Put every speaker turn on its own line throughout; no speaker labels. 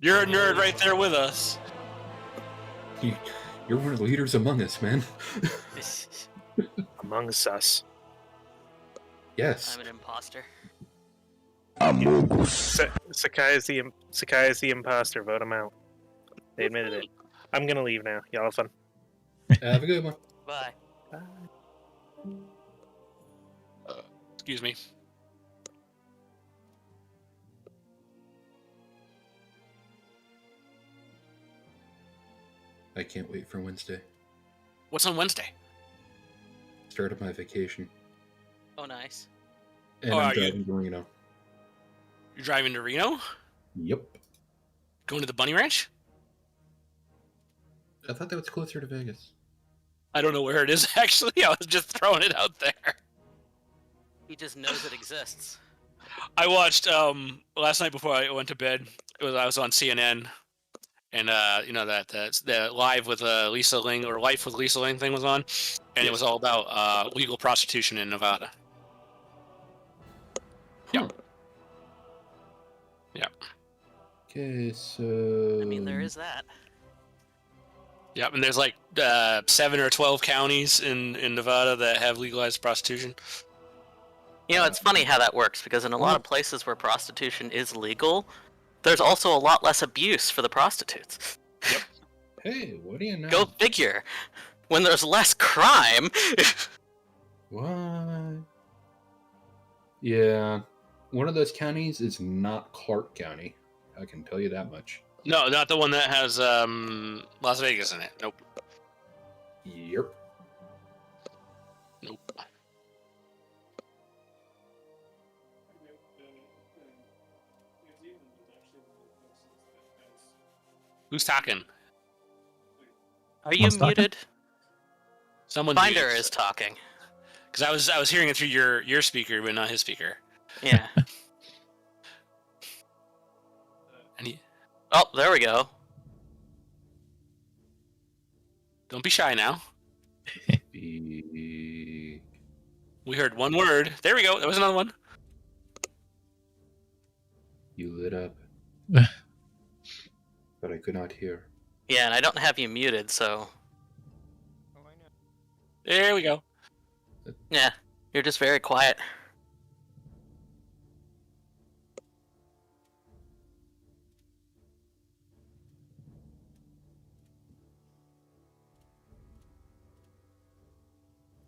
You're a nerd right there with us.
You're one of the leaders among us, man.
Amongst us.
Yes.
I'm an imposter.
Sakai is the imposter. Vote him out. They admitted it. I'm gonna leave now. Y'all have fun.
Have a good one.
Bye.
Excuse me.
I can't wait for Wednesday.
What's on Wednesday?
Start of my vacation.
Oh, nice.
And I'm driving to Reno.
You're driving to Reno?
Yep.
Going to the Bunny Ranch?
I thought that was closer to Vegas.
I don't know where it is, actually. I was just throwing it out there.
He just knows it exists.
I watched, last night before I went to bed, I was on CNN, and, the Live with Lisa Ling, or Life with Lisa Ling thing was on, and it was all about legal prostitution in Nevada. Yep. Yep.
Okay, so...
I mean, there is that.
Yep, and there's like 7 or 12 counties in Nevada that have legalized prostitution.
You know, it's funny how that works, because in a lot of places where prostitution is legal, there's also a lot less abuse for the prostitutes.
Yep.
Hey, what do you know?
Go figure. When there's less crime...
What? Yeah. One of those counties is not Clark County. I can tell you that much.
No, not the one that has Las Vegas in it. Nope.
Yep.
Nope. Who's talking?
Are you muted?
Someone
Finder is talking.
Because I was hearing it through your speaker, but not his speaker.
Yeah. Oh, there we go.
Don't be shy now. We heard one word. There we go. There was another one.
You lit up. But I could not hear.
Yeah, and I don't have you muted, so...
There we go.
Yeah, you're just very quiet.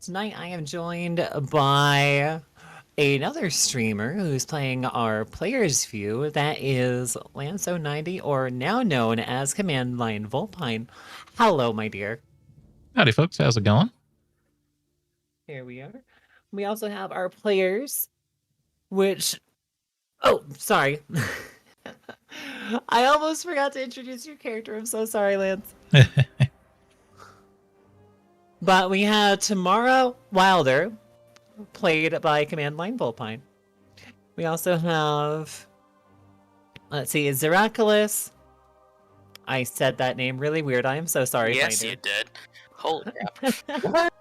Tonight I am joined by another streamer who's playing our player's view. That is Lanso90, or now known as Command Line Vulpine. Hello, my dear.
Howdy, folks. How's it going?
Here we are. We also have our players, which... Oh, sorry. I almost forgot to introduce your character. I'm so sorry, Lance. But we have Tammara Wider, played by Command Line Vulpine. We also have, let's see, Zeraculus. I said that name really weird. I am so sorry.
Yes, you did. Holy crap.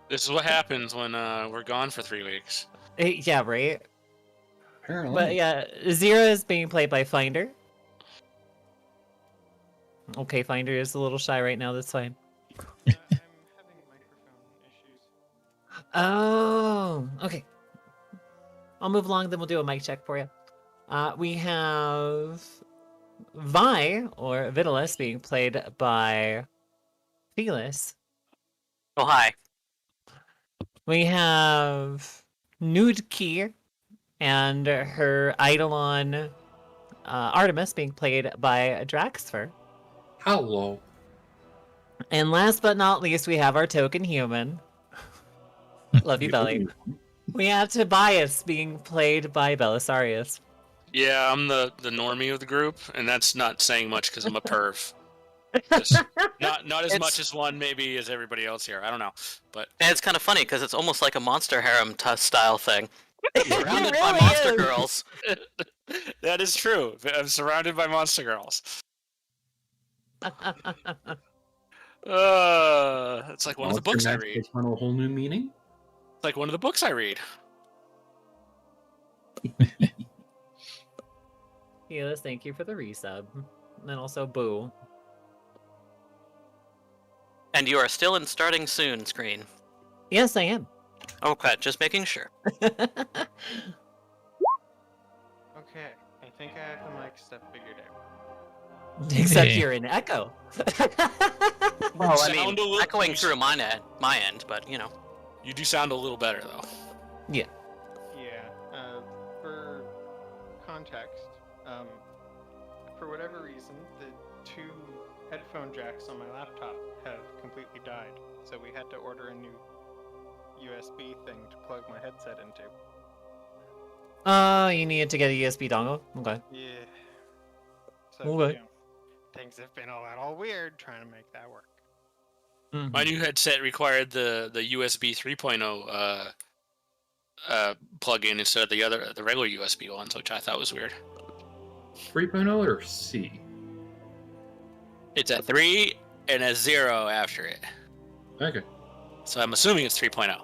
This is what happens when we're gone for 3 weeks.
Yeah, right?
Apparently.
But yeah, Zera is being played by Finder. Okay, Finder is a little shy right now. That's fine.
I'm having microphone issues.
Oh, okay. I'll move along, then we'll do a mic check for you. We have Vi, or Vitalis, being played by Felis.
Oh, hi.
We have Nudki and her Eidolon Artemis being played by Draxfer.
Hello.
And last but not least, we have our token human. Love you, Belly. We have Tobias being played by Belisarius.
Yeah, I'm the normie of the group, and that's not saying much because I'm a perv. Just not as much as one maybe as everybody else here. I don't know, but
And it's kind of funny because it's almost like a Monster Harem style thing. Surrounded by
really
monster
is.
girls.
that is true. I'm surrounded by monster girls. It's like one of the books I read.
Takes on a whole new meaning.
It's like one of the books I read.
Helis, thank you for the resub. And then also Boo.
And you are still in starting soon screen.
Yes, I am.
Okay, just making sure.
Okay, I think I have the mic stuff figured out.
Except
Hey.
you're in Echo.
Well, I
Sound
mean,
a little-
echoing through my end, but you know.
You do sound a little better though.
Yeah, for context, for whatever reason, the 2 headphone jacks on my laptop have completely died, so we had to order a new USB thing to plug my headset into.
You needed to get a USB dongle? Okay.
Yeah. So,
Okay.
things have been all weird trying to make that work.
Mhm.
My new headset required the USB 3.0 plug-in instead of the regular USB ones, which I thought was weird.
3.0 or C?
It's a 3 and a 0 after it,
Okay.
so I'm assuming it's 3.0.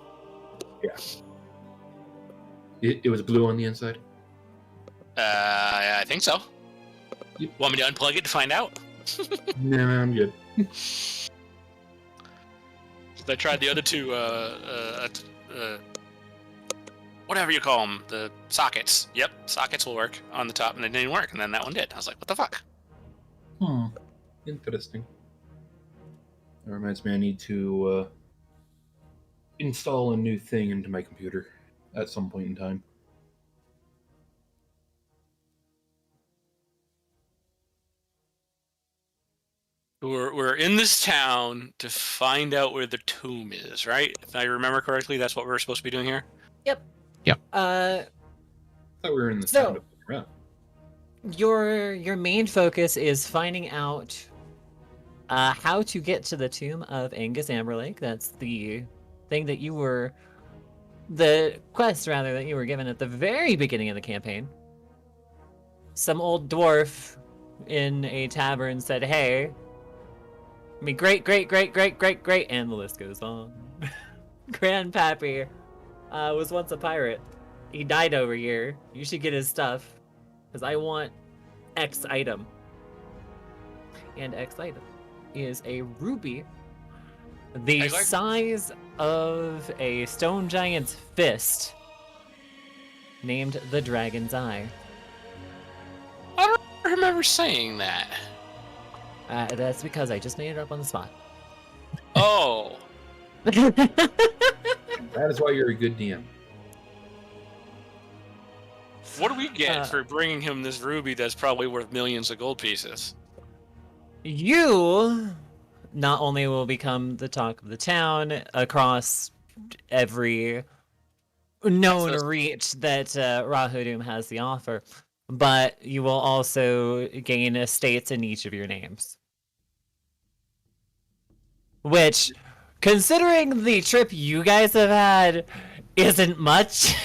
It was blue on the inside?
I think so.
Yep.
Want me to unplug it to find out?
No, I'm good.
I tried the other 2, whatever you call them, the sockets. Yep, sockets will work on the top, and they didn't work, and then that one did. I was like, what the fuck?
Interesting. That reminds me, I need to install a new thing into my computer at some point in time.
We're in this town to find out where the tomb is, right? If I remember correctly, that's what we're supposed to be doing here.
I thought we were in the
So-
town to fuck around.
Your main focus is finding out how to get to the tomb of Angus Amberlake. That's the thing that you were, the quest rather, that you were given at the very beginning of the campaign. Some old dwarf in a tavern said, "Hey, I mean, great, and the list goes on. Grandpappy was once a pirate. He died over here. You should get his stuff, because I want X item." And X item is a ruby the
I like-
size of a stone giant's fist, named the Dragon's Eye.
I remember saying that.
That's because I just made it up on the spot.
Oh,
That is why you're a good DM.
what do we get
Uh,
for bringing him this ruby that's probably worth millions of gold pieces?
You not only will become the talk of the town across every known
That's-
reach that Rahudum has to offer, but you will also gain estates in each of your names. Which, considering the trip you guys have had, isn't much.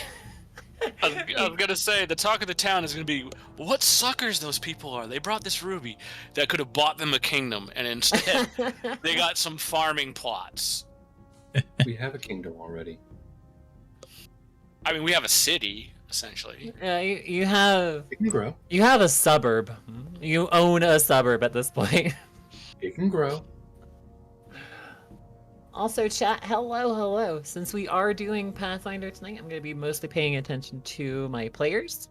I'm gonna say the talk of the town is gonna be what suckers those people are. They brought this ruby that could have bought them a kingdom, and instead they got some farming plots.
We have a kingdom already.
I mean, we have a city essentially.
You have
It can grow.
a suburb. You own a suburb at this point.
It can grow.
Also, chat, hello. Since we are doing Pathfinder tonight, I'm going to be mostly paying attention to my players,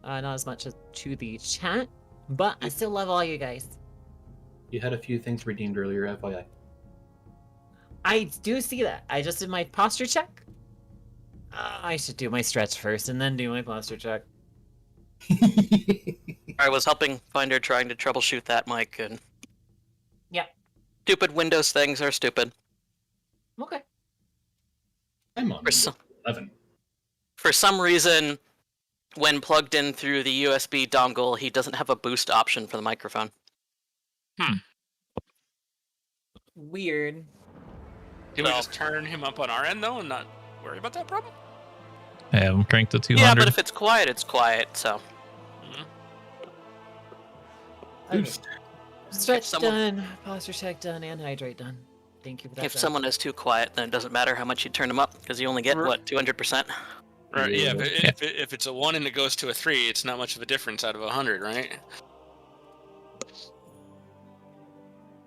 not as much as to the chat, but I still love all you guys.
You had a few things redeemed earlier, FYI.
I do see that. I just did my posture check. I should do my stretch first and then do my posture check.
I was helping Finder trying to troubleshoot that mic, and
Yep.
stupid Windows things are stupid.
Okay.
I'm on
For some-
Windows 11.
For some reason, when plugged in through the USB dongle, he doesn't have a boost option for the microphone.
Weird.
Can we
Well-
just turn him up on our end though, and not worry about that problem?
Have them cranked to 200.
Yeah, but if it's quiet, it's quiet. So
Okay.
Boost.
Stretch
someone-
done, posture check done, and hydrate done. Thank you for that.
if
Zach.
someone is too quiet, then it doesn't matter how much you turn them up because you only get
Right.
what 200%.
Right. Yeah. But
Yeah.
if it's a 1 and it goes to a 3, it's not much of a difference out of 100, right?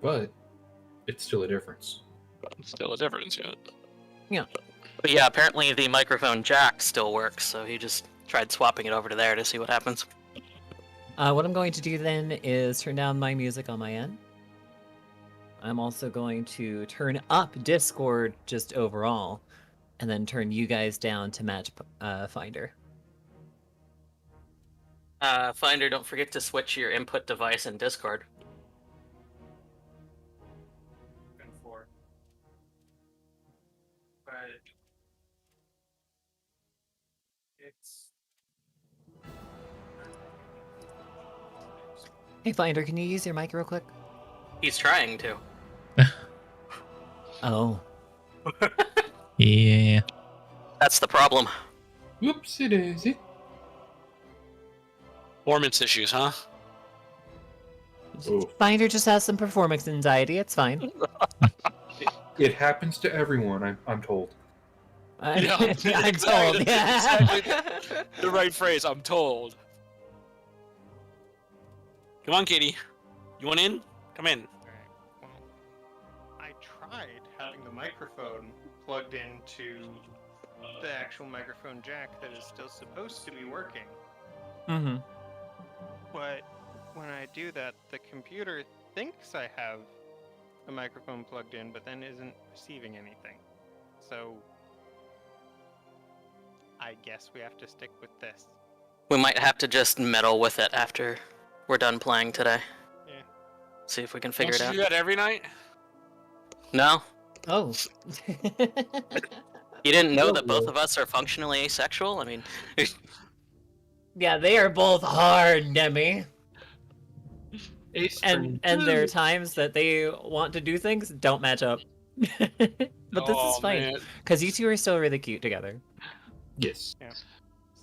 But it's still a difference.
It's still a difference, yeah.
But yeah, apparently the microphone jack still works, so he just tried swapping it over to there to see what happens.
What I'm going to do then is turn down my music on my end. I'm also going to turn up Discord just overall, and then turn you guys down to match Finder.
Finder, don't forget to switch your input device in Discord.
Hey Finder, can you use your mic real quick?
He's trying to.
Oh.
Yeah.
That's the problem.
Whoopsie daisy.
Performance issues, huh?
Oh.
Finder just has some performance anxiety. It's fine.
It happens to everyone, I'm told.
Yeah,
I'm told.
exactly.
Yeah.
Exactly. The right phrase, I'm told. Come on, Katie. You want in? Come in.
Alright, well, I tried having the microphone plugged into the actual microphone jack that is still supposed to be working.
Mm-hmm.
But when I do that, the computer thinks I have a microphone plugged in, but then isn't receiving anything. So I guess we have to stick with this.
We might have to just meddle with it after we're done playing today.
Yeah.
See if we can figure
Don't
it
you
out.
do that every night?
No?
Oh.
You didn't know that both of us are functionally asexual? I mean,
Yeah, they are both hard, Demi.
Ace
And there are times that they want to do things don't match up. But this is fine
Man.
because you two are still really cute together.
Yes.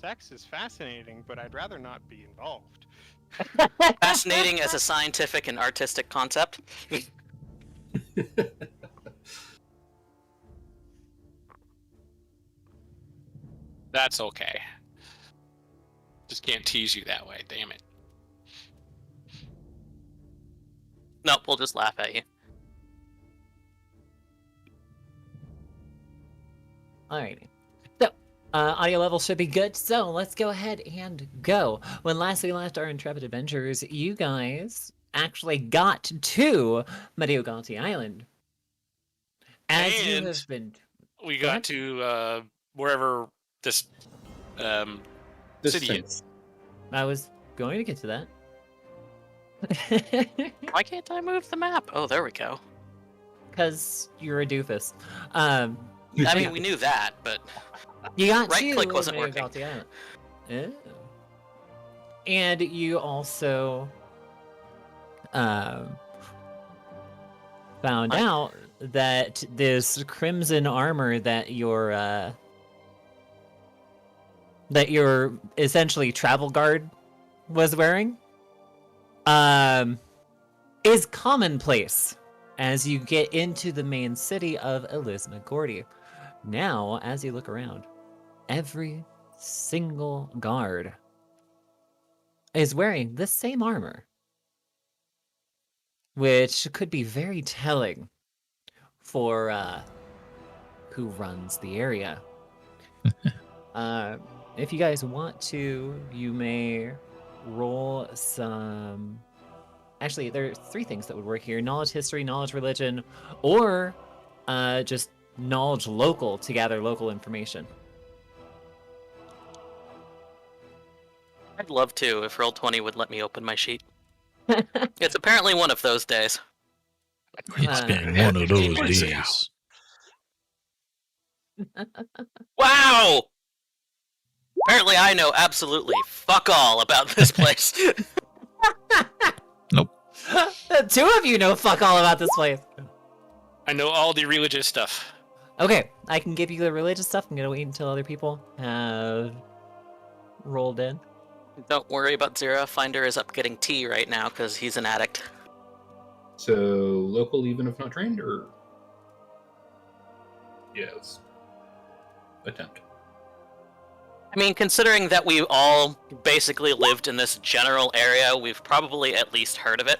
Sex is fascinating, but I'd rather not be involved.
fascinating as a scientific and artistic concept.
That's okay. Just can't tease you that way, damn it.
Nope, we'll just laugh at you.
Alrighty. So, audio level should be good, so let's go ahead and go. When last we left our intrepid adventurers, you guys actually got to Mediogati Island. As you
And
have been...
We
Go
got
ahead.
to wherever this
This
city
thing.
is.
I was going to get to that.
Why can't I move the map? Oh, there we go.
Because you're a doofus.
I mean, we knew that, but
You got
Right
to
click wasn't working.
Mediogati Island. Oh. And you also found out that this crimson armor that your essentially travel guard was wearing is commonplace as you get into the main city of Elisma-Gordy. Now, as you look around, every single guard is wearing the same armor, which could be very telling for who runs the area. If you guys want to, you may roll some... Actually, there are 3 things that would work here. Knowledge history, knowledge religion, or just knowledge local to gather local information.
I'd love to if Roll20 would let me open my sheet. It's apparently one of those days.
It's
Uh,
been one of those
What is it?
days.
Wow! Apparently I know absolutely fuck all about this place.
Nope.
2 of you know fuck all about this place.
I know all the religious stuff.
Okay, I can give you the religious stuff. I'm gonna wait until other people have rolled in.
Don't worry about Zero. Finder is up getting tea right now because he's an addict.
So, local even if not trained, or... Yes. Attempt.
I mean, considering that we all basically lived in this general area, we've probably at least heard of it.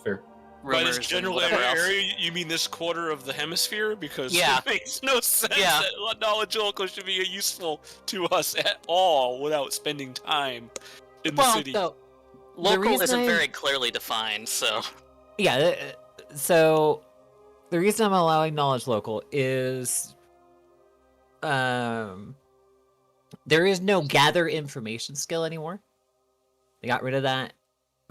Fair.
By
Rumors
this general
and whatever else.
area, you mean this quarter of the hemisphere? Because
Yeah.
it makes no sense
Yeah.
that knowledge local should be useful to us at all without spending time in the
Well,
city.
So,
Local
reason
isn't
I-
very clearly defined, so...
yeah, so the reason I'm allowing knowledge local is there is no gather information skill anymore. They got rid of that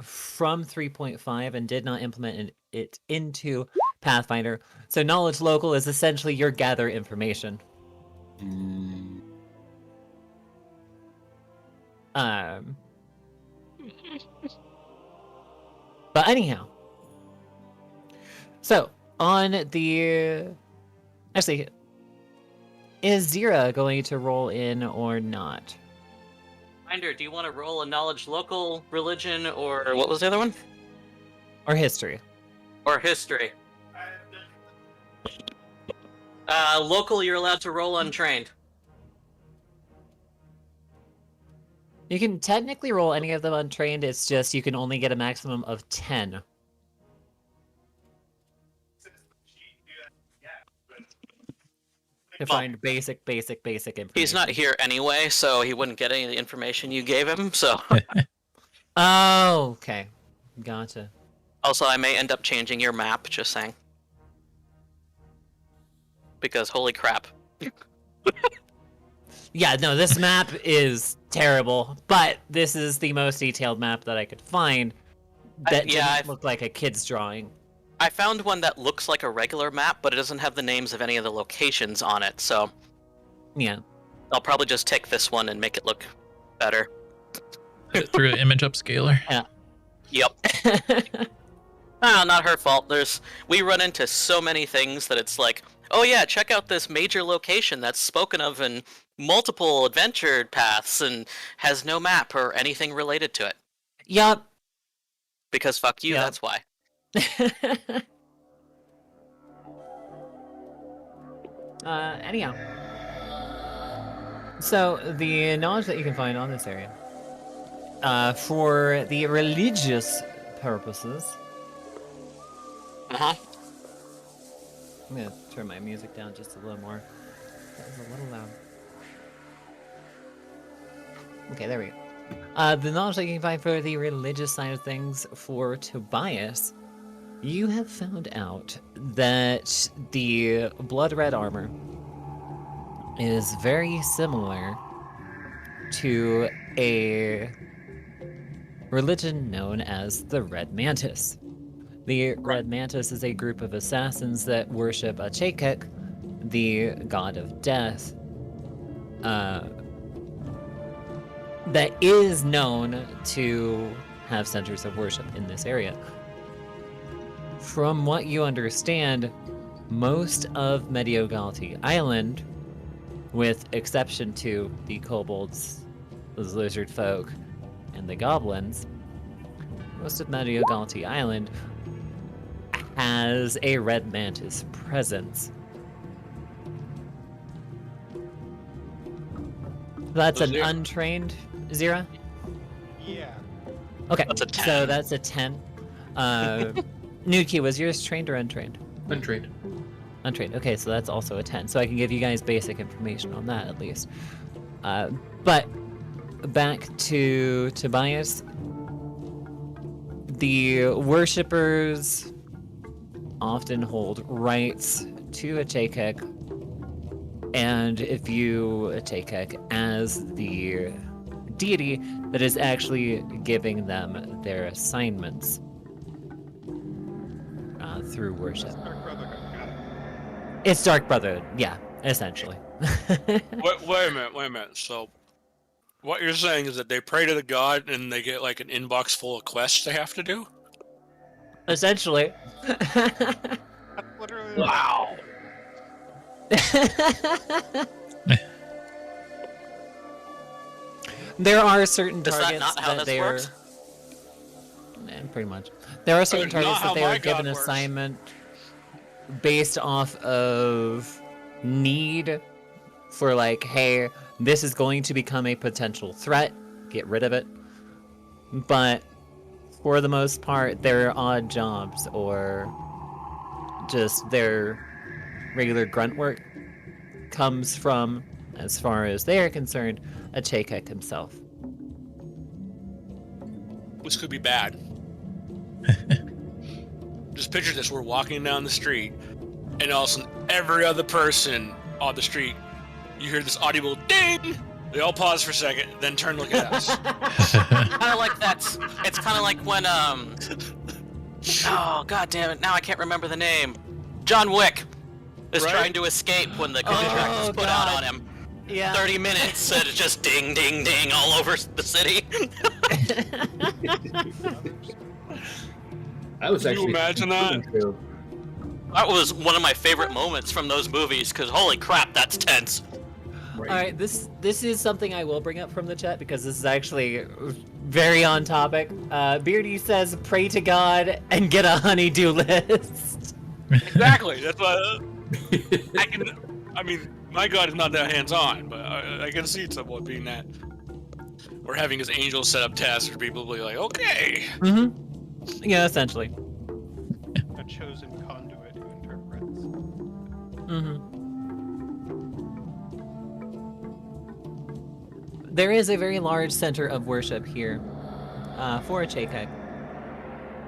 from 3.5 and did not implement it into Pathfinder. So knowledge local is essentially your gather information. But anyhow, so on the actually, is Zira going to roll in or not?
Finder, do you want to roll a knowledge local, religion, or what was the other one?
Or history?
Or history? Local, you're allowed to roll untrained.
You can technically roll any of them untrained, it's just you can only get a maximum of 10. To find basic information.
He's not here anyway, so he wouldn't get any of the information you gave him, so...
Oh, okay. Gotcha.
Also, I may end up changing your map, just saying. Because, holy crap.
Yeah, no, this map is terrible, but this is the most detailed map that I could find that didn't look like a kid's drawing.
I found one that looks like a regular map, but it doesn't have the names of any of the locations on it, so...
Yeah.
I'll probably just take this one and make it look better.
Through an image upscaler.
Yep. Not her fault. We run into so many things that it's like, oh yeah, check out this major location that's spoken of in multiple adventure paths and has no map or anything related to it.
Yup.
Because fuck you,
Yep.
that's why.
Anyhow. So, the knowledge that you can find on this area, for the religious purposes...
Uh-huh.
I'm gonna turn my music down just a little more. That was a little loud. Okay, there we go. The knowledge that you can find for the religious side of things for Tobias, you have found out that the blood red armor is very similar to a religion known as the Red Mantis. The Red Mantis is a group of assassins that worship a Chakek, the god of death, that is known to have centers of worship in this area. From what you understand, most of Mediogalti Island, with exception to the kobolds, the lizard folk, and the goblins, most of Mediogalti Island has a Red Mantis presence. That's an untrained Zira?
Yeah.
Okay,
That's a 10.
so that's a 10. Nuki, was yours trained or untrained?
Untrained.
Untrained. Okay, so that's also a 10. So I can give you guys basic information on that at least. But back to Tobias. The worshippers often hold rights to a Chakek, and view a Chakek as the deity that is actually giving them their assignments through worship.
Dark Brotherhood, got it.
It's Dark Brotherhood, yeah, essentially.
Wait a minute. So, what you're saying is that they pray to the god and they get like an inbox full of quests they have to do?
Essentially.
That's literally
Wow.
There are certain
Is that
targets
not how this
they
works?
pretty much. There are certain
It's not
targets
how
that they
my
are given
god works.
assignment based off of need for like, hey, this is going to become a potential threat. Get rid of it. But for the most part, their odd jobs or just their regular grunt work comes from, as far as they are concerned, a Chakek himself.
Which could be bad. Just picture this: we're walking down the street, and all of a sudden, every other person on the street, you hear this audible ding. They all pause for a second, then turn to look at us.
Kind of like that's. It's kind of like when Oh god damn it! Now I can't remember the name. John Wick is
Right?
trying to escape when the contract is put out on him.
Yeah.
30 minutes and it's just ding, ding, ding all over the city.
I was
Can you
actually.
imagine that?
That was one of my favorite moments from those movies, because holy crap, that's tense.
Right.
All right, this is something I will bring up from the chat because this is actually very on topic. Beardy says, "Pray to God and get a honey-do list."
Exactly. That's why I mean, my God is not that hands-on, but I can see someone being that. Or having his angels set up tasks for people to be like, okay.
Mm-hmm. Yeah, essentially.
A chosen conduit who interprets.
Mm-hmm. There is a very large center of worship here for a Chakek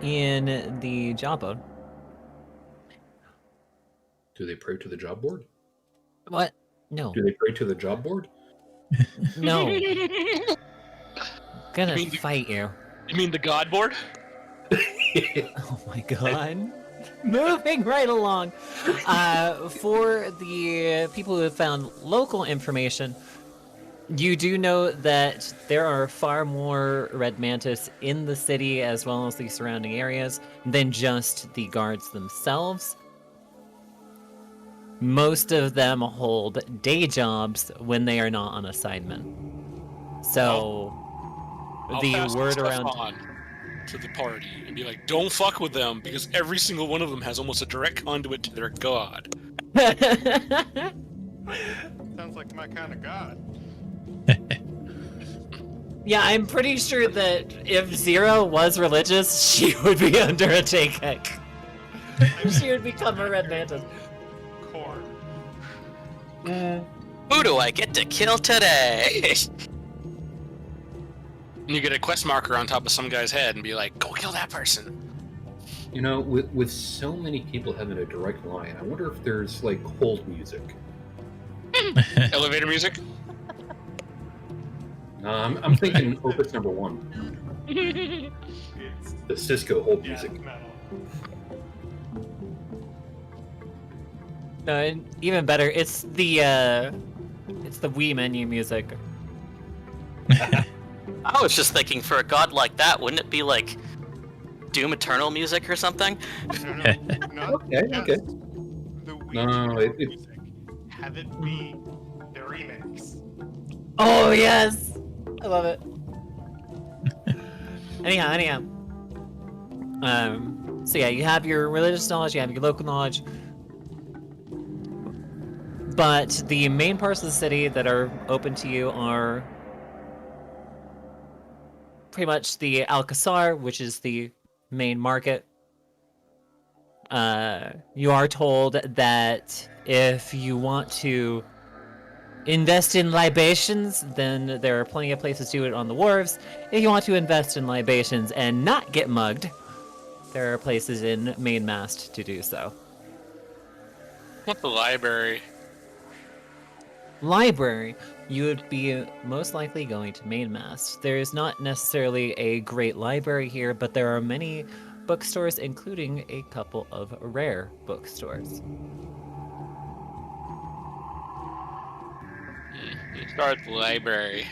in the Jawbone.
Do they pray to the job board?
What? No.
Do they pray to the job board?
No. Gonna
You mean the-
fight you.
You mean the God board?
Oh my god. Moving right along. For the people who have found local information, you do know that there are far more Red Mantis in the city as well as the surrounding areas than just the guards themselves. Most of them hold day jobs when they are not on assignment. So
I'll
the
pass
word
stuff
around
on to the party and be like, don't fuck with them because every single one of them has almost a direct conduit to their god.
Sounds like my kind of god.
Yeah, I'm pretty sure that if Zero was religious, she would be under a Chakek. She would become a Red Mantis.
Core.
Who do I get to kill today?
And you get a quest marker on top of some guy's head and be like, go kill that person.
You know, with so many people having a direct line, I wonder if there's like hold music.
Elevator music?
I'm thinking Opus number 1,
It's
the Cisco hold
death
music.
metal.
No, and even better, it's the Wii menu music.
I was just thinking, for a god like that, wouldn't it be like Doom Eternal music or something?
No, not
Okay,
just
okay.
the Wii
No, it-
music. Have it be the remix.
Oh yes, I love it. anyhow. So yeah, you have your religious knowledge, you have your local knowledge, but the main parts of the city that are open to you are pretty much the Alcazar, which is the main market. You are told that if you want to invest in libations, then there are plenty of places to do it on the wharves. If you want to invest in libations and not get mugged, there are places in Mainmast to do so.
What the library?
Library, you would be most likely going to Mainmast. There is not necessarily a great library here, but there are many bookstores, including a couple of rare bookstores.
We'll start at the library.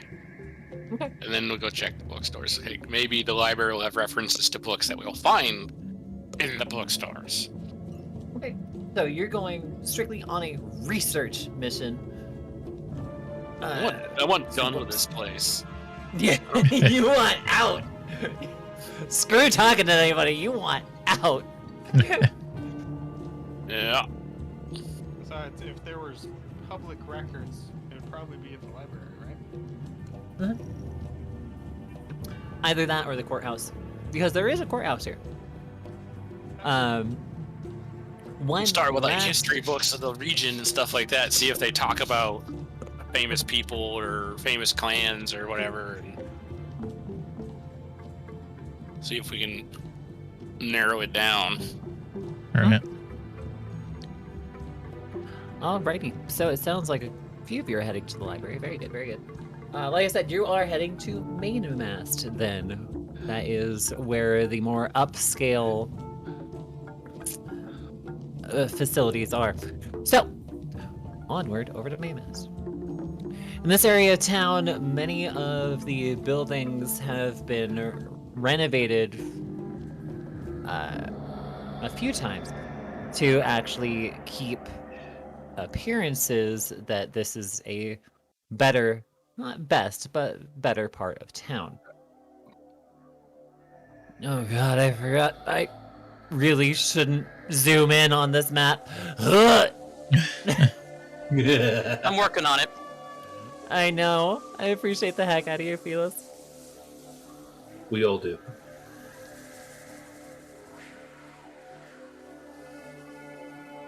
Okay.
And then we'll go check the bookstores. Hey, maybe the library will have references to books that we'll find in the bookstores.
Okay, so you're going strictly on a research mission.
I want done with this place.
Yeah, you want out. Screw talking to anybody. You want out.
Yeah.
Besides, if there was public records, it would probably be at the library,
Either that or the courthouse, because there is a courthouse here. One
Start with like
last-
history books of the region and stuff like that. See if they talk about famous people or famous clans or whatever. And see if we can narrow it down.
Alright.
Alrighty, so it sounds like a few of you are heading to the library. Very good, very good. Like I said, you are heading to Mainmast then. That is where the more upscale facilities are. So, onward over to Mainmast. In this area of town, many of the buildings have been renovated a few times to actually keep appearances that this is a better, not best, but better part of town. Oh god, I forgot. I really shouldn't zoom in on this map.
I'm working on it.
I know. I appreciate the heck out of you, Felix.
We all do.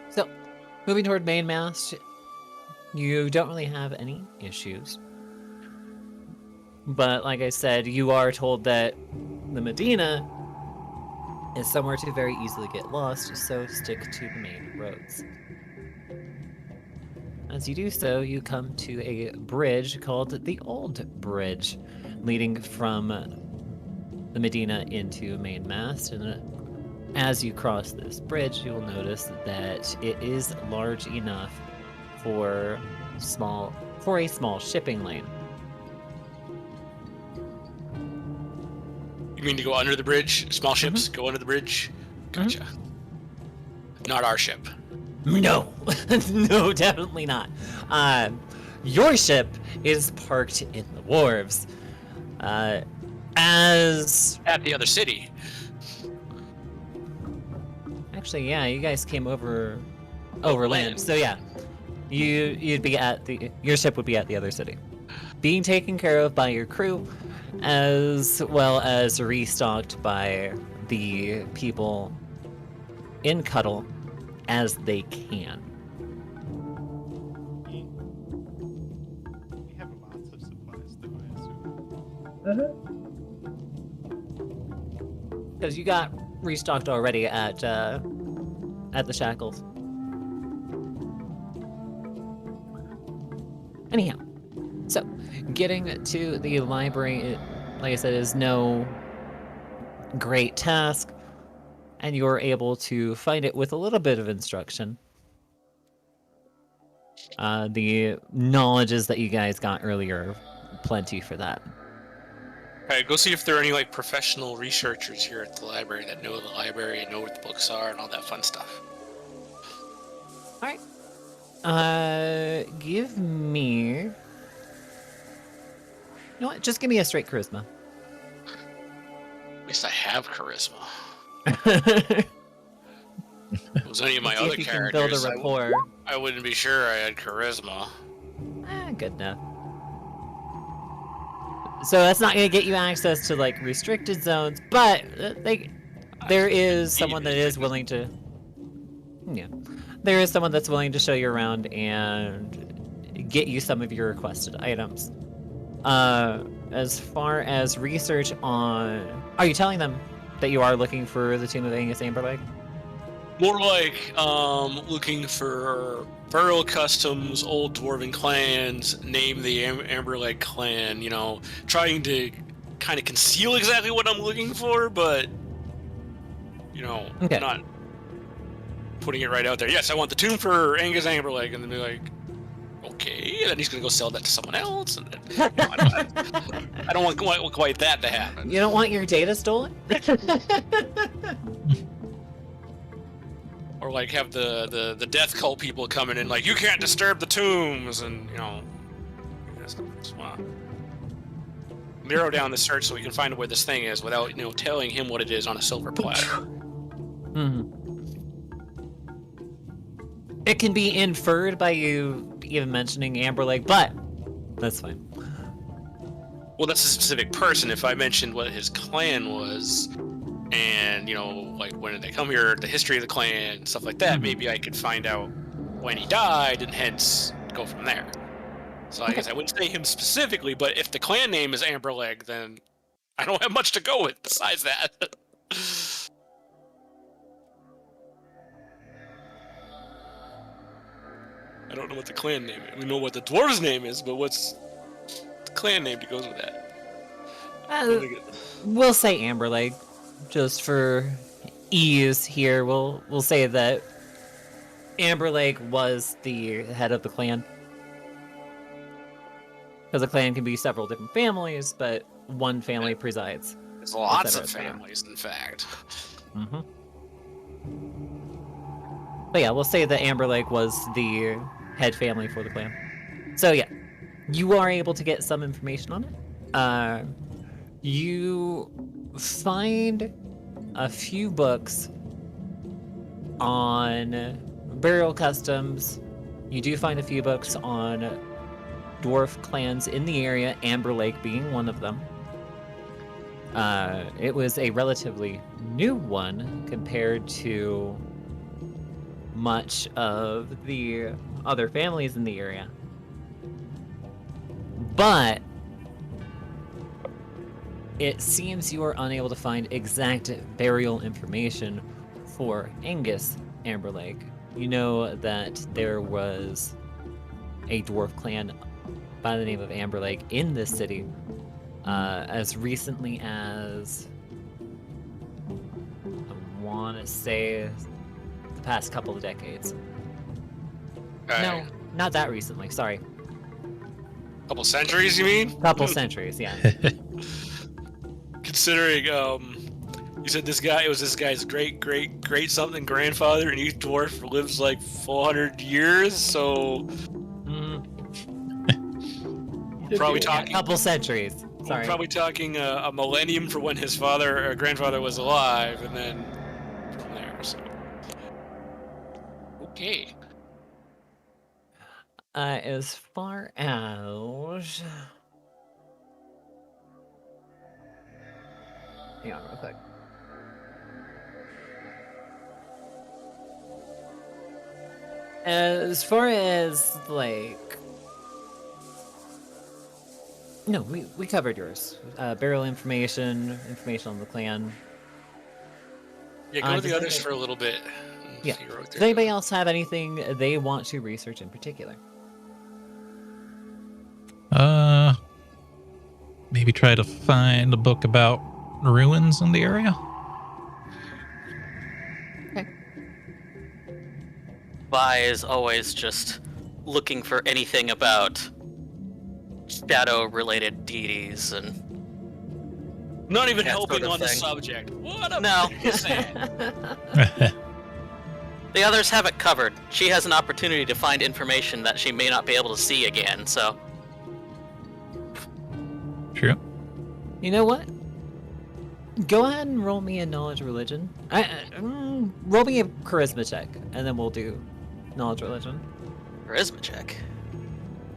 So, moving toward Mainmast, you don't really have any issues. But like I said, you are told that the Medina is somewhere to very easily get lost, so stick to the main roads. As you do so, you come to a bridge called the Old Bridge, leading from the Medina into Mainmast. And as you cross this bridge, you'll notice that it is large enough for a small shipping lane.
You mean to go under the bridge? Small ships go under the bridge? Gotcha. Not our ship.
No, no, definitely not. Your ship is parked in the wharves. As
At the other city.
actually, yeah, you guys came overland. So yeah, you'd be at your ship would be at the other city, being taken care of by your crew, as well as restocked by the people in Cuddle as they can.
We have lots of supplies, though, I assume.
Because you got restocked already at the Shackles. Anyhow, so getting to the library, like I said, is no great task, and you're able to find it with a little bit of instruction. The knowledges that you guys got earlier, plenty for that.
Alright, go see if there are any like professional researchers here at the library that know the library and know what the books are and all that fun stuff.
Alright. Give me... You know what? Just give me a straight charisma.
At least I have charisma. If it was any of my
See if
other
you can build
characters,
a rapport.
I wouldn't be sure I had charisma.
Good enough. So that's not going to get you access to like restricted zones, but there is someone that is willing to. Yeah, there is someone that's willing to show you around and get you some of your requested items. As far as research on, are you telling them that you are looking for the Tomb of Angus Amberleg?
More like looking for burial customs, old dwarven clans, name the Amberleg clan, you know, trying to kind of conceal exactly what I'm looking for, but, you know,
Okay.
not putting it right out there. Yes, I want the tomb for Angus Amberleg, and then be like, okay, and then he's going to go sell that to someone else, and then, you know, I don't want quite that to happen.
You don't want your data stolen?
Or like have the death cult people coming in like, you can't disturb the tombs, and you know, just narrow down the search so we can find where this thing is without, you know, telling him what it is on a silver platter.
It can be inferred by you even mentioning Amberleg, but that's fine.
Well, that's a specific person. If I mentioned what his clan was, and like when did they come here, the history of the clan, stuff like that, maybe I could find out when he died, and hence go from there. So I guess I wouldn't say him specifically, but if the clan name is Amberleg, then I don't have much to go with besides that. I don't know what the clan name is. We know what the dwarves' name is, but what's the clan name that goes with that?
We'll say Amberleg, just for ease here. We'll say that Amberleg was the head of the clan. Because a clan can be several different families, but one family presides.
There's lots of families, in fact.
Mm-hmm. But yeah, we'll say that Amberleg was the head family for the clan. So yeah, you are able to get some information on it. You find a few books on burial customs. You do find a few books on dwarf clans in the area, Amberleg being one of them. It was a relatively new one compared to much of the other families in the area. But it seems you are unable to find exact burial information for Angus Amberleg. You know that there was a dwarf clan by the name of Amberleg in this city as recently as, I want to say, the past couple of decades. No, not that recently, sorry.
Couple centuries, you mean?
Couple centuries, yeah.
Considering, you said this guy's great something grandfather, and each dwarf lives like 400 years, so probably talking
a couple centuries. Sorry.
We're probably talking a millennium for when his father or grandfather was alive, and then from there. So okay.
As far as hang on real quick. As far as like no, we covered yours. Burial information on the clan.
Yeah, go to the others for a little bit.
Yeah. Does anybody else have anything they want to research in particular?
Maybe try to find a book about ruins in the area.
Okay.
Vi is always just looking for anything about shadow-related deities and
not even
that
helping
sort of
on the
thing.
subject. What a
No. The others have it covered. She has an opportunity to find information that she may not be able to see again, so
True.
You know what? Go ahead and roll me a knowledge religion. Roll me a charisma check, and then we'll do knowledge religion.
charisma check.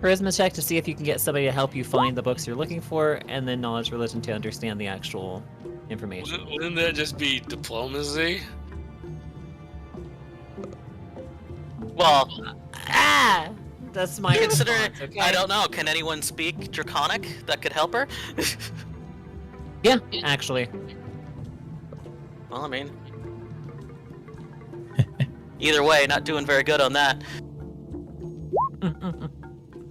Charisma check to see if you can get somebody to help you find the books you're looking for, and then knowledge religion to understand the actual information.
Wouldn't that just be diplomacy?
Well,
That's my
consider
response, okay?
I don't know. Can anyone speak Draconic that could help her?
Yeah, actually.
Well, I mean, either way, not doing very good on that.
You know what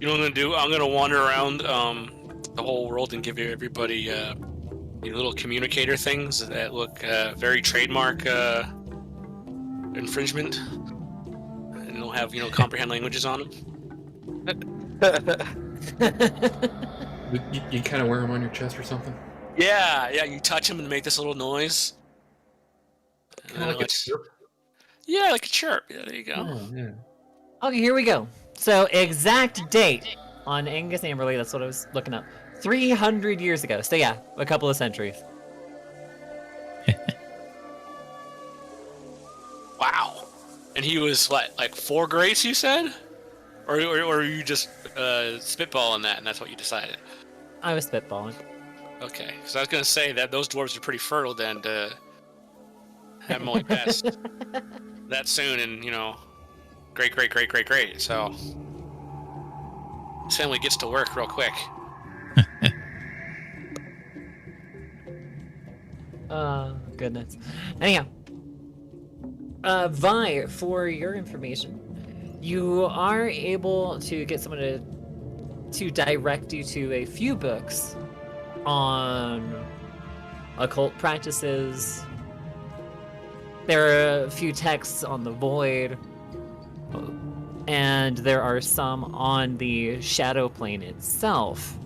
I'm gonna do? I'm gonna wander around the whole world and give everybody the little communicator things that look very trademark infringement, and they'll have comprehend languages on them.
You kind of wear them on your chest or something?
Yeah. You touch them and make this little noise.
Kind of like a chirp.
Yeah, like a chirp. Yeah, there you go.
Oh, yeah.
Okay, here we go. So, exact date on Angus Amberley, that's what I was looking up. 300 years ago. So yeah, a couple of centuries.
Wow. And he was what, like 4 greats, you said? Or you just spitballing that and that's what you decided?
I was spitballing.
Okay, because I was gonna say that those dwarves are pretty fertile then to have them only passed that soon, and great. So this family gets to work real quick.
Oh, goodness. Anyhow, Vi, for your information, you are able to get someone to direct you to a few books on occult practices. There are a few texts on the void, and there are some on the shadow plane itself,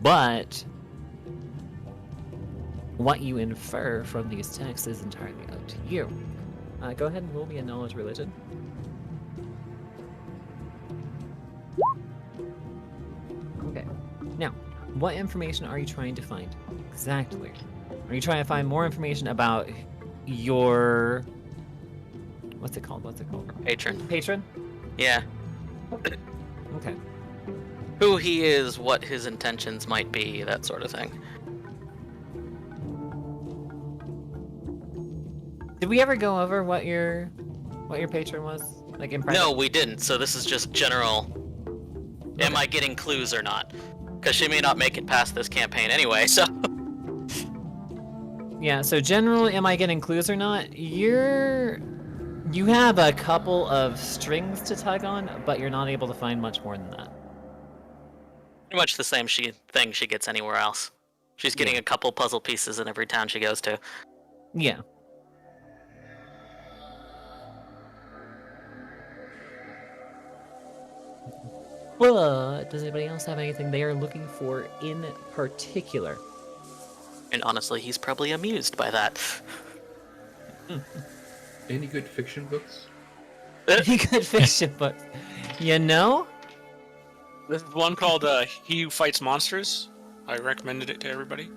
but what you infer from these texts is entirely up to you. Go ahead and roll me a knowledge religion. Okay. Now, what information are you trying to find? Exactly. Are you trying to find more information about your... What's it called?
Patron.
Patron?
Yeah.
Okay.
Who he is, what his intentions might be, that sort of thing.
Did we ever go over what your patron was? Like in private?
No, we didn't, so this is just general. Am I getting clues or not? Because she may not make it past this campaign anyway, so...
Yeah, so general, am I getting clues or not? You have a couple of strings to tug on, but you're not able to find much more than that.
Pretty much the same thing she gets anywhere else. She's getting a couple puzzle pieces in every town she goes to.
Yeah. But does anybody else have anything they are looking for in particular?
And honestly, he's probably amused by that.
Any good fiction books?
Any good fiction books? You know?
This is one called He Who Fights Monsters. I recommended it to everybody.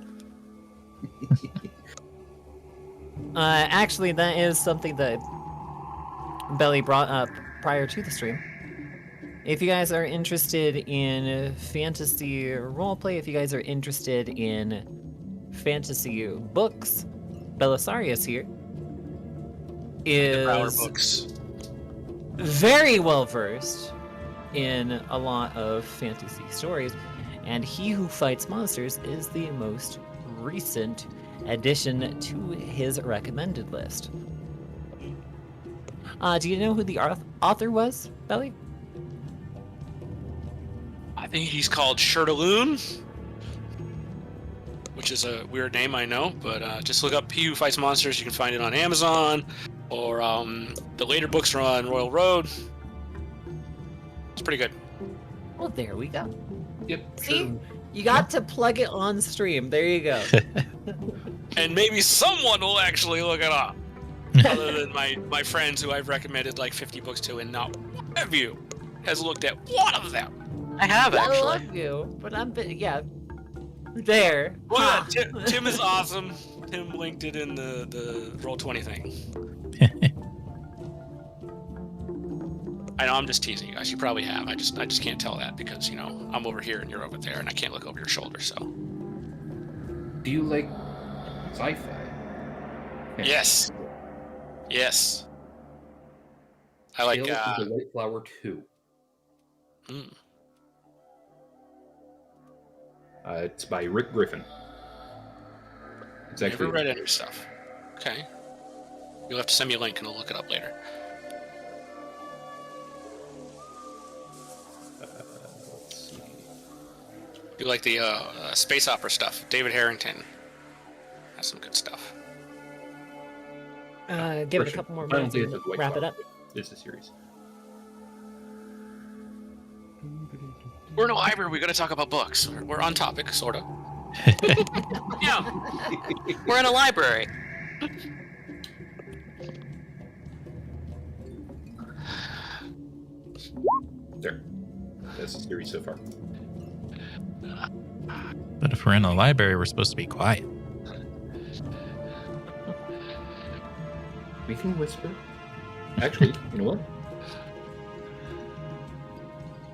Actually, that is something that Belly brought up prior to the stream. If you guys are interested in fantasy roleplay, if you guys are interested in fantasy books, Belisarius here
Our
is
books.
very well versed in a lot of fantasy stories, and He Who Fights Monsters is the most recent addition to his recommended list. Do you know who the author was, Belly?
I think he's called Shirtaloon, which is a weird name, I know, but just look up He Who Fights Monsters. You can find it on Amazon, or the later books are on Royal Road. It's pretty good.
Well, there we go.
Yep.
See?
Sure.
You got to plug it on stream. There you go.
And maybe someone will actually look it up. Other than my friends who I've recommended like 50 books to, and not one of you has looked at one of them.
I have,
I
actually.
love you, but yeah. There.
Well,
Ha.
yeah, Tim is awesome. Tim linked it in the Roll20 thing. I know I'm just teasing you guys. You probably have. I just can't tell that because I'm over here and you're over there, and I can't look over your shoulder. So.
Do you like sci-fi?
Yes. Yes. I like.
Tales of the White Flower 2. It's by Rick Griffin. It's actually
Never read any stuff. Okay. You'll have to send me a link and I'll look it up later.
Let's see.
You like the space opera stuff? David Harrington has some good stuff.
Give it a couple more minutes and wrap it up.
It's a series.
We're in a library. We got to talk about books. We're on topic, sort of. Yeah.
We're in a library.
There. That's the series so far.
But if we're in a library, we're supposed to be quiet.
We can whisper. Actually, you know what?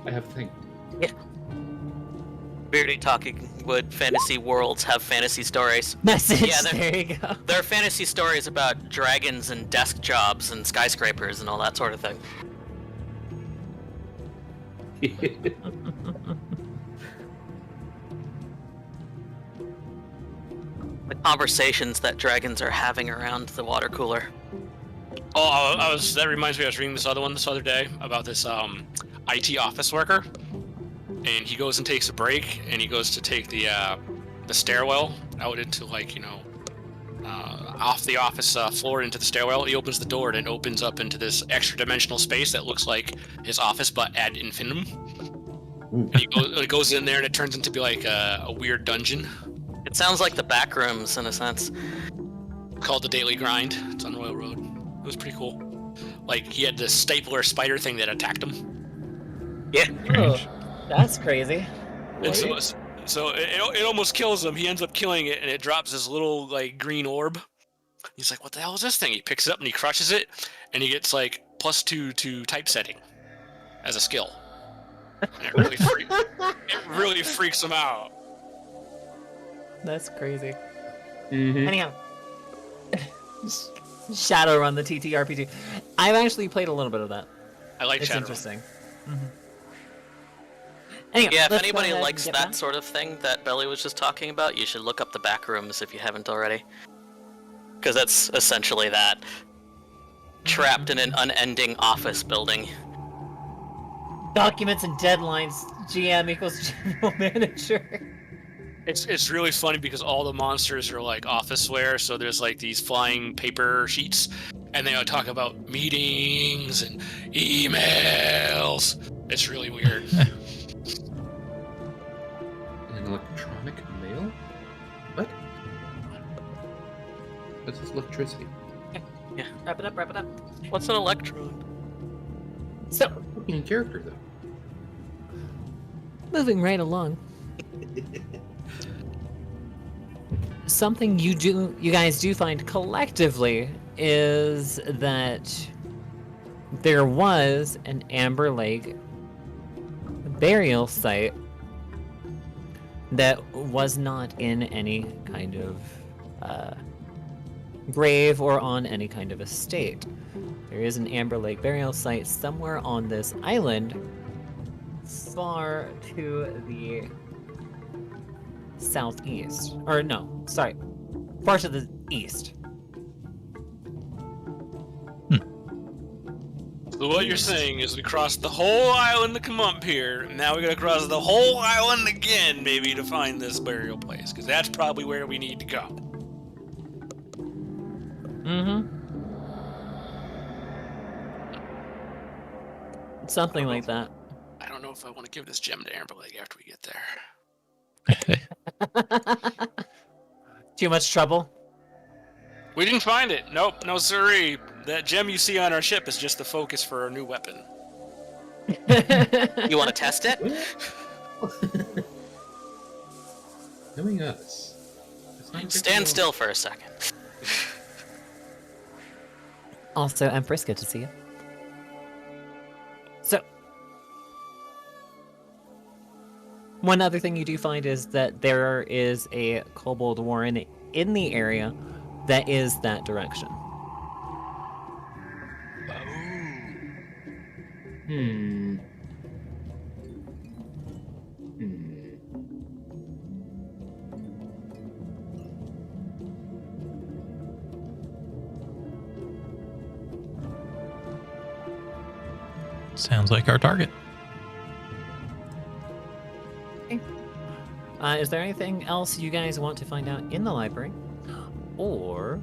I have a thing.
Beardy Talking Wood fantasy worlds have fantasy stories.
Message.
Yeah,
there you go.
There are fantasy stories about dragons and desk jobs and skyscrapers and all that sort of thing. The conversations that dragons are having around the water cooler.
Oh, that reminds me, I was reading this other one this other day about this IT office worker, and he goes and takes a break, and he goes to take the stairwell out into, like, off the office floor into the stairwell. He opens the door, and it opens up into this extra dimensional space that looks like his office, but ad infinitum. And he goes in there, and it turns into be like a weird dungeon.
It sounds like the back rooms in a sense.
Called the Daily Grind. It's on Royal Road. It was pretty cool. Like, he had this stapler spider thing that attacked him.
Yeah.
Oh, that's crazy.
And so it almost kills him. He ends up killing it, and it drops this little, like, green orb. He's like, what the hell is this thing? He picks it up and he crushes it, and he gets, like, +2 to typesetting as a skill. And it really freaks him out.
That's crazy.
Mhm.
Anyhow, Shadowrun, the TTRPG. I've actually played a little bit of that.
I like
It's
Shadowrun.
interesting. Anyway,
Yeah, if
let's go
anybody
ahead
likes
and
that
get back.
sort of thing that Belly was just talking about, you should look up the back rooms if you haven't already. Because that's essentially that. Trapped in an unending office building.
Documents and deadlines. GM equals general manager.
It's really funny because all the monsters are like officeware, so there's like these flying paper sheets, and they all talk about meetings and emails. It's really weird.
An electronic mail? What? What's this electricity?
Wrap it up, wrap it up.
What's an electron?
So,
Looking in character, though.
moving right along. Something you guys do find collectively is that there was an Amber Lake burial site that was not in any kind of grave or on any kind of estate. There is an Amber Lake burial site somewhere on this island, far to the southeast. Or no, sorry, far to the east.
So what you're saying is we crossed the whole island to come up here, and now we gotta cross the whole island again, maybe, to find this burial place, because that's probably where we need to go.
Mm-hmm. Something like that.
I don't know if I want to give this gem to Amber Lake after we get there.
Too much trouble?
We didn't find it. Nope, no siree. That gem you see on our ship is just the focus for our new weapon.
You want to test it?
Knowing us. It's not
Stand
good to
still for a second.
Also, Empress, good to see you. So, one other thing you do find is that there is a Kobold Warren in the area that is that direction.
Hmm.
Sounds like our target.
Is there anything else you guys want to find out in the library? Or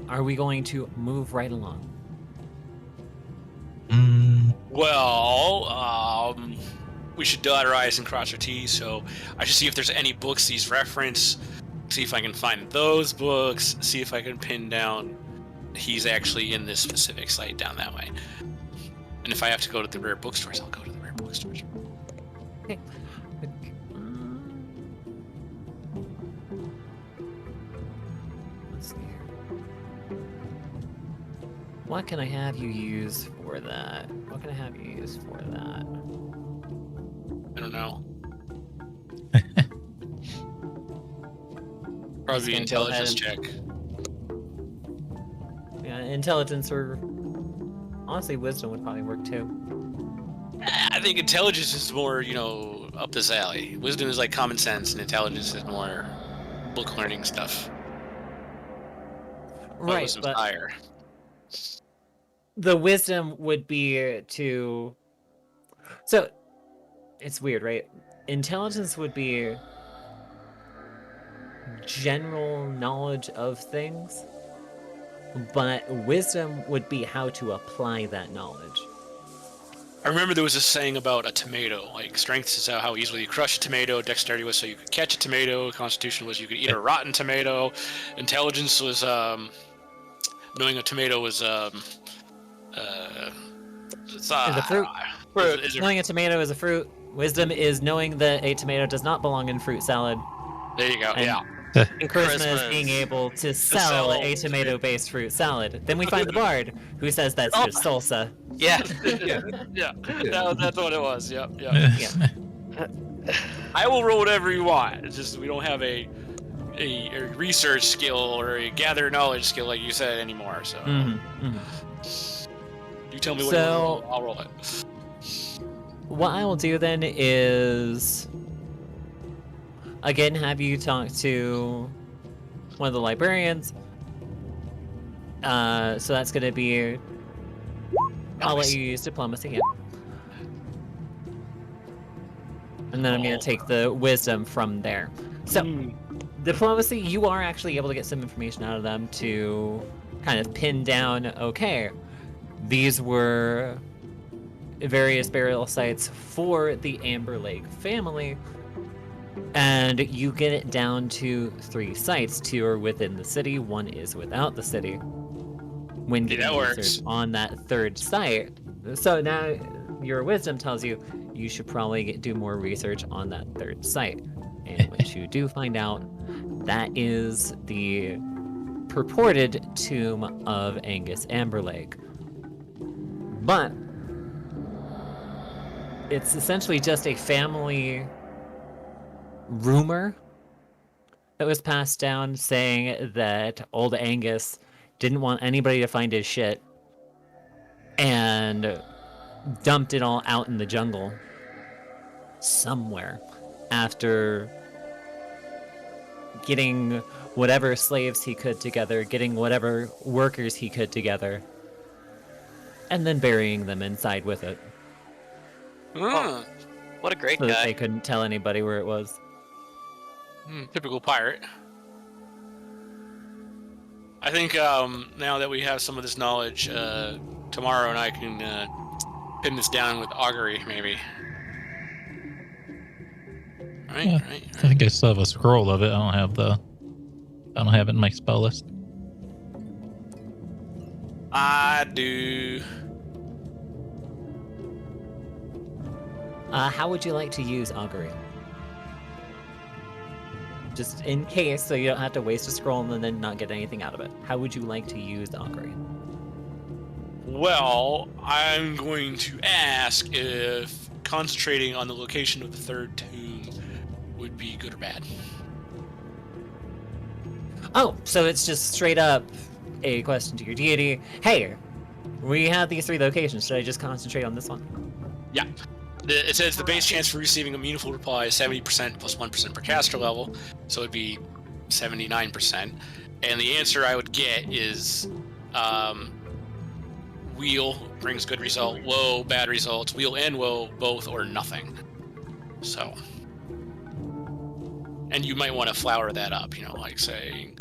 are we going to move right along?
Well, we should dot our I's and cross our T's, so I should see if there's any books these reference, see if I can find those books, see if I can pin down he's actually in this specific site down that way. And if I have to go to the rare bookstores, I'll go to the rare bookstores.
Okay. Let's see here. What can I have you use for that? What can I have you use for that?
I don't know. Probably
gonna go ahead
intelligence check.
Yeah, intelligence or honestly, wisdom would probably work too.
I think intelligence is more, up this alley. Wisdom is like common sense, and intelligence is more book learning stuff.
Right,
Wisdom's
but
higher.
the wisdom would be to. So, it's weird, right? Intelligence would be general knowledge of things, but wisdom would be how to apply that knowledge.
I remember there was a saying about a tomato. Like, strength is how easily you crush a tomato. Dexterity was so you could catch a tomato. Constitution was you could eat a rotten tomato. Intelligence was knowing a tomato was
Is a fruit. Knowing a tomato is a fruit. Wisdom is knowing that a tomato does not belong in fruit salad.
There you go.
And
Yeah.
Charisma is being able to sell a tomato-based fruit salad. Then we find the bard, who says that's just salsa.
Yeah.
Yeah. That's what it was. Yep. I will roll whatever you want. It's just we don't have a research skill or a gather knowledge skill like you said anymore. So you tell me what you want to roll. I'll roll it.
What I will do then is again have you talk to one of the librarians. So that's going to be. I'll let you use diplomacy, yeah. And then I'm going to take the wisdom from there. So, diplomacy, you are actually able to get some information out of them to kind of pin down, okay, these were various burial sites for the Amber Lake family, and you get it down to 3 sites. 2 are within the city, 1 is without the city. When getting research on that 3rd site. So now your wisdom tells you you should probably do more research on that 3rd site. And which you do find out that is the purported tomb of Angus Amberlake. But it's essentially just a family rumor that was passed down saying that old Angus didn't want anybody to find his shit and dumped it all out in the jungle somewhere after getting whatever slaves he could together, getting whatever workers he could together, and then burying them inside with it.
Oh, what a great
So that
guy.
they couldn't tell anybody where it was.
Typical pirate. I think now that we have some of this knowledge, Tammara and I can pin this down with augury, maybe. Right,
Yeah.
right.
I think I still have a scroll of it. I don't have it in my spell list.
I do.
How would you like to use augury? Just in case, so you don't have to waste a scroll and then not get anything out of it. How would you like to use augury?
Well, I'm going to ask if concentrating on the location of the 3rd tomb would be good or bad.
Oh, so it's just straight up a question to your deity. Hey, we have these 3 locations. Should I just concentrate on this one?
Yeah. It says the base chance for receiving a meaningful reply is 70% plus 1% per caster level, so it'd be 79%. And the answer I would get is wheel brings good result, woe bad results, wheel and woe both or nothing. So, and you might want to flower that up, like saying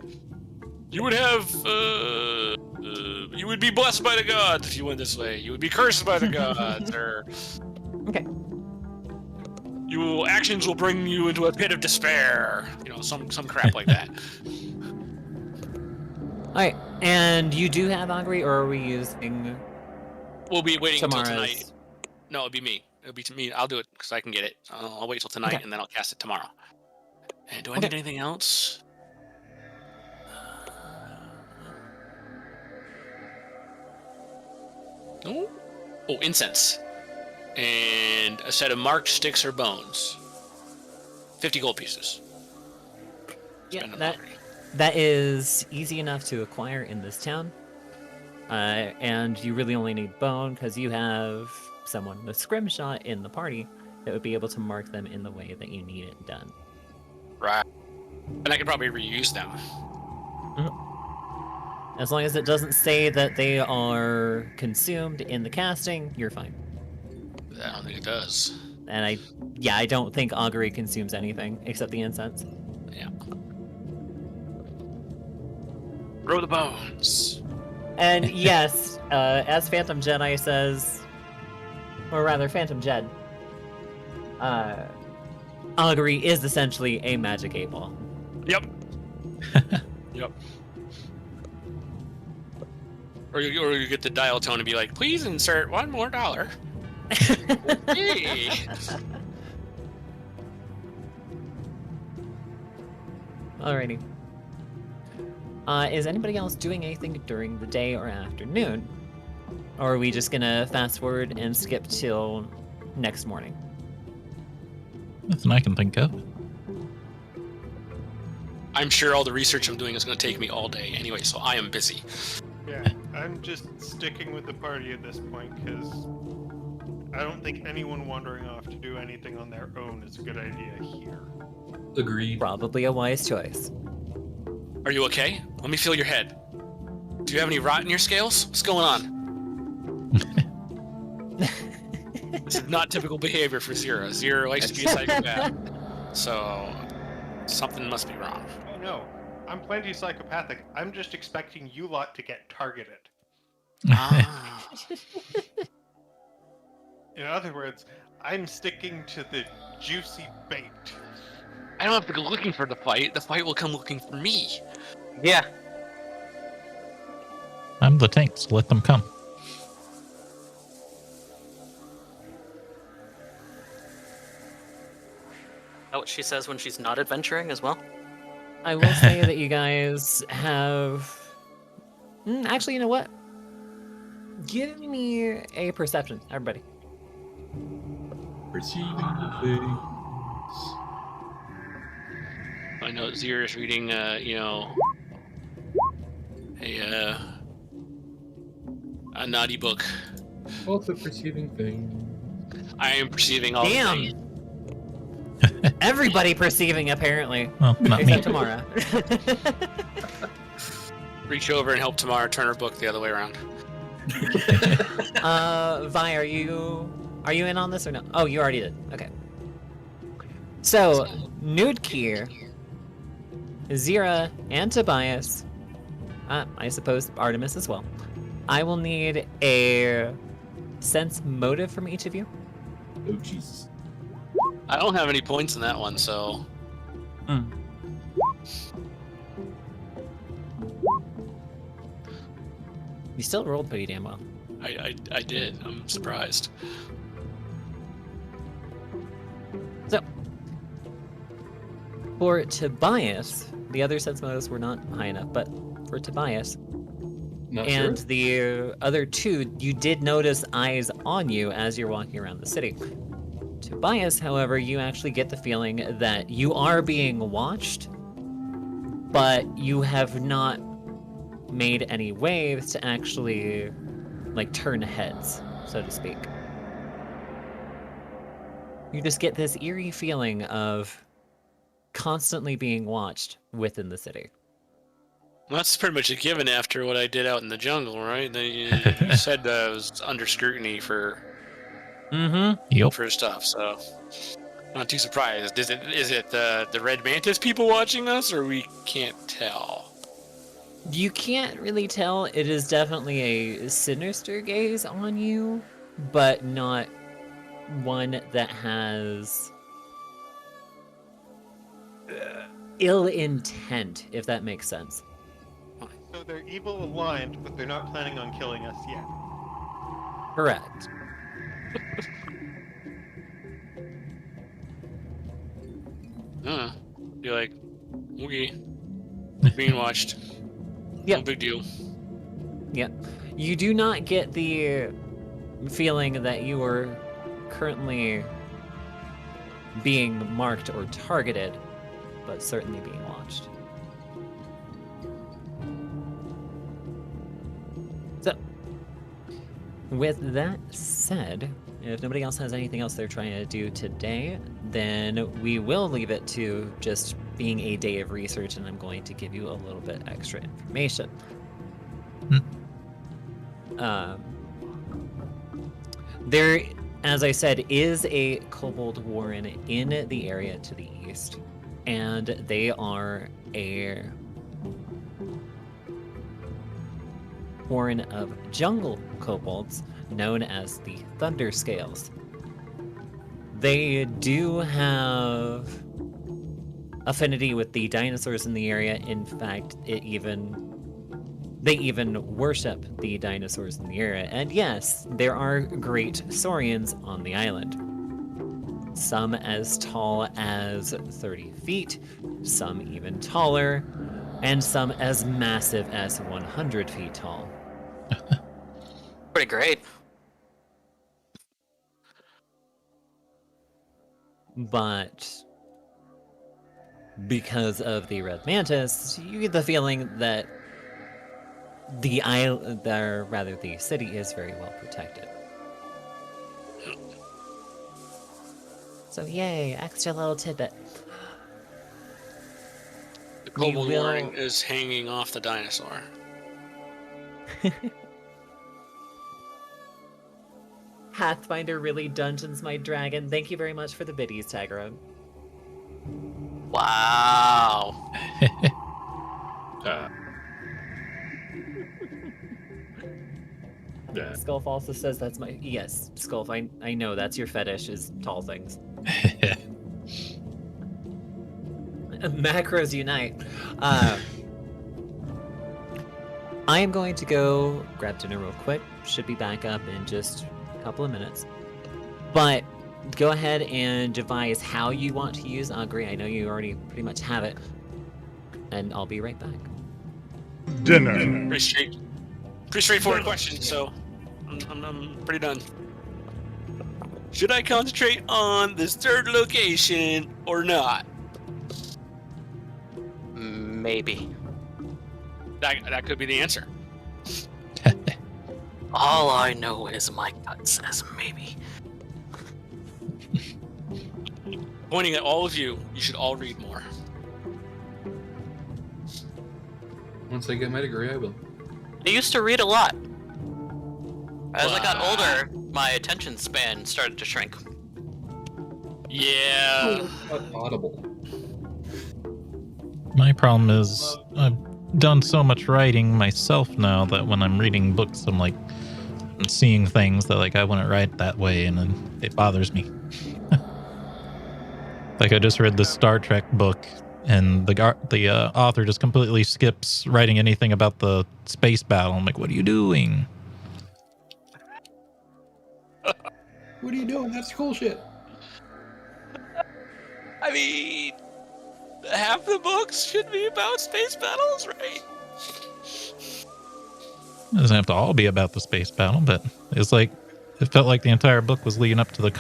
you would have you would be blessed by the gods if you went this way. You would be cursed by the gods, or
Okay.
Actions will bring you into a pit of despair. Some crap like that.
Alright, and you do have augury, or are we using
We'll be waiting until
Tammara's?
tonight. No, it'll be me. It'll be to me. I'll do it because I can get it. I'll wait till tonight
Okay.
and then I'll cast it tomorrow. And do I
Okay.
need anything else? No. Oh, incense. And a set of marked sticks or bones. 50 gold pieces.
Yeah,
Spend on
that
augury.
That is easy enough to acquire in this town. And you really only need bone because you have someone with scrimshot in the party that would be able to mark them in the way that you need it done.
Right. And I could probably reuse them.
As long as it doesn't say that they are consumed in the casting, you're fine.
I don't think it does.
And I don't think augury consumes anything except the incense.
Yeah. Grow the bones.
And yes, as Phantom Jedi says, or rather Phantom Jed, augury is essentially a magic 8-ball.
Yep. Yep. Or you get the dial tone and be like, please insert $1 more. Hey.
Alrighty. Is anybody else doing anything during the day or afternoon? Or are we just gonna fast forward and skip till next morning?
Nothing I can think of.
I'm sure all the research I'm doing is going to take me all day anyway, so I am busy.
Yeah, I'm just sticking with the party at this point because I don't think anyone wandering off to do anything on their own is a good idea here.
Agreed.
Probably a wise choice.
Are you okay? Let me feel your head. Do you have any rot in your scales? What's going on? This is not typical behavior for Zero. Zero likes to be a psychopath. So, something must be wrong.
Oh no, I'm plenty psychopathic. I'm just expecting you lot to get targeted.
Ah.
In other words, I'm sticking to the juicy bait.
I don't have to go looking for the fight. The fight will come looking for me.
Yeah.
I'm the tank, so let them come.
That what she says when she's not adventuring as well?
I will say that you guys have... actually, you know what? Give me a perception, everybody.
Perceiving the things.
I know Zero is reading, a naughty book.
Also perceiving things.
I am perceiving all
Damn.
the things.
Everybody perceiving, apparently.
Well, not me.
Except Tammara.
Reach over and help Tammara turn her book the other way around.
Vi, are you in on this or no? Oh, you already did. Okay. So, Nudekir, Zira, and Tobias, I suppose Artemis as well. I will need a sense motive from each of you.
Oh, Jesus.
I don't have any points in that one, so...
You still rolled pretty damn well.
I did. I'm surprised.
So, for Tobias, the other sense motives were not high enough, but for Tobias,
Not
and
sure.
the other two, you did notice eyes on you as you're walking around the city. Tobias, however, you actually get the feeling that you are being watched, but you have not made any waves to actually, like, turn heads, so to speak. You just get this eerie feeling of constantly being watched within the city.
Well, that's pretty much a given after what I did out in the jungle, right? You said I was under scrutiny for
Yep.
stuff, so not too surprised. Is it the Red Mantis people watching us, or we can't tell?
You can't really tell. It is definitely a sinister gaze on you, but not one that has ill intent, if that makes sense.
So they're evil aligned, but they're not planning on killing us yet.
Correct.
You're like, okay, being watched.
Yep.
No big deal.
Yep. You do not get the feeling that you are currently being marked or targeted, but certainly being watched. So, with that said, if nobody else has anything else they're trying to do today, then we will leave it to just being a day of research, and I'm going to give you a little bit extra information. There, as I said, is a Kobold Warren in the area to the east, and they are a Warren of jungle kobolds known as the Thunder Scales. They do have affinity with the dinosaurs in the area. In fact, they even worship the dinosaurs in the area. And yes, there are great saurians on the island. Some as tall as 30 feet, some even taller, and some as massive as 100 feet tall.
Pretty great.
But because of the Red Mantis, you get the feeling that the city is very well protected. So yay, extra little tidbit.
The Kobold
will-
Warren is hanging off the dinosaur.
Pathfinder really dungeons my dragon. Thank you very much for the biddies, Tagro.
Wow.
Yeah.
Skulf also says that's my... Yes, Skulf, I know that's your fetish, is tall things. Macros unite. I am going to go grab dinner real quick. Should be back up in just a couple of minutes. But go ahead and devise how you want to use Augury. I know you already pretty much have it. And I'll be right back.
Dinner.
Pretty straightforward question, so I'm pretty done. Should I concentrate on this third location or not?
Maybe.
That could be the answer.
All I know is my gut says maybe.
Pointing at all of you, you should all read more.
Once I get my degree, I will.
I used to read a lot. As I got
Wow.
older, my attention span started to shrink.
Yeah.
Audible.
My problem is I've done so much writing myself now that when I'm reading books, I'm like seeing things that like I wouldn't write that way, and then it bothers me. Like I just read the Star Trek book, and the author just completely skips writing anything about the space battle. I'm like, what are you doing?
What are you doing? That's cool shit.
I mean, half the books should be about space battles, right?
It doesn't have to all be about the space battle, but it's like it felt like the entire book was leading up to the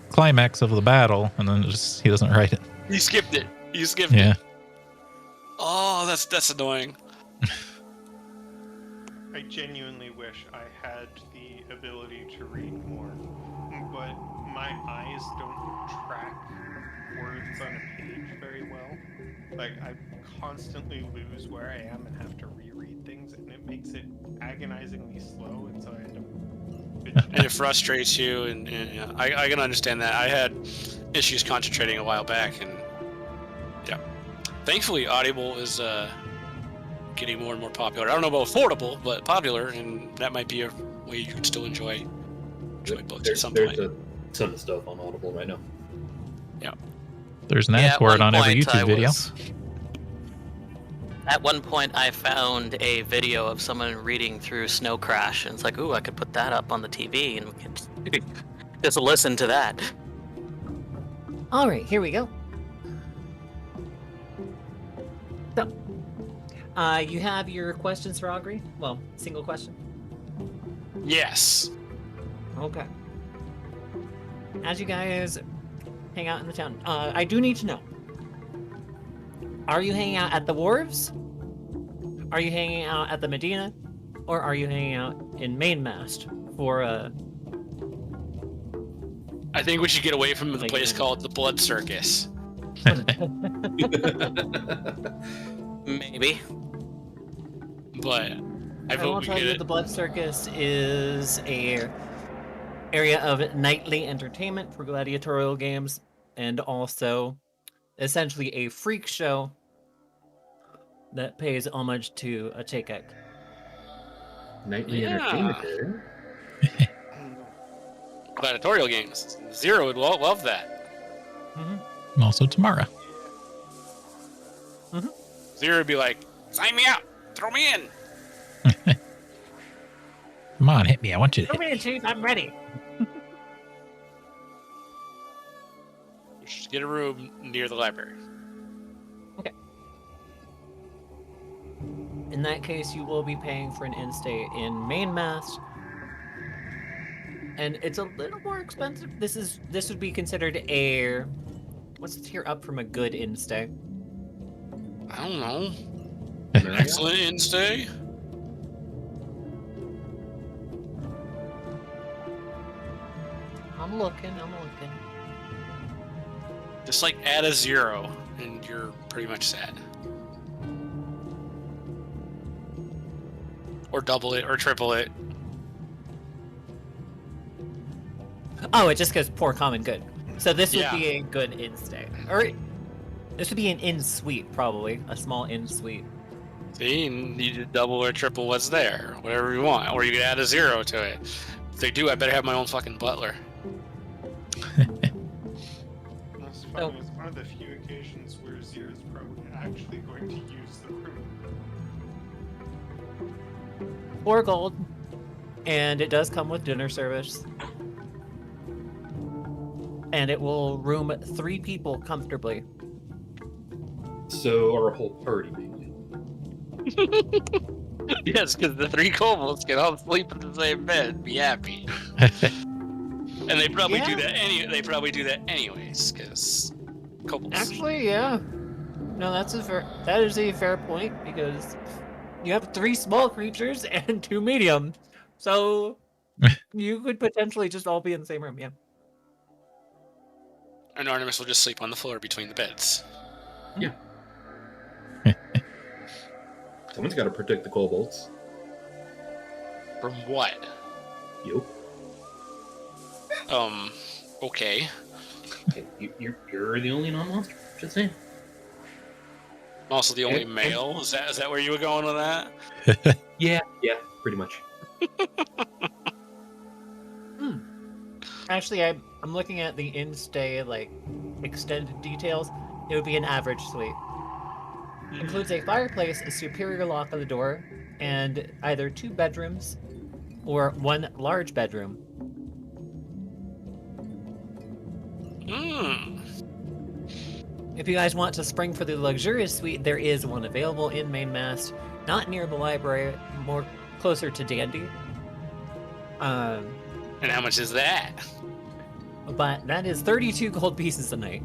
climax of the battle, and then he doesn't write it.
You skipped it. You skipped
Yeah.
it. Oh, that's annoying.
I genuinely wish I had the ability to read more, but my eyes don't track words on a page very well. Like, I constantly lose where I am and have to reread things, and it makes it agonizingly slow, and so I end up fidgeting.
And it frustrates you, and yeah, I can understand that. I had issues concentrating a while back, and yeah. Thankfully, Audible is getting more and more popular. I don't know about affordable, but popular, and that might be a way you can still enjoy books at some point.
There's a ton of stuff on Audible right now.
There's an
Yeah,
ad
at
for it
one
on every
point
YouTube video.
At one point, I found a video of someone reading through Snow Crash, and it's like, ooh, I could put that up on the TV, and we could just listen to that.
All right, here we go. So, you have your questions for Augury? Well, single question.
Yes.
Okay. As you guys hang out in the town, I do need to know. Are you hanging out at the wharves? Are you hanging out at the Medina? or are you hanging out in mainmast for
I think we should get away from the
Like-
place called the Blood Circus.
Maybe.
But I
I
vote
will
we
tell
get
you
it.
the Blood Circus is a area of nightly entertainment for gladiatorial games, and also essentially a freak show that pays homage to a Chekek.
Nightly
Yeah.
entertainment.
Gladiatorial games. Zero would love that.
Mm-hmm.
Also Tammara.
Zero would be like, sign me out. Throw me in.
Come on, hit me. I want you to
Come
hit
in, Chief. I'm ready.
Just get a room near the library.
In that case, you will be paying for an in-stay in mainmast, and it's a little more expensive. This would be considered a what's the tier up from a good in-stay?
I don't know. An excellent in-stay.
I'm looking.
Just like add a 0 and you're pretty much set. Or double it or triple it.
Oh, it just goes poor, common, good. So this would
Yeah.
be a good in-stay, or this would be an in-suite, probably a small in-suite.
See, you do double or triple what's there. Whatever you want. Or you could add a 0 to it. If they do, I better have my own fucking butler.
That's funny. It's one of the few occasions where Zero's probably actually going to use the room.
4 gold, and it does come with dinner service. And it will room 3 people comfortably.
So our whole party, maybe.
Yes, because the 3 kobolds can all sleep in the same bed. Be happy. And they probably do that They probably do that anyways, because kobolds.
Actually, yeah. No, that is a fair point, because you have 3 small creatures and 2 medium. So you could potentially just all be in the same room, yeah.
And Artemis will just sleep on the floor between the beds.
Someone's got to protect the kobolds.
From what?
Yup.
Okay.
Okay, you're the only non-monster. Just saying.
I'm also the only
And-
male. Is that where you were going with that?
Yeah, pretty much.
Actually, I'm looking at the in-stay, like, extended details. It would be an average suite. Includes a fireplace, a superior lock on the door, and either 2 bedrooms or 1 large bedroom.
Hmm.
If you guys want to spring for the luxurious suite, there is one available in mainmast, not near the library, more closer to Dandy.
And how much is that?
But that is 32 gold pieces a night.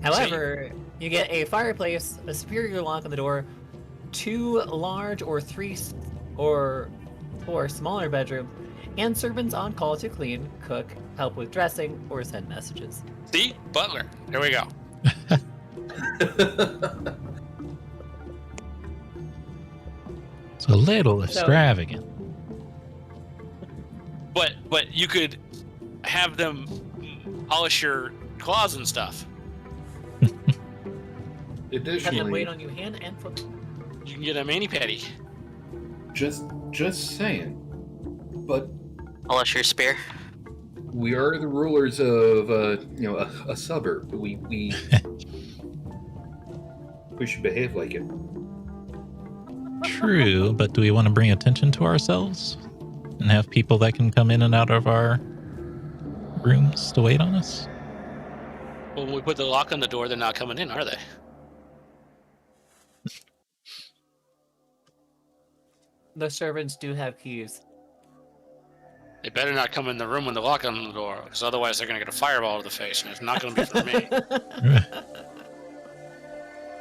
However, you get a fireplace, a superior lock on the door, 2 large or 3 or 4 smaller bedrooms, and servants on call to clean, cook, help with dressing, or send messages.
See? Butler. There we go.
It's a little extravagant.
But you could have them polish your claws and stuff.
Have them wait
Additionally,
on you hand and foot.
You can get a mani-pedi.
just saying. But
Polish your spear.
we are the rulers of a suburb. We we should behave like it.
True, but do we want to bring attention to ourselves and have people that can come in and out of our rooms to wait on us?
When we put the lock on the door, they're not coming in, are they?
The servants do have keys.
They better not come in the room when the lock on the door, because otherwise they're going to get a fireball to the face, and it's not going to be for me.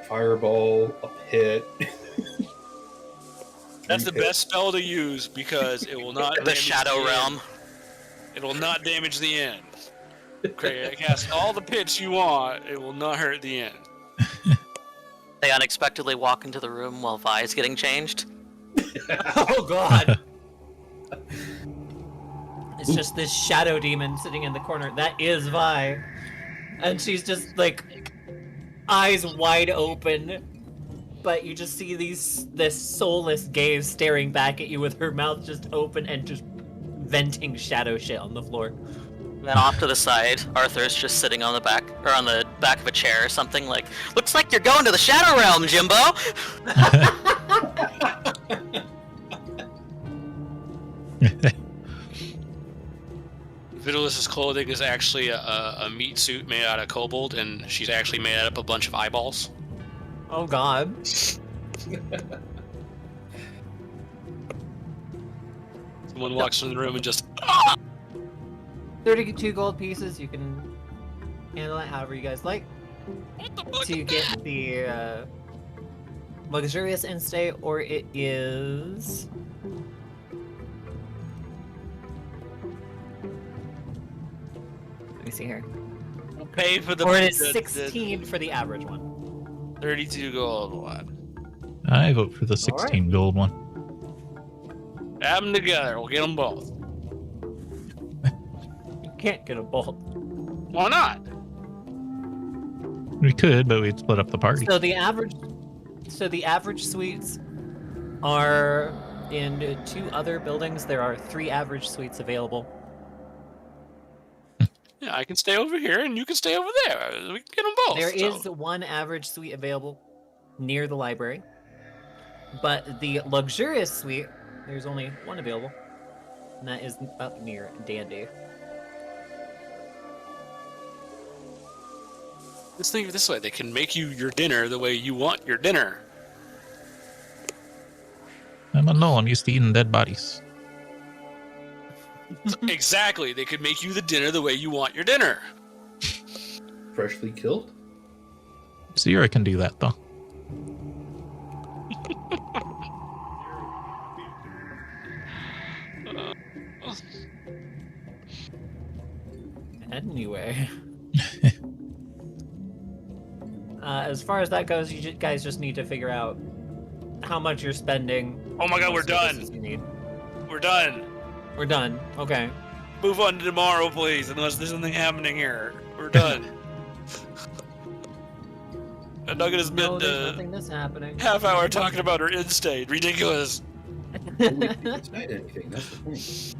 Fireball, a pit.
That's the best spell to use because it will not
The
damage
Shadow
the
Realm.
end. It will not damage the end. Okay, cast all the pits you want. It will not hurt the end.
They unexpectedly walk into the room while Vi is getting changed.
Oh god! It's just this shadow demon sitting in the corner. That is Vi. And she's just like eyes wide open. But you just see this soulless gaze staring back at you with her mouth just open and just venting shadow shit on the floor.
And then off to the side, Arthur's just sitting on the back of a chair or something like, looks like you're going to the Shadow Realm, Jimbo!
Vitalis' clothing is actually a meat suit made out of kobold, and she's actually made out of a bunch of eyeballs.
Oh god.
Someone walks in the room and just...
32 gold pieces. You can handle it however you guys like.
What the fuck?
So you get the luxurious end stay, or it is... Let me see here.
Pay for the...
Or it is
the-
16 for the average one.
32 gold one.
I vote for the 16 gold one.
Add them together. We'll get them both.
You can't get a bolt.
Why not?
We could, but we'd split up the party.
So the average suites are in 2 other buildings. There are 3 average suites available.
Yeah, I can stay over here and you can stay over there. We can get them both.
There
so-
is 1 average suite available near the library, but the luxurious suite, there's only 1 available, and that is up near Dandy.
Let's think of it this way. They can make you your dinner the way you want your dinner.
I'm a gnoll. I'm used to eating dead bodies.
Exactly. They could make you the dinner the way you want your dinner.
Freshly killed?
Zira can do that, though.
Anyway. As far as that goes, you guys just need to figure out how much you're spending.
Oh my god, we're
what services
done.
You need.
We're done.
We're done. Okay.
Move on to tomorrow, please, unless there's something happening here. We're done. I'm not gonna
No,
spend
there's nothing that's happening.
half hour talking about her in-state. Ridiculous.
It's not anything, that's the point.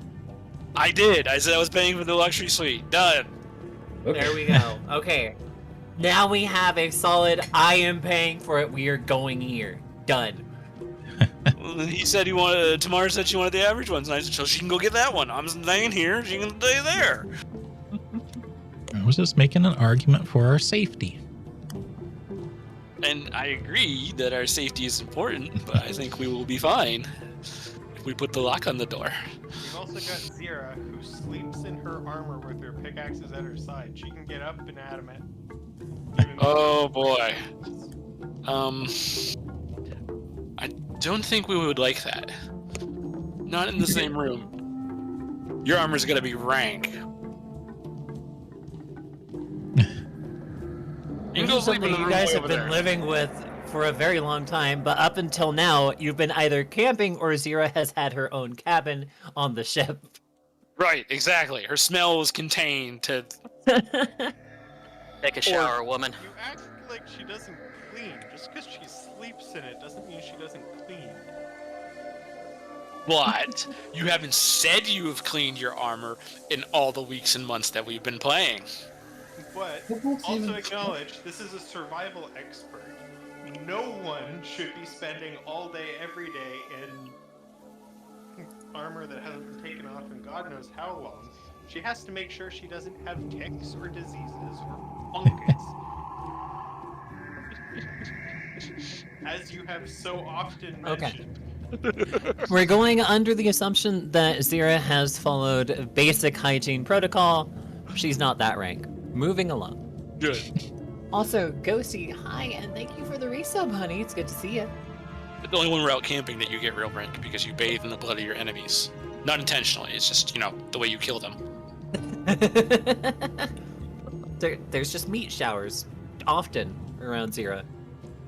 I did. I said I was paying for the luxury suite. Done.
Okay.
There we go. Okay. Now we have a solid, I am paying for it, we are going here. Done.
Well, he said he wanted. Tamara said she wanted the average ones, and I said, so she can go get that one. I'm staying here. She can stay there.
I was just making an argument for our safety.
And I agree that our safety is important, but I think we will be fine if we put the lock on the door.
We've also got Zira, who sleeps in her armor with her pickaxes at her side. She can get up and adamant.
Oh boy. I don't think we would like that. Not in the same room. Your armor's gonna be rank. You can go
This is
sleep in
something
the
you
room
guys
way
have
over
been
there.
living with for a very long time, but up until now, you've been either camping or Zira has had her own cabin on the ship.
Right, exactly. Her smell was contained to.
Take a shower, woman.
You act like she doesn't clean. Just because she sleeps in it doesn't mean she doesn't clean.
But you haven't said you have cleaned your armor in all the weeks and months that we've been playing.
But also acknowledge this is a survival expert. No one should be spending all day, every day in armor that hasn't been taken off in God knows how long. She has to make sure she doesn't have ticks or diseases or fungus. As you have so often mentioned.
We're going under the assumption that Zira has followed basic hygiene protocol. She's not that rank. Moving along.
Good.
Also, Ghosty, hi, and thank you for the resub, honey. It's good to see you.
the only when we're out camping that you get real rank because you bathe in the blood of your enemies. Not intentionally. It's just the way you kill them.
There's just meat showers often around Zira.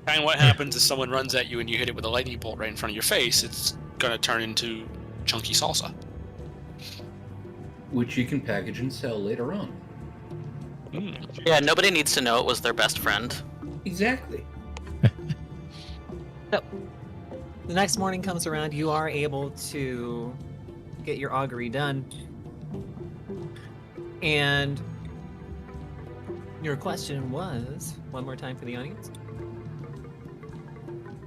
And what happens is someone runs at you and you hit it with a lightning bolt right in front of your face. It's gonna turn into chunky salsa.
Which you can package and sell later on.
Yeah, nobody needs to know it was their best friend.
Exactly.
So, the next morning comes around, you are able to get your augury done. And your question was, one more time for the audience.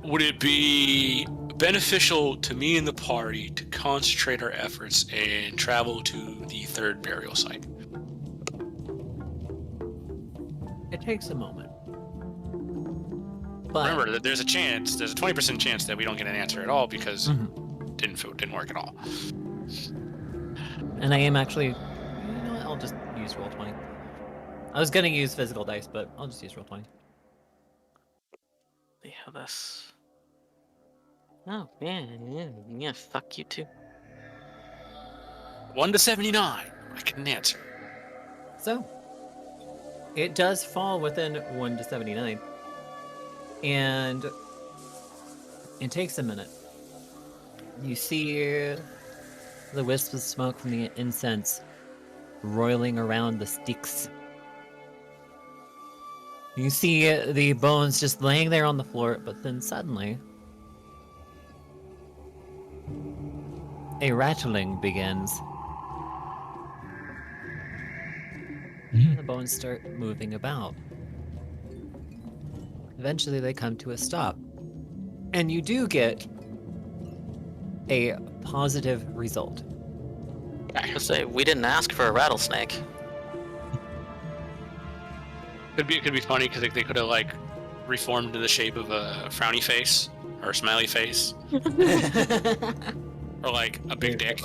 Would it be beneficial to me and the party to concentrate our efforts and travel to the third burial site?
It takes a moment. But
Remember that there's a 20% chance that we don't get an answer at all because it didn't work at all.
and I am actually, you know what, I'll just use Roll20. I was gonna use physical dice, but I'll just use Roll20.
Yeah, this. Oh, yeah, fuck you too.
1 to 79. I can answer.
So, it does fall within 1 to 79. And it takes a minute. You see the wisps of smoke from the incense roiling around the sticks. You see the bones just laying there on the floor, but then suddenly a rattling begins. And the bones start moving about. Eventually they come to a stop. And you do get a positive result.
I was gonna say, we didn't ask for a rattlesnake.
Could be funny because they could have like reformed to the shape of a frowny face or a smiley face or like a big dick.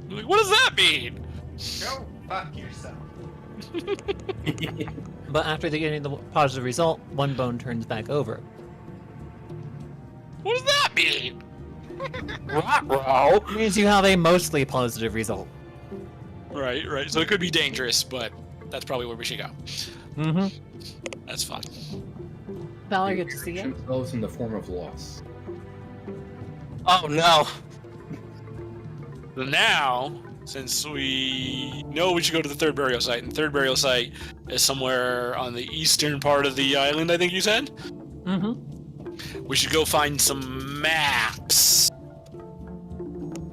Like, what does that mean?
Go fuck yourself.
But after getting the positive result, one bone turns back over.
What does that mean?
Means you have a mostly positive result.
Right. So it could be dangerous, but that's probably where we should go.
Mm-hmm.
That's fine.
Valor, good to see you.
Themselves in the form of loss.
Oh no!
So now, since we know we should go to the third burial site, and the third burial site is somewhere on the eastern part of the island, I think you said?
Mm-hmm.
We should go find some maps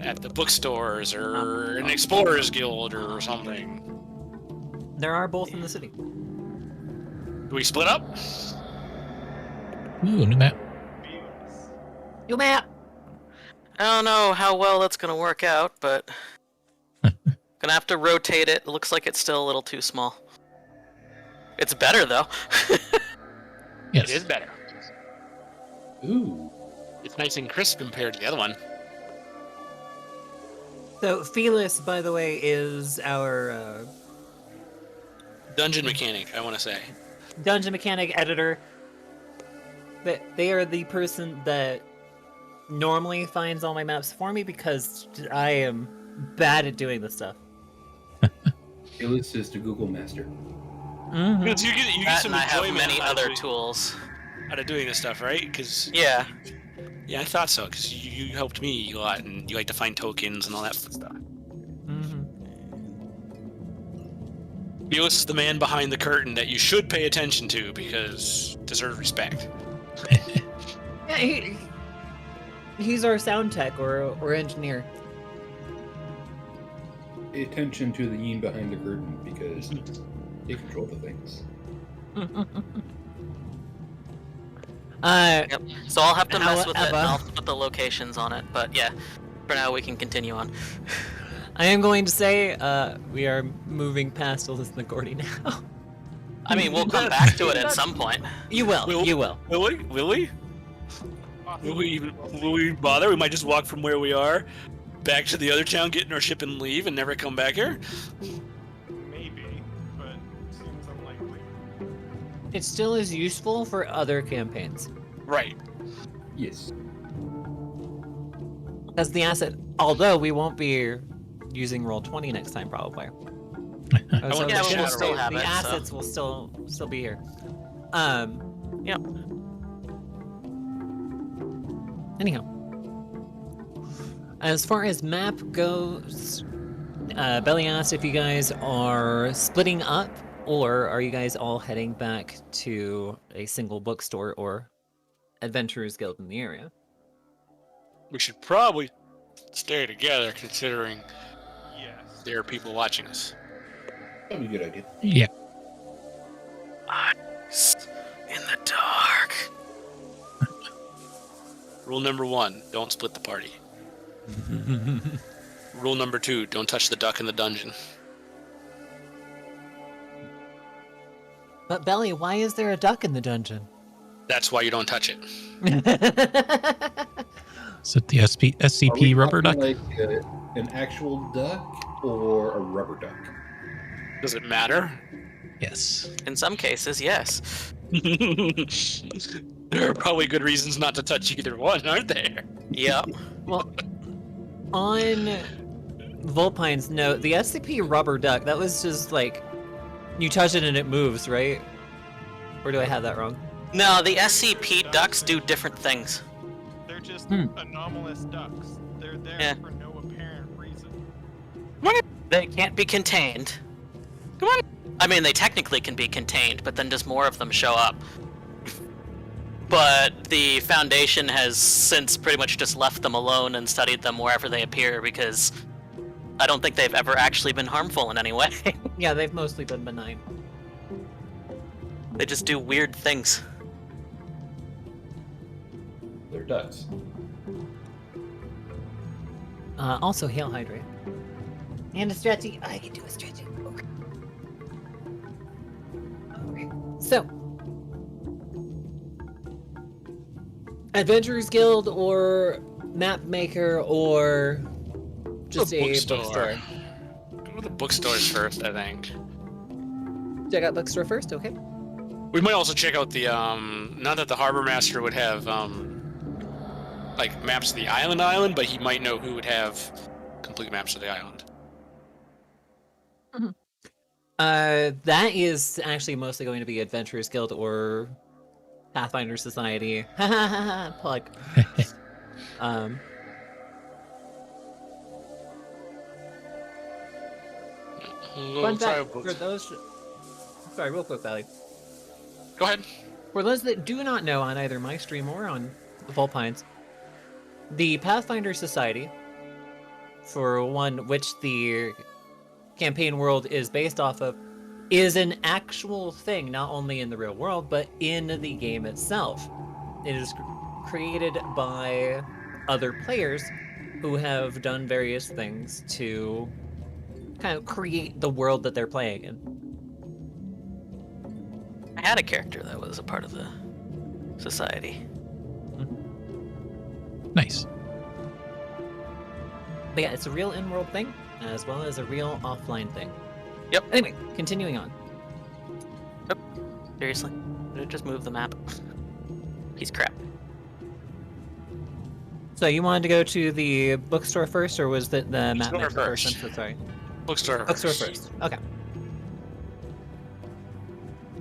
at the bookstores or an explorers guild or something.
There are both in the city.
Do we split up?
Ooh, new map.
You map!
I don't know how well that's gonna work out, but gonna have to rotate it. It looks like it's still a little too small. It's better though.
Yes.
It is better.
Ooh.
It's nice and crisp compared to the other one.
So, Felis, by the way, is our
Dungeon mechanic, I want to say.
dungeon mechanic editor. They are the person that normally finds all my maps for me because I am bad at doing this stuff.
Phyllis is the Google master.
Mm-hmm.
Because you get
That
some
and I have
enjoyment
many
out of
other
doing-
tools.
out of doing this stuff, right? Because
Yeah.
I thought so. Because you helped me a lot, and you like to find tokens and all that fun stuff.
Mm-hmm.
Felix is the man behind the curtain that you should pay attention to because deserves respect.
Yeah, he's our sound tech or engineer.
Pay attention to the yin behind the curtain because they control the things.
Yep. So I'll have to mess with it and
However-
I'll put the locations on it. But yeah, for now we can continue on.
I am going to say we are moving past Elisna-Gordy now.
I mean, we'll come back to it at some point.
You will.
Will-
You will.
Will we? Will we? Will we bother? We might just walk from where we are back to the other town, get in our ship and leave, and never come back here.
Maybe, but seems unlikely.
it still is useful for other campaigns.
Right.
Yes.
As the asset, although we won't be using Roll20 next time, probably.
I
So
want
Yeah,
to
we'll
shadow
still
roll.
have
the
it, so-
assets will still be here.
Yep.
Anyhow, as far as map goes, Belly asked if you guys are splitting up, or are you guys all heading back to a single bookstore or Adventurers Guild in the area?
We should probably stay together, considering
Yes.
there are people watching us.
That'd be a good idea.
Yeah.
In the dark.
Rule number 1, don't split the party. Rule number 2, don't touch the duck in the dungeon.
But Belly, why is there a duck in the dungeon?
That's why you don't touch it.
Is it the SCP
Are we
rubber duck?
talking like an actual duck or a rubber duck?
Does it matter?
Yes.
In some cases, yes.
There are probably good reasons not to touch either one, aren't there?
Yep.
Well, on Volpine's note, the SCP rubber duck, that was just like, you touch it and it moves, right? Or do I have that wrong?
No, the SCP ducks do different things.
They're just
Hmm.
anomalous ducks. They're there
Yeah.
for no apparent reason.
They can't be contained.
Come on.
I mean, they technically can be contained, but then just more of them show up. But the Foundation has since pretty much just left them alone and studied them wherever they appear because I don't think they've ever actually been harmful in any way.
Yeah, they've mostly been benign.
They just do weird things.
They're ducks.
Also, Hail Hydrate. And a stretchy. I can do a stretchy. Okay. Okay. So, Adventurers Guild or Map Maker or just
A
a
bookstore.
bookstore?
Go to the bookstores first, I think.
Check out bookstore first, okay?
We might also check out the, not that the Harbor Master would have, like, maps of the island, but he might know who would have complete maps of the island.
That is actually mostly going to be Adventurers Guild or Pathfinder Society. Plug. Fun fact for those. Sorry, real quick, Valley.
Go ahead.
For those that do not know on either my stream or on Volpines, the Pathfinder Society, for one, which the campaign world is based off of, is an actual thing, not only in the real world, but in the game itself. It is created by other players who have done various things to kind of create the world that they're playing in.
I had a character that was a part of the society.
Nice.
But yeah, it's a real in-world thing, as well as a real offline thing.
Yep.
Anyway, continuing on.
Seriously? Did it just move the map? Piece of crap.
So you wanted to go to the bookstore first, or was it the map
Bookstore
maker first?
first.
I'm so sorry.
Bookstore.
Bookstore first. Okay.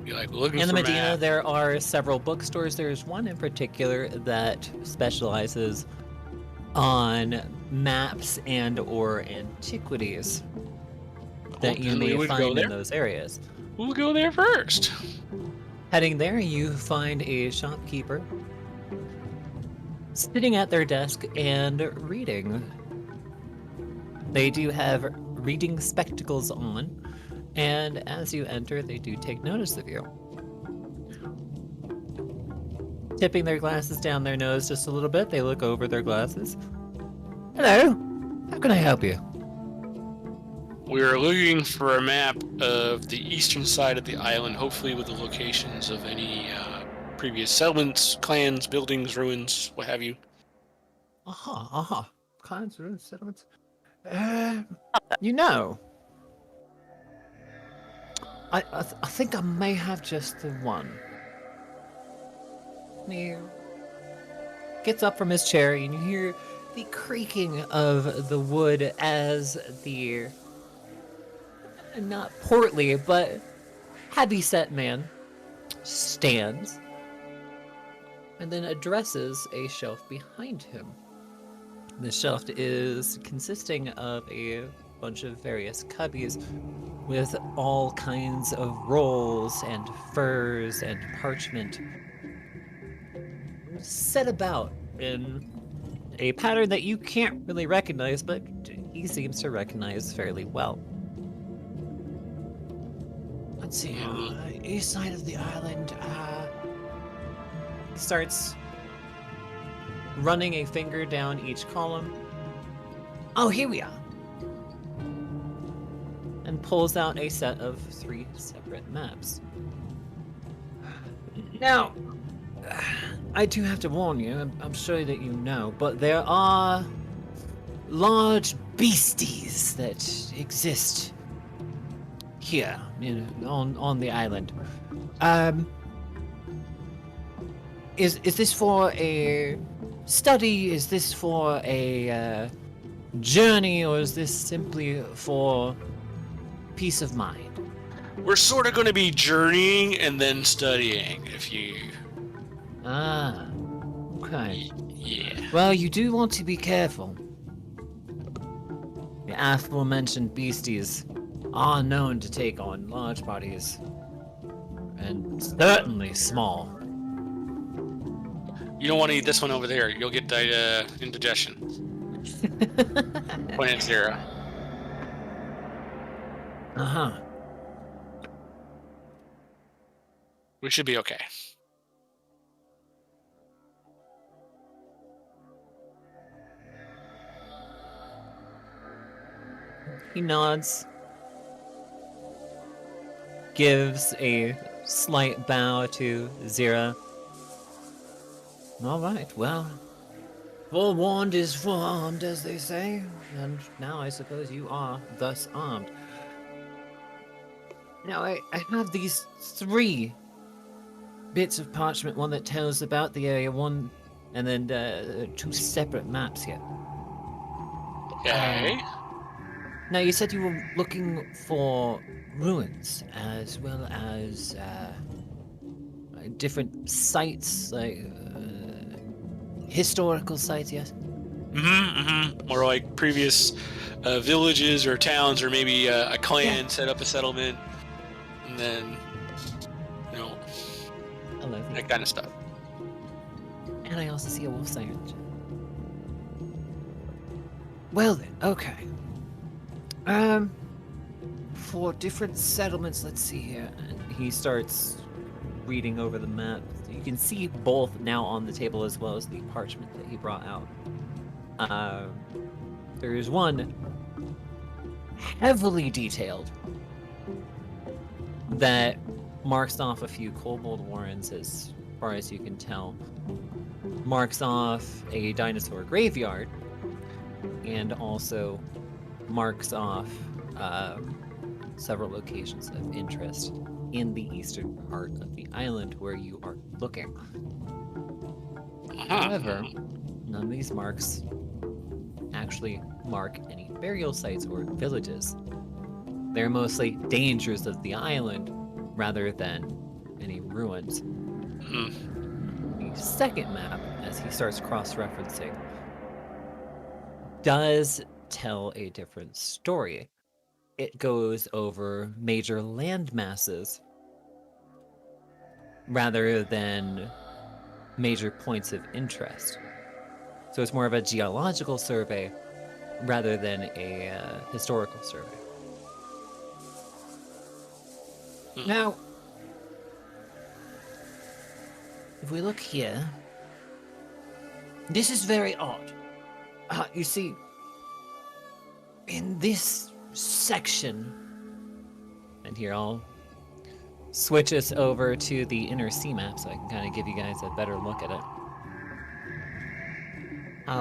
Be like looking
In the
for
Medina,
map.
there are several bookstores. There's one in particular that specializes on maps and or antiquities that you
then we
may
would go
find in
there.
those areas.
We'll go there first.
Heading there, you find a shopkeeper sitting at their desk and reading. They do have reading spectacles on, and as you enter, they do take notice of you. Tipping their glasses down their nose just a little bit, they look over their glasses. Hello, how can I help you?
We are looking for a map of the eastern side of the island, hopefully with the locations of any previous settlements, clans, buildings, ruins, what have you.
Clans, ruins, settlements. You know, I think I may have just the one. He gets up from his chair, and you hear the creaking of the wood as the not portly but heavy-set man stands, and then addresses a shelf behind him. The shelf is consisting of a bunch of various cubbies with all kinds of rolls and furs and parchment set about in a pattern that you can't really recognize, but he seems to recognize fairly well. Let's see, east side of the island, he starts running a finger down each column. Oh, here we are. And pulls out a set of 3 separate maps. Now, I do have to warn you, I'm sure that you know, but there are large beasties that exist here, on the island. Is this for a study? Is this for a journey, or is this simply for peace of mind?
We're sort of going to be journeying and then studying, if you...
Ah, okay.
Yeah.
Well, you do want to be careful. The aforementioned beasties are known to take on large bodies, and certainly small.
You don't want to eat this one over there. You'll get indigestion. Point at Zera.
Uh-huh.
We should be okay.
He nods, gives a slight bow to Zira. All right, well, forewarned is forearmed, as they say, and now I suppose you are thus armed. Now, I have these 3 bits of parchment, one that tells about the area, one, and then 2 separate maps here.
Okay.
Now, you said you were looking for ruins, as well as different sites, like historical sites, yes?
Or like previous villages or towns, or maybe a clan set up a settlement, and then, that kind of stuff.
And I also see a wolf siren. Well then, okay. For different settlements, let's see here. And he starts reading over the map. You can see both now on the table, as well as the parchment that he brought out. There is one heavily detailed that marks off a few Kobold Warrens, as far as you can tell. Marks off a dinosaur graveyard, and also marks off several locations of interest in the eastern part of the island where you are looking. However, none of these marks actually mark any burial sites or villages. They're mostly dangers of the island rather than any ruins. The second map, as he starts cross-referencing, does tell a different story. It goes over major land masses rather than major points of interest. So it's more of a geological survey rather than a historical survey. Now, if we look here, this is very odd. You see, in this section, and here I'll switch us over to the inner sea map so I can kind of give you guys a better look at it.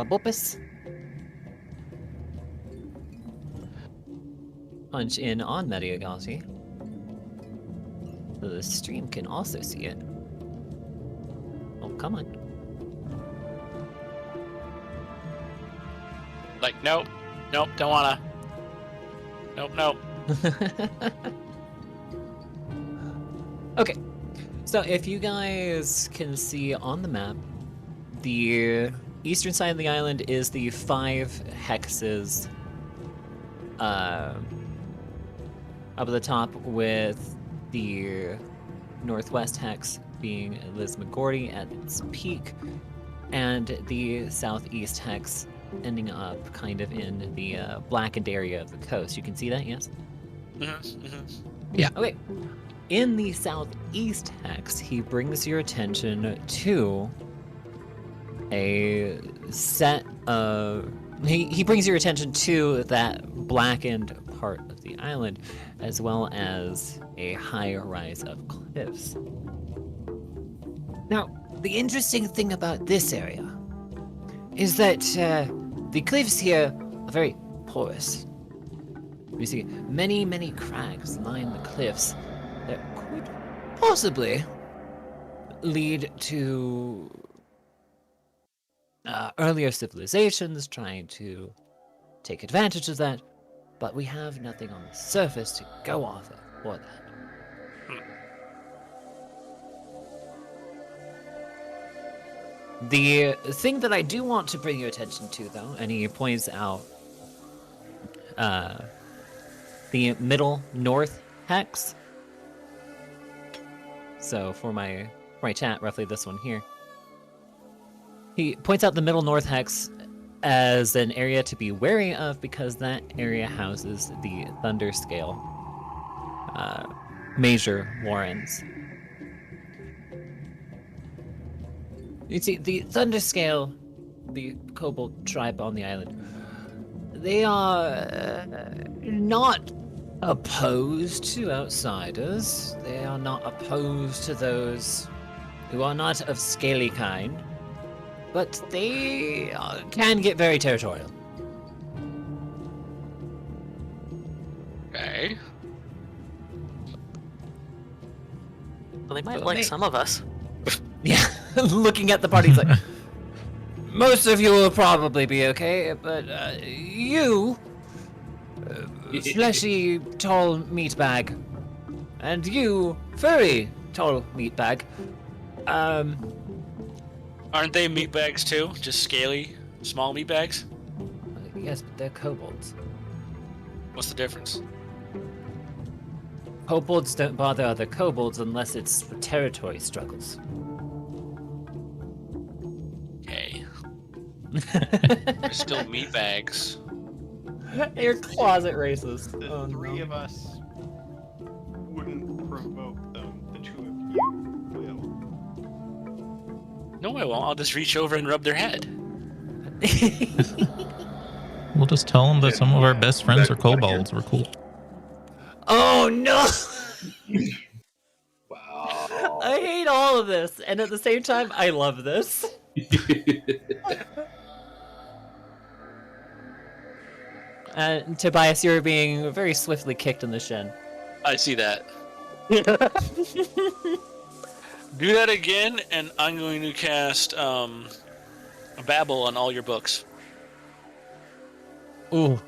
Bopus. Punch in on Mediagausi. the stream can also see it. Oh, come on.
Like, nope, nope, don't wanna. Nope, nope.
Okay, so if you guys can see on the map, the eastern side of the island is the 5 hexes up at the top, with the northwest hex being Lismagordy at its peak, and the southeast hex ending up kind of in the blackened area of the coast. You can see that, yes?
Yeah.
Okay. In the southeast hex, he brings your attention to a set of... He brings your attention to that blackened part of the island, as well as a high rise of cliffs. Now, the interesting thing about this area is that the cliffs here are very porous. You see many, many cracks line the cliffs that could possibly lead to earlier civilizations trying to take advantage of that, but we have nothing on the surface to go off of for that. The thing that I do want to bring your attention to, though, and he points out the middle north hex. So for my chat, roughly this one here. He points out the middle north hex as an area to be wary of, because that area houses the Thunder Scale major Warrens. You see, the Thunder Scale, the Kobold tribe on the island, they are not opposed to outsiders. They are not opposed to those who are not of scaly kind, but they can get very territorial.
Okay.
Well, they might like some of us.
Yeah, looking at the party, he's like, most of you will probably be okay, but you, fleshy, tall meatbag, and you, furry, tall meatbag,
Aren't they meatbags too? Just scaly, small meatbags?
yes, but they're kobolds.
What's the difference?
Kobolds don't bother other kobolds unless it's for territory struggles.
Okay. They're still meatbags.
You're closet racist.
The
Oh,
three
no.
of us wouldn't provoke them. The 2 of you will.
No, I won't. I'll just reach over and rub their head.
We'll just tell them that some of our best friends are kobolds. We're cool.
Oh no!
Wow.
I hate all of this, and at the same time, I love this. Tobias, you're being very swiftly kicked in the shin.
I see that. Do that again, and I'm going to cast Babble on all your books.
Ooh.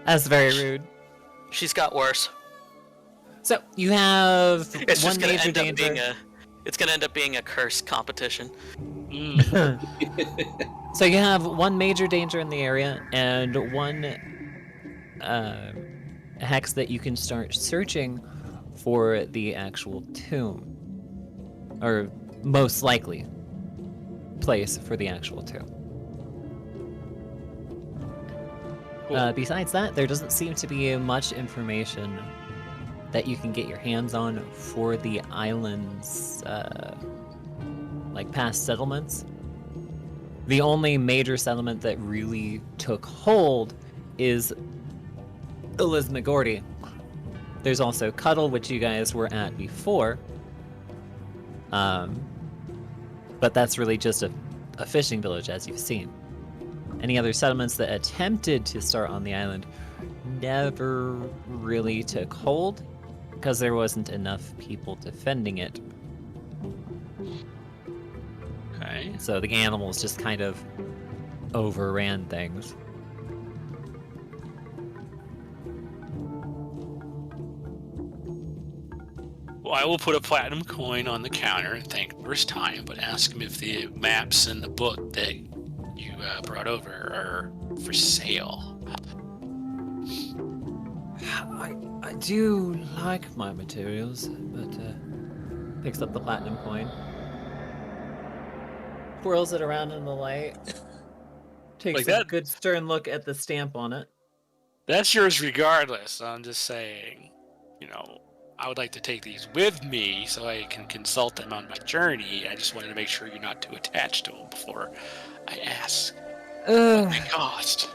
That's very rude.
She's got worse.
So, you have
It's
one
just gonna
major
end up
danger.
being a. It's gonna end up being a curse competition.
So you have one major danger in the area, and one hex that you can start searching for the actual tomb. Or most likely place for the actual tomb.
Cool.
Besides that, there doesn't seem to be much information that you can get your hands on for the island's like past settlements. The only major settlement that really took hold is Lismagordy. There's also Cuddle, which you guys were at before. But that's really just a fishing village, as you've seen. Any other settlements that attempted to start on the island never really took hold. because there wasn't enough people defending it.
Okay.
So the animals just kind of overran things.
Well, I will put a platinum coin on the counter and thank him for his time, but ask him if the maps and the book that you brought over are for sale.
I do like my materials, but picks up the platinum coin, twirls it around in the light, takes
Like
a
that?
good stern look at the stamp on it.
That's yours regardless. I'm just saying, I would like to take these with me so I can consult them on my journey. I just wanted to make sure you're not too attached to them before I ask what they cost.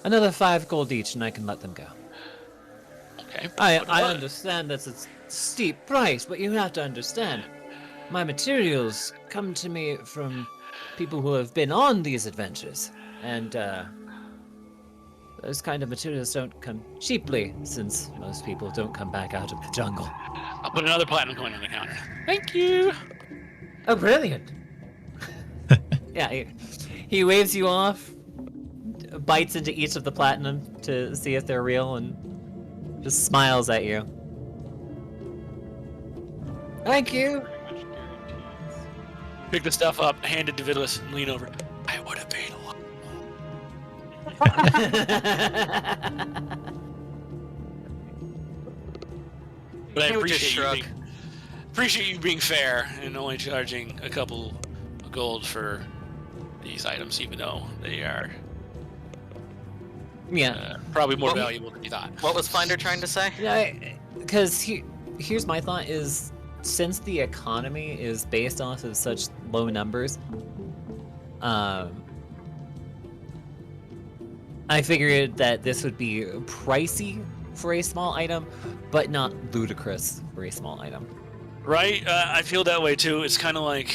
Another 5 gold each, and I can let them go.
Okay.
I understand that's a steep price, but you have to understand, my materials come to me from people who have been on these adventures, and those kind of materials don't come cheaply, since most people don't come back out of the jungle.
I'll put another platinum coin on the counter. Thank you.
Oh, brilliant! Yeah, he waves you off, bites into each of the platinum to see if they're real, and just smiles at you. Thank you!
Pretty much guarantees.
Pick the stuff up, hand it to Vidalus, and lean over. I would have paid a lot. But I
He would just
appreciate you being fair and only charging a couple of gold for these items, even though they are
Yeah.
probably more
Well,
valuable than you thought.
What was Finder trying to say?
Yeah, because here's my thought is, since the economy is based off of such low numbers, I figured that this would be pricey for a small item, but not ludicrous for a small item.
Right? I feel that way too. It's kind of like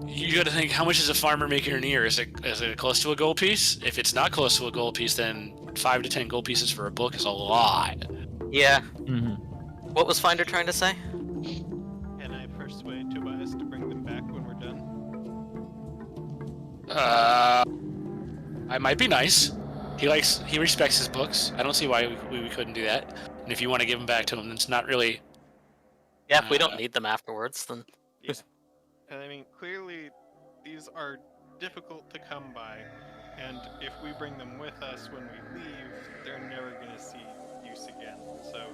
you got to think, how much is a farmer making an ear? Is it close to a gold piece? If it's not close to a gold piece, then 5 to 10 gold pieces for a book is a lot.
Yeah.
Mm-hmm.
What was Finder trying to say?
Can I persuade Tobias to bring them back when we're done?
I might be nice. He respects his books. I don't see why we couldn't do that. And if you want to give them back to him, then it's not really.
Yeah, if we don't need them afterwards, then
Yeah. And I mean, clearly, these are difficult to come by, and if we bring them with us when we leave, they're never going to see use again. So,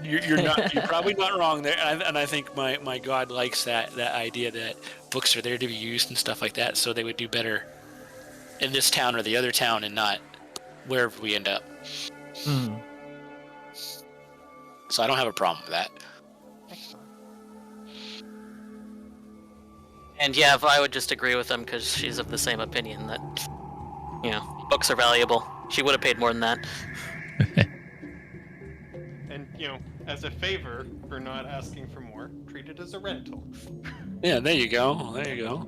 You're probably not wrong there, and I think my god likes that idea that books are there to be used and stuff like that, so they would do better in this town or the other town and not wherever we end up.
Mm.
So I don't have a problem with that.
and yeah, if I would just agree with them because she's of the same opinion that books are valuable. She would have paid more than that.
and as a favor for not asking for more, treat it as a rental.
Yeah, there you go. There you go.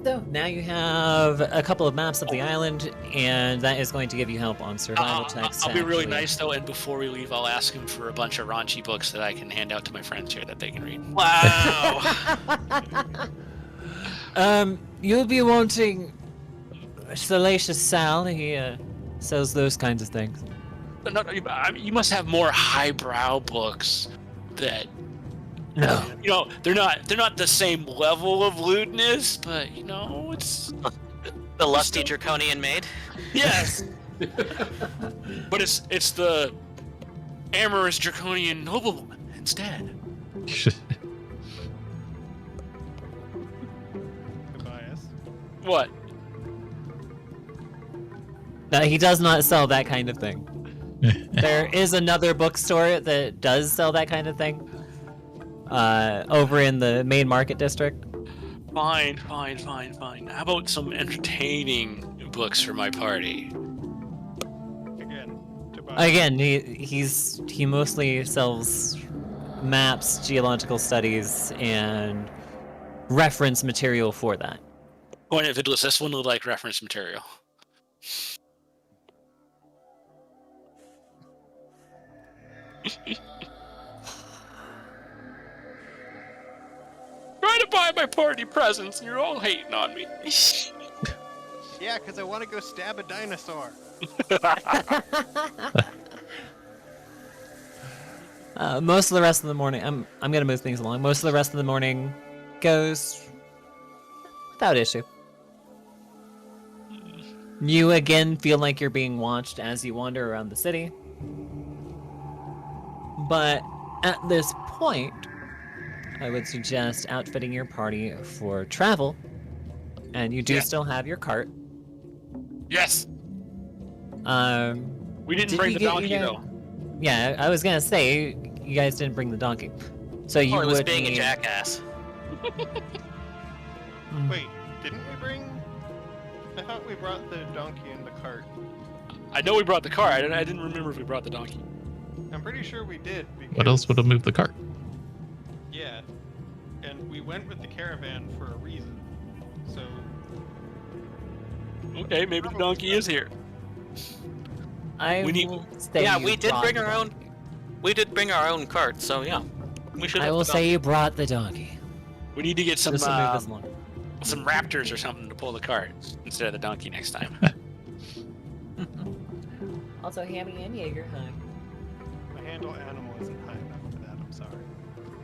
So now you have a couple of maps of the island, and that is going to give you help on survival checks.
I'll be really
actually.
nice though, and before we leave, I'll ask him for a bunch of raunchy books that I can hand out to my friends here that they can read.
Wow.
You'll be wanting Salacious Sal. He sells those kinds of things.
No, you must have more highbrow books that.
No.
They're not the same level of lewdness, but it's
The lusty draconian maid.
yes. But it's the amorous draconian noblewoman instead.
Tobias.
What?
No, he does not sell that kind of thing. There is another bookstore that does sell that kind of thing. Over in the main market district.
Fine. How about some entertaining books for my party?
Again, Tobias.
Again, he mostly sells maps, geological studies, and reference material for that.
Point at Vidalus, this one looked like reference material. Trying to buy my party presents, and you're all hating on me.
Yeah, because I want to go stab a dinosaur.
Most of the rest of the morning, I'm gonna move things along. Most of the rest of the morning goes without issue. You again feel like you're being watched as you wander around the city. But at this point, I would suggest outfitting your party for travel. And you do
Yeah.
still have your cart.
Yes. We didn't
Did
bring
you
the
get-
donkey
you
though.
Yeah, I was gonna say, you guys didn't bring the donkey. So you
Or it was
would
being a
need-
jackass.
Mm.
Wait, didn't we bring? I thought we brought the donkey in the cart.
I know we brought the car. I didn't remember if we brought the donkey.
I'm pretty sure we did. Because,
What else would have moved the cart?
Yeah, and we went with the caravan for a reason. So
Okay, maybe the donkey is here.
I
We need-
will say
Yeah,
you
we did
brought
bring
the
our own.
donkey.
We did bring our own cart, so yeah, we should.
I
have
will
the
say you brought the donkey.
We need to get some
Just to move this along.
some raptors or something to pull the cart instead of the donkey next time.
Also, Hammy and Jaeger, hi.
my handle animal isn't high enough for that. I'm sorry.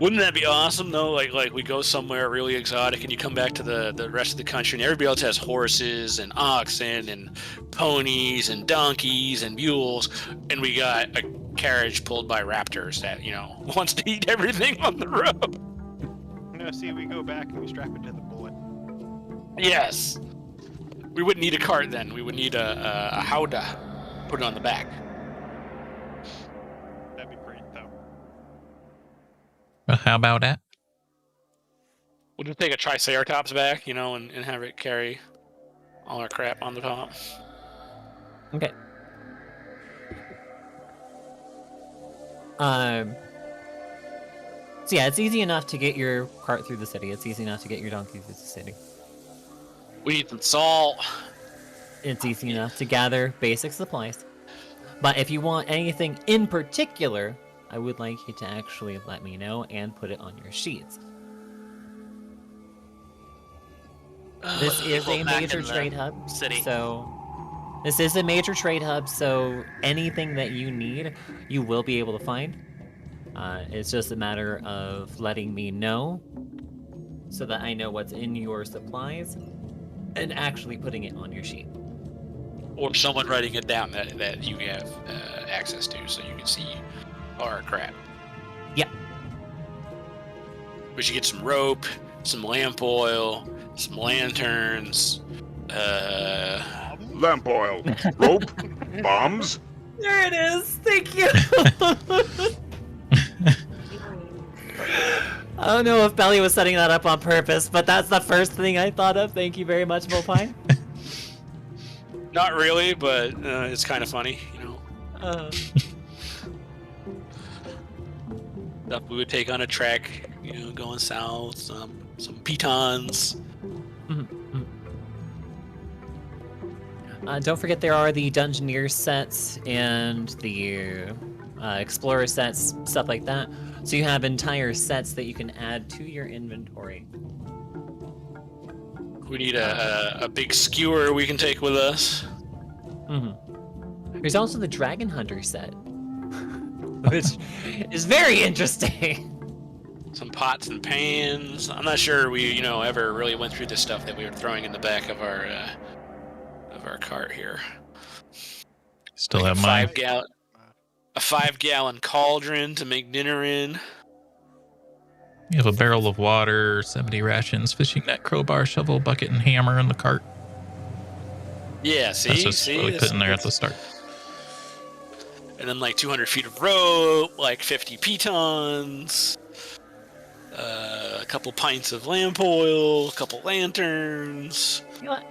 Wouldn't that be awesome though? Like we go somewhere really exotic and you come back to the rest of the country and everybody else has horses and oxen and ponies and donkeys and mules, and we got a carriage pulled by raptors that, you know, wants to eat everything on the road.
No, see, we go back and we strap it to the bullet.
Yes. We wouldn't need a cart then. We would need a howdah. Put it on the back.
That'd be great, though.
Well, how about that?
We'll just take a triceratops back, you know, and have it carry all our crap on the top.
Okay. So yeah, it's easy enough to get your cart through the city. It's easy enough to get your donkey through the city.
We need some salt.
It's easy enough to gather basic supplies. But if you want anything in particular, I would like you to actually let me know and put it on your sheets. This is a
People back
major
in the
trade hub,
city.
so this is a major trade hub, so anything that you need, you will be able to find. It's just a matter of letting me know so that I know what's in your supplies and actually putting it on your sheet.
Or someone writing it down that you have access to so you can see our crap.
Yeah.
We should get some rope, some lamp oil, some lanterns,
Lamp oil. Rope. Bombs.
There it is! Thank you! I don't know if Belly was setting that up on purpose, but that's the first thing I thought of. Thank you very much, Volpine.
Not really, but it's kind of funny, you know. Stuff we would take on a trek, you know, going south, some pitons.
Don't forget there are the Dungeoneer sets and the Explorer sets, stuff like that. So you have entire sets that you can add to your inventory.
We need a big skewer we can take with us.
There's also the Dragon Hunter set, which is very interesting.
Some pots and pans. I'm not sure we, you know, ever really went through the stuff that we were throwing in the back of our cart here.
Still
Like
have mine.
a 5-gallon cauldron to make dinner in.
You have a barrel of water, 70 rations, fishing net, crowbar, shovel, bucket, and hammer in the cart.
Yeah, see,
That's just what we put in there at the start.
And then like 200 feet of rope, like 50 pitons, a couple pints of lamp oil, a couple lanterns.
You know what?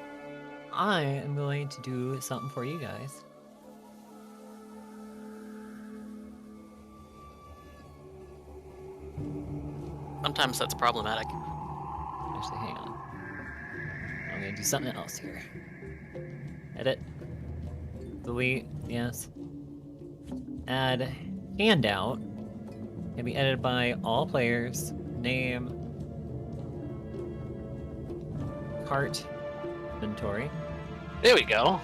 I am going to do something for you guys.
Sometimes that's problematic.
Actually, hang on. I'm gonna do something else here. Edit. Delete, yes. Add handout. Can be edited by all players. Name. Cart. Inventory.
There we go.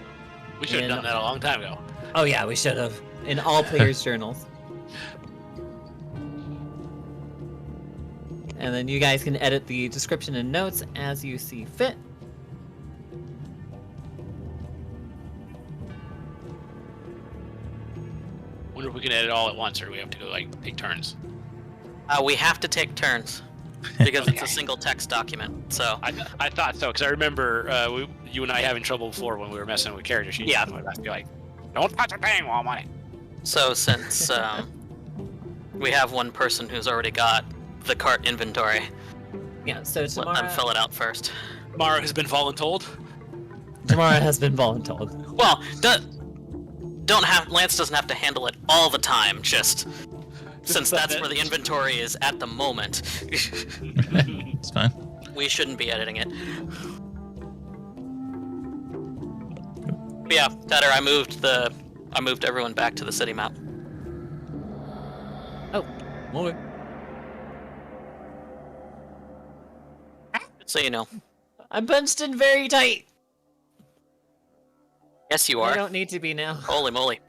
We should have
And-
done that a long time ago.
Oh yeah, we should have. In all players' journals. And then you guys can edit the description and notes as you see fit.
Wonder if we can edit all at once, or do we have to go like take turns?
We have to take turns because it's
Okay.
a single text document. So
I thought so, because I remember you and I having trouble before when we were messing with character sheets.
Yeah.
I'd be like, don't touch a thing while I'm on it.
So since we have one person who's already got the cart inventory,
Yeah, so
let
tomorrow,
them fill it out first.
Mara has been voluntold.
tomorrow has been voluntold.
Well, Lance doesn't have to handle it all the time. Just since that's where the inventory is at the moment,
It's fine.
we shouldn't be editing it. But yeah, Tatter, I moved everyone back to the city map.
Oh, more.
So you know.
I'm bunched in very tight.
Yes, you
I
are.
don't need to be now.
Holy moly.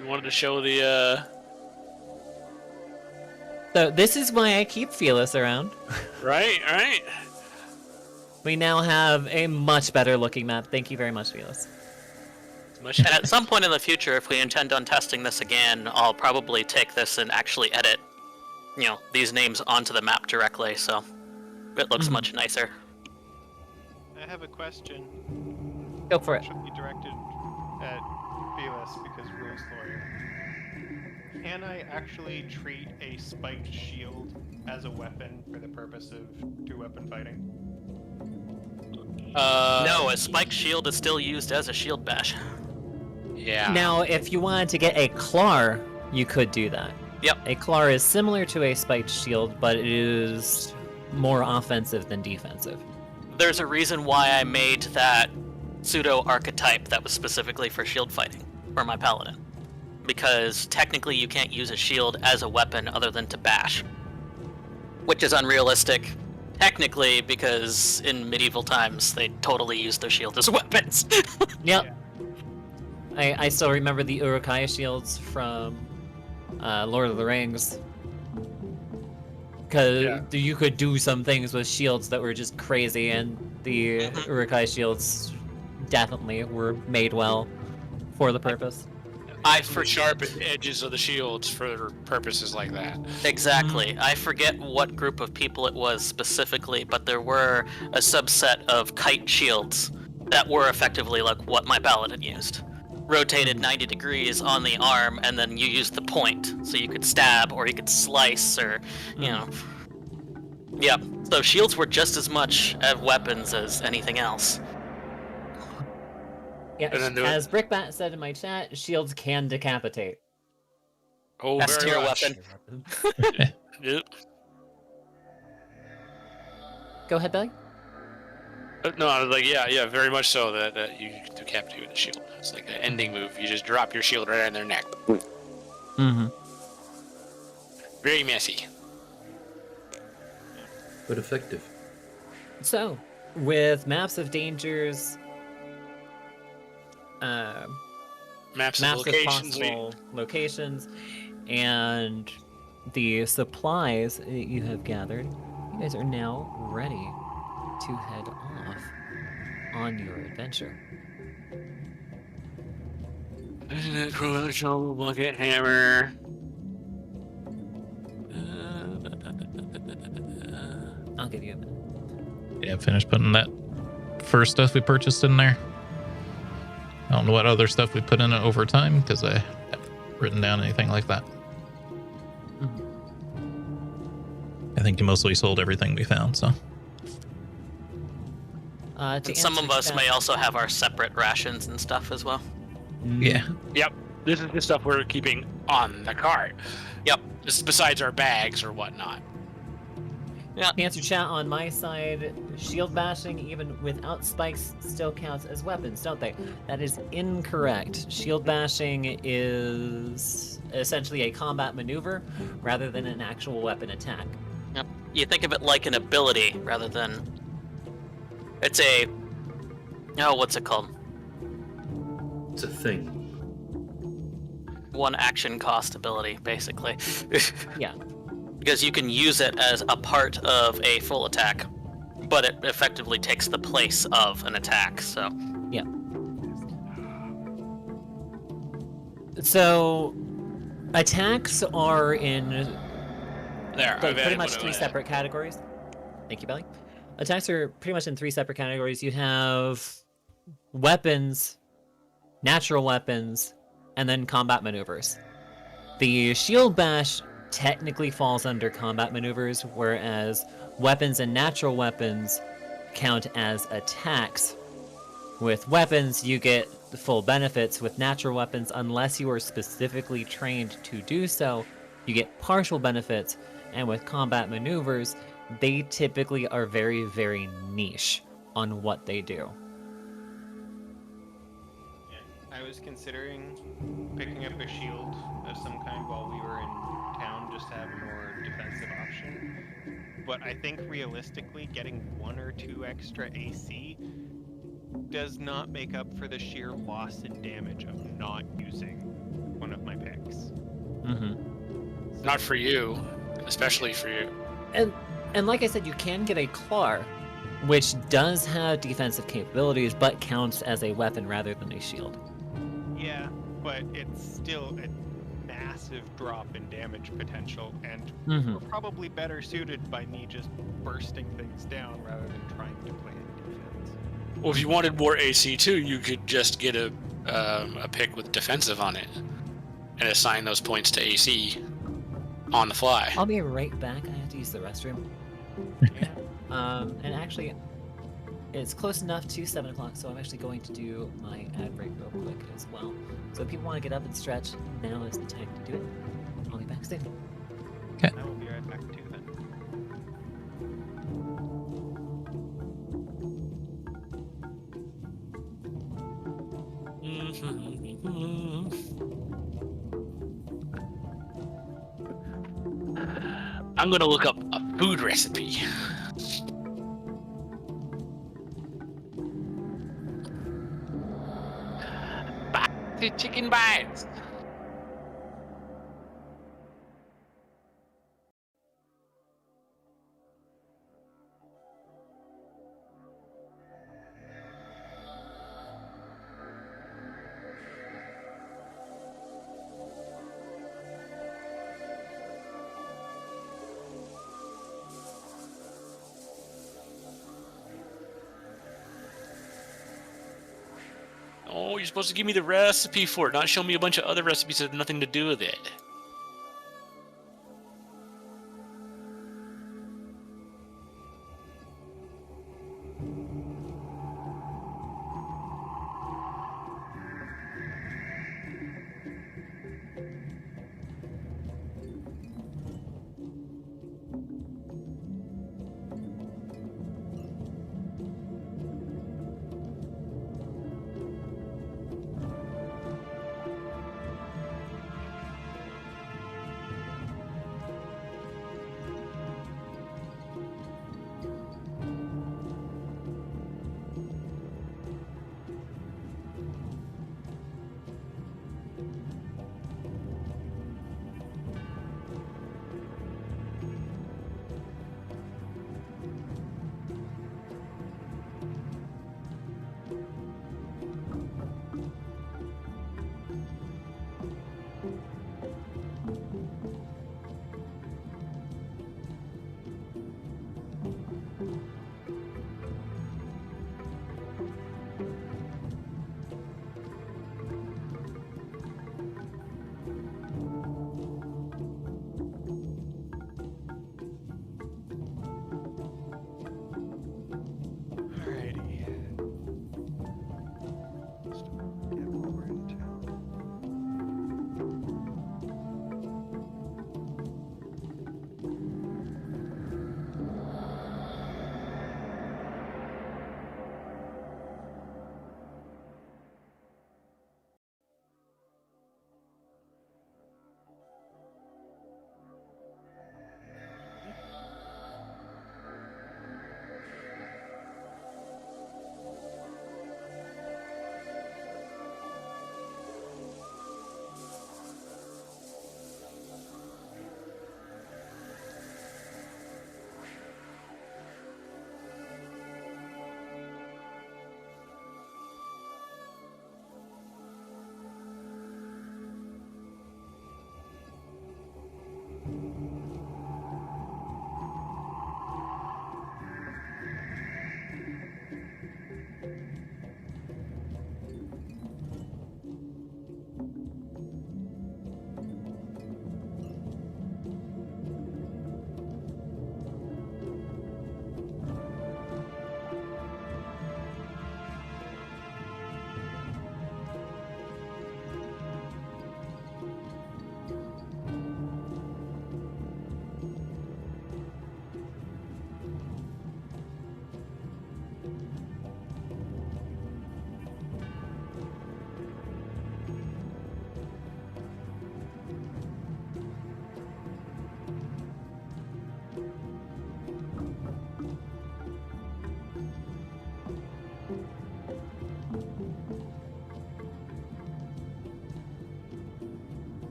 You wanted to show the
So this is why I keep Felis around.
right.
We now have a much better looking map. Thank you very much, Felis.
Much
And at some point in the future, if we intend on testing this again, I'll probably take this and actually edit, these names onto the map directly, so it looks much nicer.
I have a question.
Go for it.
Should be directed at Felis because Rule's lawyer. Can I actually treat a spiked shield as a weapon for the purpose of two-weapon fighting?
No, a spiked shield is still used as a shield bash.
Yeah.
Now, if you wanted to get a Clar, you could do that.
Yep.
A Clar is similar to a spiked shield, but it is more offensive than defensive.
There's a reason why I made that pseudo archetype that was specifically for shield fighting for my paladin. Because technically you can't use a shield as a weapon other than to bash. Which is unrealistic, technically, because in medieval times they totally used their shield as weapons.
Yep. I still remember the Urukaya shields from Lord of the Rings. Because you could do some things with shields that were just crazy, and the Urukaya shields definitely were made well for the purpose.
I
For
forget
sharpened edges of the shields for purposes like that.
exactly. I forget what group of people it was specifically, but there were a subset of kite shields that were effectively like what my paladin used. Rotated 90 degrees on the arm, and then you used the point, so you could stab or you could slice, or Yep. So shields were just as much of weapons as anything else.
Yeah,
And then
as Brickbat said in my chat, shields can decapitate.
Oh,
S
very
tier
much.
weapon.
Yep.
Go ahead, Billy.
No, I was like, yeah, very much so that you decapitate with the shield. It's like an ending move. You just drop your shield right on their neck.
Mm-hmm.
Very messy.
But effective.
So, with maps of dangers,
Maps of
maps of
locations.
possible locations, and the supplies that you have gathered, you guys are now ready to head off on your adventure.
Crucial bucket hammer.
I'll give you a minute.
Yeah, finished putting that first stuff we purchased in there. I don't know what other stuff we put in it over time because I haven't written down anything like that. I think you mostly sold everything we found, so.
To
And some of
answer
us
that-
may also have our separate rations and stuff as well.
Yeah.
Yep. This is the stuff we're keeping on the cart.
Yep.
Just besides our bags or whatnot.
Yeah.
To answer chat on my side, shield bashing, even without spikes, still counts as weapons, don't they? That is incorrect. Shield bashing is essentially a combat maneuver rather than an actual weapon attack.
Yep. You think of it like an ability rather than. It's a. Oh, what's it called?
It's a thing.
One action cost ability, basically.
Yeah.
Because you can use it as a part of a full attack, but it effectively takes the place of an attack, so.
Yeah. So, attacks are in
There,
like, pretty much
put it
three
away.
separate categories. Thank you, Belly. Attacks are pretty much in three separate categories. You have weapons, natural weapons, and then combat maneuvers. The shield bash technically falls under combat maneuvers, whereas weapons and natural weapons count as attacks. With weapons, you get the full benefits. With natural weapons, unless you are specifically trained to do so, you get partial benefits. And with combat maneuvers, they typically are very, very niche on what they do.
I was considering picking up a shield of some kind while we were in town just to have a more defensive option. But I think realistically, getting 1 or 2 extra AC does not make up for the sheer loss in damage of not using one of my picks.
Mm-hmm.
Not for you, especially for you.
And like I said, you can get a Clar, which does have defensive capabilities, but counts as a weapon rather than a shield.
Yeah, but it's still a massive drop in damage potential, and
Mm-hmm.
we're probably better suited by me just bursting things down rather than trying to play in defense.
Well, if you wanted more AC too, you could just get a pick with defensive on it and assign those points to AC on the fly.
I'll be right back. I have to use the restroom.
Yeah.
And actually, it's close enough to 7 o'clock, so I'm actually going to do my ad break real quick as well. So if people want to get up and stretch, now is the time to do it. I'll be back soon.
I will be right back too then.
I'm gonna look up a food recipe. Spicy chicken bites. Oh, you're supposed to give me the recipe for it, not show me a bunch of other recipes that have nothing to do with it.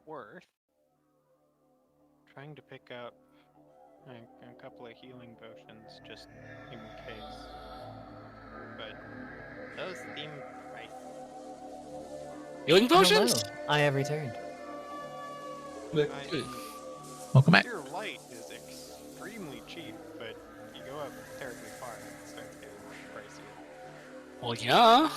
worth trying to pick up a couple of healing potions just in case. But those seem pricey.
Healing potions?
Hello, I have returned.
But
I
Good.
mean,
Welcome back.
Pure Light is extremely cheap, but you go up terribly far and it starts getting pricey.
Well, yeah.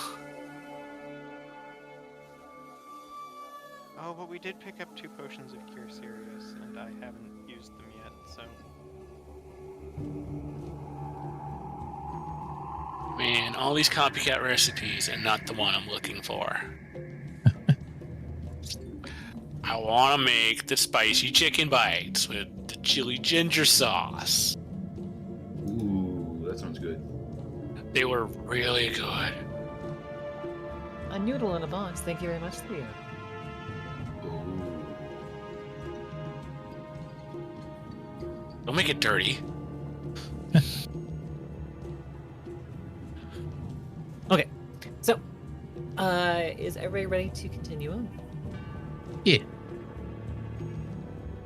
Oh, but we did pick up 2 potions of Cure Serious, and I haven't used them yet, so...
Man, all these copycat recipes and not the one I'm looking for. I want to make the spicy chicken bites with the chili ginger sauce.
ooh, that sounds good.
They were really good.
A noodle in a box. Thank you very much, Theo.
Ooh.
Don't make it dirty.
Okay, so is everybody ready to continue on?
Yeah.
I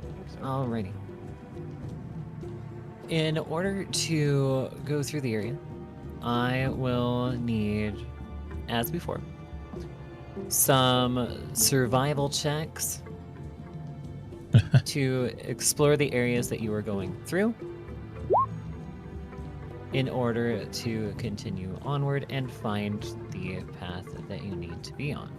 think so.
Alrighty. In order to go through the area, I will need, as before, some survival checks to explore the areas that you are going through in order to continue onward and find the path that you need to be on.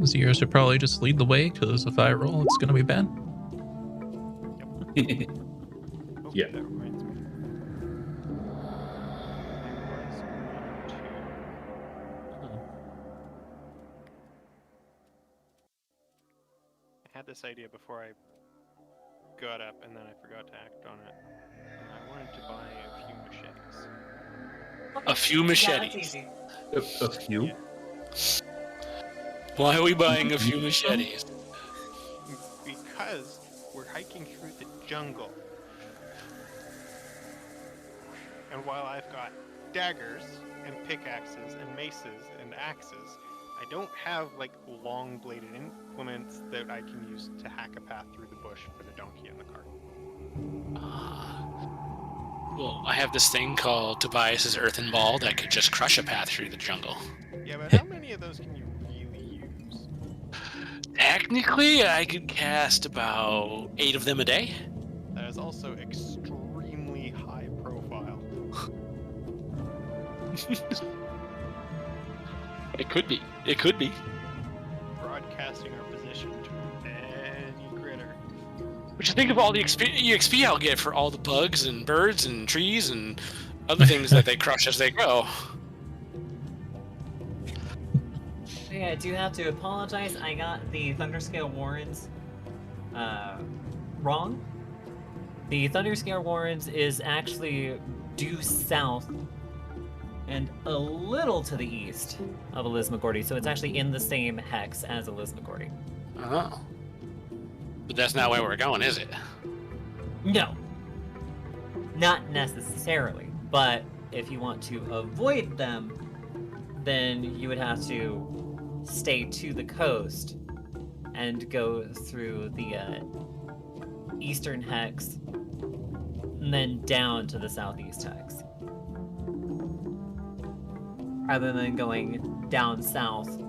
Zero should probably just lead the way, because if I roll, it's going to be bad.
Oh,
Yeah.
that reminds me. I was going to... I had this idea before I got up, and then I forgot to act on it. I wanted to buy a few machetes.
A few machetes.
A few?
Why are we buying a few machetes?
Because we're hiking through the jungle. And while I've got daggers and pickaxes and maces and axes, I don't have like long bladed implements that I can use to hack a path through the bush for the donkey and the cart.
Well, I have this thing called Tobias's Earthen Ball that could just crush a path through the jungle.
Yeah, but how many of those can you really use?
Technically, I could cast about 8 of them a day.
That is also extremely high profile.
It could be. It could be.
Broadcasting our position to any critter.
But you think of all the EXP I'll get for all the bugs and birds and trees and other things that they crush as they grow.
Yeah, I do have to apologize. I got the Thunderscale Warrens wrong. The Thunderscale Warrens is actually due south and a little to the east of Elismagordy, so it's actually in the same hex as Elismagordy.
Oh. But that's not where we're going, is it?
No. Not necessarily, but if you want to avoid them, then you would have to stay to the coast and go through the eastern hex and then down to the southeast hex. Rather than going down south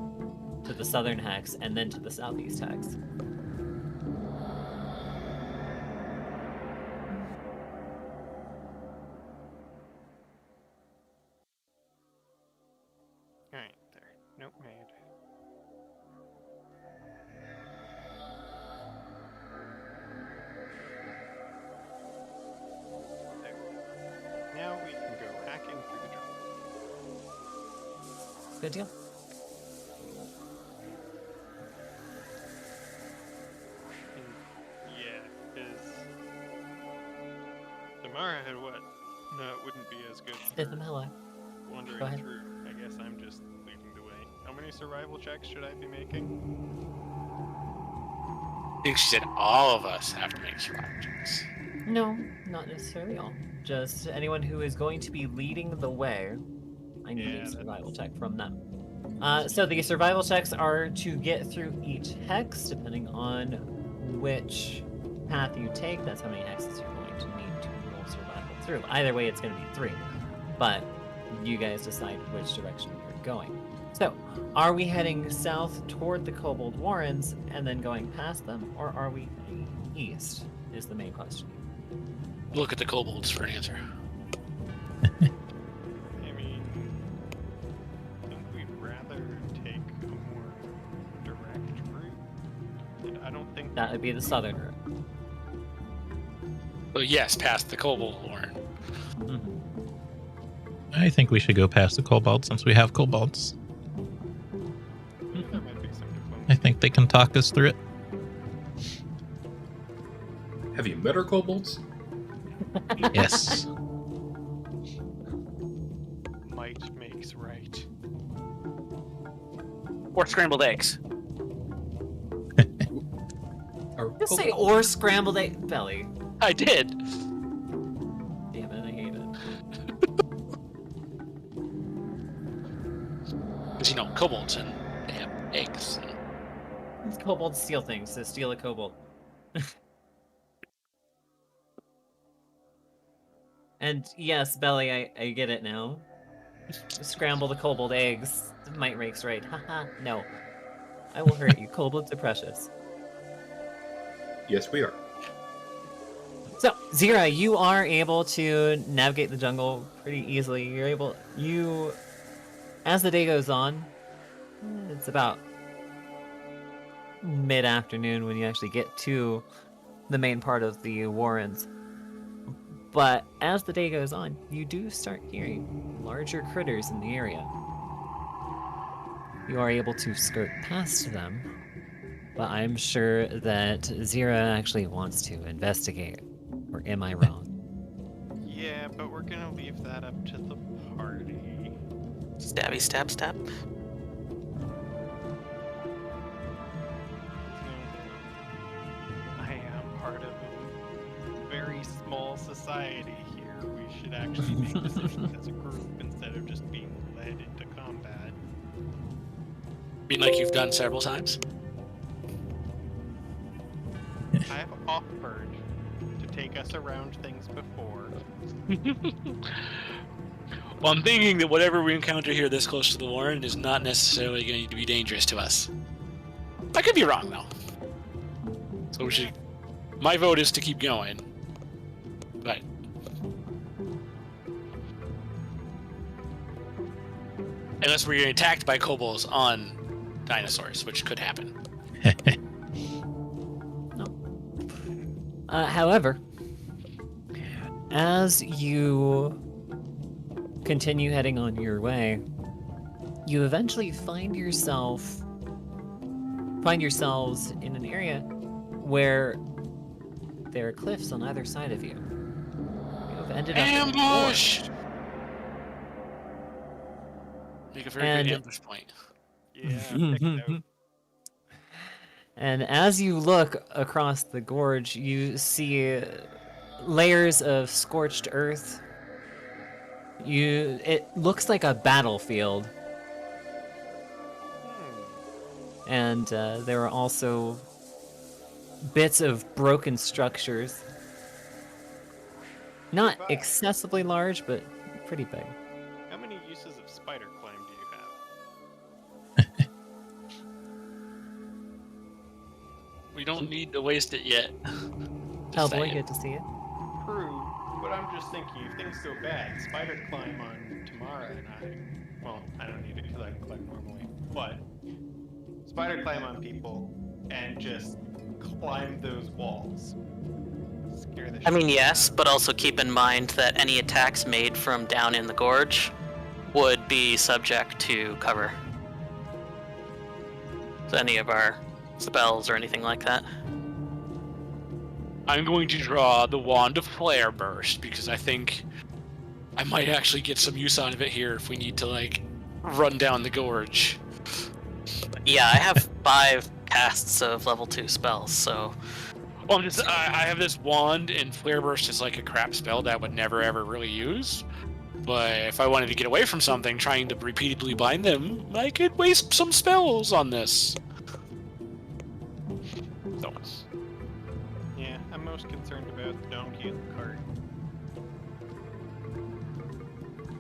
to the southern hex and then to the southeast hex.
Alright, there. Nope, made. There. Now we can go hacking through the jungle.
Good deal.
And yeah, is Tammara had what? No, it wouldn't be as good.
Hit them hello.
Wandering
Go ahead.
through. I guess I'm just leading the way. How many survival checks should I be making?
I think she said all of us have to make survival checks.
No, not necessarily all. Just anyone who is going to be leading the way. I need
Yeah,
a survival check from them. So the survival checks are to get through each hex, depending on which path you take. That's how many hexes you're going to need to roll survival through. Either way, it's going to be 3. But you guys decide which direction you're going. So, are we heading south toward the Kobold Warrens and then going past them, or are we heading east? Is the main question.
Look at the kobolds for an answer.
I mean, I think we'd rather take a more direct route. And I don't think
That would be the southern route.
Well, yes, past the Kobold Warren.
Mhm.
I think we should go past the kobolds since we have kobolds.
that might be some
I think they can talk us through it.
Have you met our kobolds?
Yes.
might makes right.
Or scrambled eggs.
Our
Just say
kobolds-
or scrambled egg belly.
I did.
Damn it, I hate it.
Because, kobolds and they have eggs.
These kobolds steal things, so steal a kobold. And yes, Belly, I get it now. Scramble the kobold eggs. Might makes right. Haha, no. I will hurt you. Kobolds are precious.
Yes, we are.
So, Zira, you are able to navigate the jungle pretty easily. As the day goes on, it's about mid-afternoon when you actually get to the main part of the Warrens. But as the day goes on, you do start hearing larger critters in the area. You are able to skirt past them, but I'm sure that Zira actually wants to investigate. Or am I wrong?
Yeah, but we're gonna leave that up to the party.
Stabby, stab, stab.
I am part of a very small society here. We should actually make decisions as a group instead of just being led into combat.
Mean like you've done several times?
I have offered to take us around things before.
Well, I'm thinking that whatever we encounter here this close to the Warren is not necessarily going to be dangerous to us. I could be wrong, though. So we should... My vote is to keep going. But... Unless we're getting attacked by kobolds on dinosaurs, which could happen.
However, as you continue heading on your way, you eventually find yourselves in an area where there are cliffs on either side of you. You have ended up in a gorge.
Ambush! Make a very
And-
good ambush point.
Yeah, picked out.
And as you look across the gorge, you see layers of scorched earth. It looks like a battlefield. And there are also bits of broken structures. Not excessively large, but pretty big.
How many uses of spider climb do you have?
We don't need to waste it yet. Just
Hellboy,
saying.
good to see you.
True, but I'm just thinking if things go bad, spider climb on Tammara and I. Well, I don't need it because I can climb normally. But spider climb on people and just climb those walls. Scare the
I mean,
shit
yes,
out of
but also keep in mind that any attacks made from down in the gorge would be subject to cover. So any of our spells or anything like that.
I'm going to draw the Wand of Flare Burst because I think I might actually get some use out of it here if we need to, like, run down the gorge.
Yeah, I have 5 casts of level 2 spells, so
Well, I have this wand, and Flare Burst is like a crap spell that I would never ever really use. But if I wanted to get away from something, trying to repeatedly bind them, I could waste some spells on this. So.
Yeah, I'm most concerned about the donkey and the cart.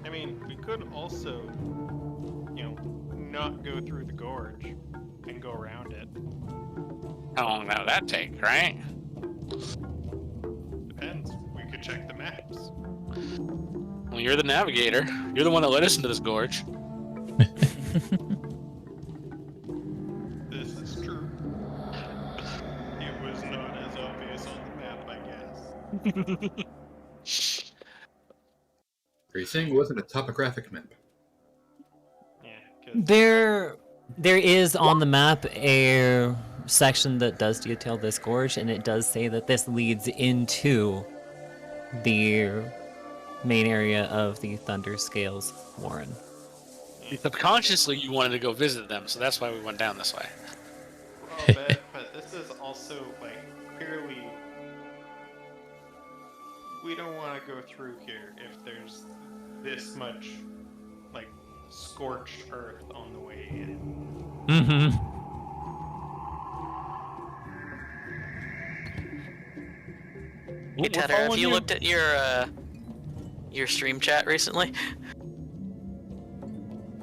I mean, we could also, not go through the gorge and go around it.
How long will that take, right?
Depends. We could check the maps.
Well, you're the navigator. You're the one that led us into this gorge.
This is true. It was not as obvious on the map, I guess.
Are you saying it wasn't a topographic map?
Yeah, 'cause
There is on the map a section that does detail this gorge, and it does say that this leads into the main area of the Thunder Scales Warren.
Subconsciously, you wanted to go visit them, so that's why we went down this way.
but this is also, clearly... We don't want to go through here if there's this much, scorched earth on the way in.
Mm-hmm.
Hey, Tatter, have you looked at your stream chat recently?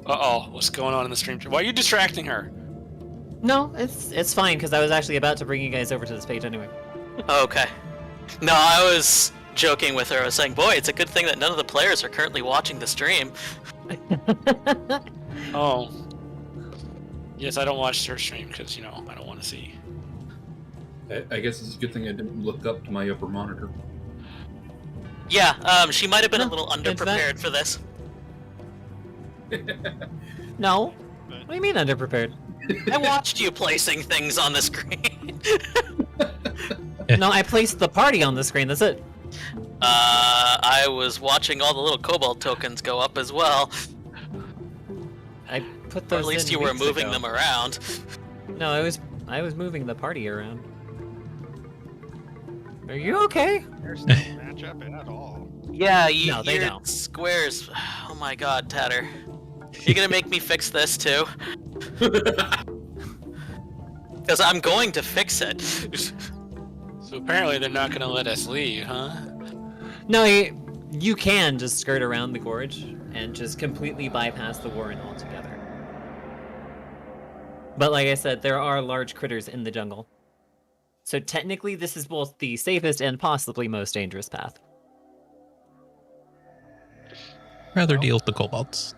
Uh-oh, what's going on in the stream? Why are you distracting her?
No, it's fine, because I was actually about to bring you guys over to this page anyway.
Okay. No, I was joking with her. I was saying, boy, it's a good thing that none of the players are currently watching the stream.
Oh. Yes, I don't watch her stream because, I don't want to see.
I guess it's a good thing I didn't look up to my upper monitor.
Yeah, she might have been a
No,
little
in fact-
underprepared for this.
No? What do you mean underprepared?
I watched you placing things on the screen.
No, I placed the party on the screen, that's it.
I was watching all the little kobold tokens go up as well.
I put
Or
those
at least
in
you were
weeks
moving
ago.
them around.
No, I was moving the party around. Are you okay?
There's no matchup at all.
Yeah,
No, they
your
don't.
squares. Oh my god, Tatter. You're gonna make me fix this too? Because I'm going to fix it.
So apparently they're not going to let us leave, huh?
No, you can just skirt around the gorge and just completely bypass the Warren altogether. But like I said, there are large critters in the jungle. So technically this is both the safest and possibly most dangerous path.
Rather deal with the kobolds.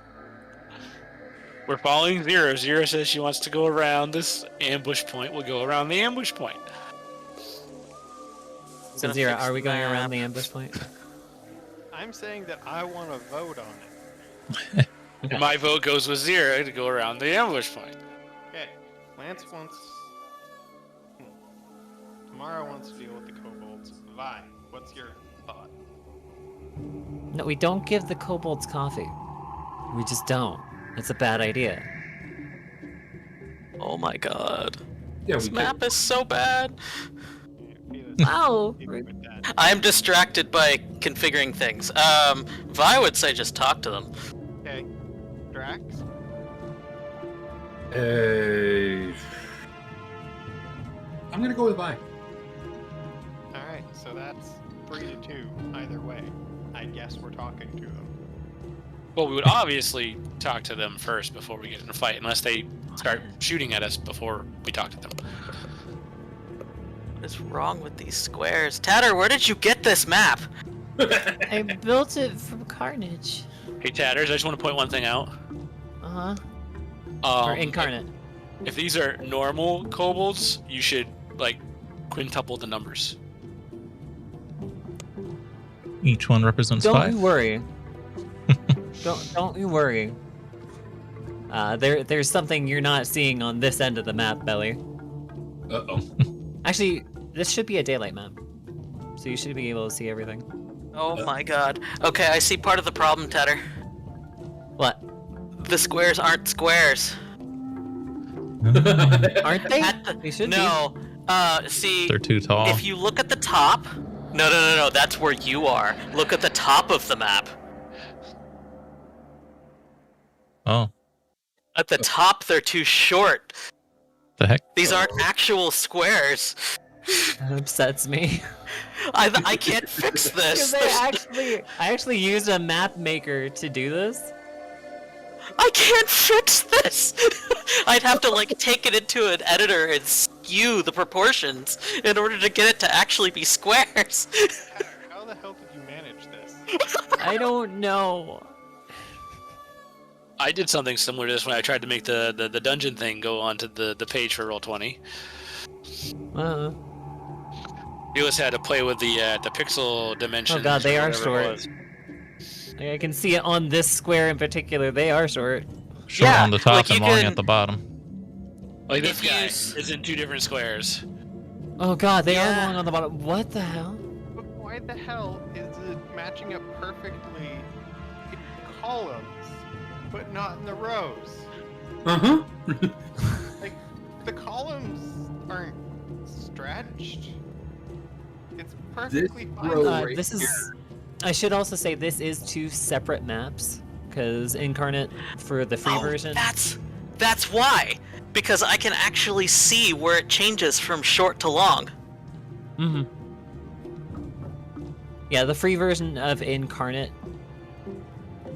We're following Zero. Zero says she wants to go around this ambush point. We'll go around the ambush point.
So
gonna
Zira,
fix
are we going
that.
around the ambush point?
I'm saying that I want to vote on it.
And my vote goes with Zero to go around the ambush point.
Okay, Lance wants... Tammara wants to deal with the kobolds. Vi, what's your thought?
No, we don't give the kobolds coffee. We just don't. It's a bad idea.
Oh my god.
Yeah,
This
we
map is so bad.
Wow.
With that.
I'm distracted by configuring things. Vi would say just talk to them.
Okay, Drax?
I'm gonna go with Vi.
Alright, so that's 3-2 either way. I guess we're talking to them.
Well, we would obviously talk to them first before we get in a fight, unless they start shooting at us before we talk to them.
What is wrong with these squares? Tatter, where did you get this map?
I built it from Carnage.
Hey, Tatters, I just want to point one thing out.
Uh-huh. Or
Um,
Incarnate.
If these are normal kobolds, you should, quintuple the numbers.
Each one represents
Don't
5.
you worry. Don't you worry. There's something you're not seeing on this end of the map, Belly.
Uh-oh.
Actually, this should be a daylight map, so you should be able to see everything.
Oh my god. Okay, I see part of the problem, Tatter.
What?
The squares aren't squares.
Aren't they?
At the-
They should
no, See,
They're too tall.
if you look at the top... No, that's where you are. Look at the top of the map.
Oh,
At the top, they're too short.
the heck?
These aren't actual squares.
That upsets me.
I can't fix this.
Because I actually used a map maker to do this.
I can't fix this. I'd have to like take it into an editor and skew the proportions in order to get it to actually be squares.
How the hell did you manage this?
I don't know.
I did something similar to this when I tried to make the dungeon thing go onto the page for Roll20.
Uh,
You just had to play with the pixel dimensions.
oh god, they
or
are
whatever it
short.
was.
Like, I can see it on this square in particular. They are short.
Short
Yeah,
on the top
like
and
you
long
can-
at the bottom.
Like this
If you
guy
s-
is in 2 different squares.
Oh god, they
Yeah.
are long on the bottom. What the hell?
But why the hell is it matching up perfectly in columns, but not in the rows?
Uh-huh.
Like, the columns aren't stretched. It's perfectly fine.
row-
Uh,
right
this is.
here.
I should also say this is 2 separate maps because Incarnate for the free
Oh,
version.
That's why. Because I can actually see where it changes from short to long.
Mm-hmm. Yeah, the free version of Incarnate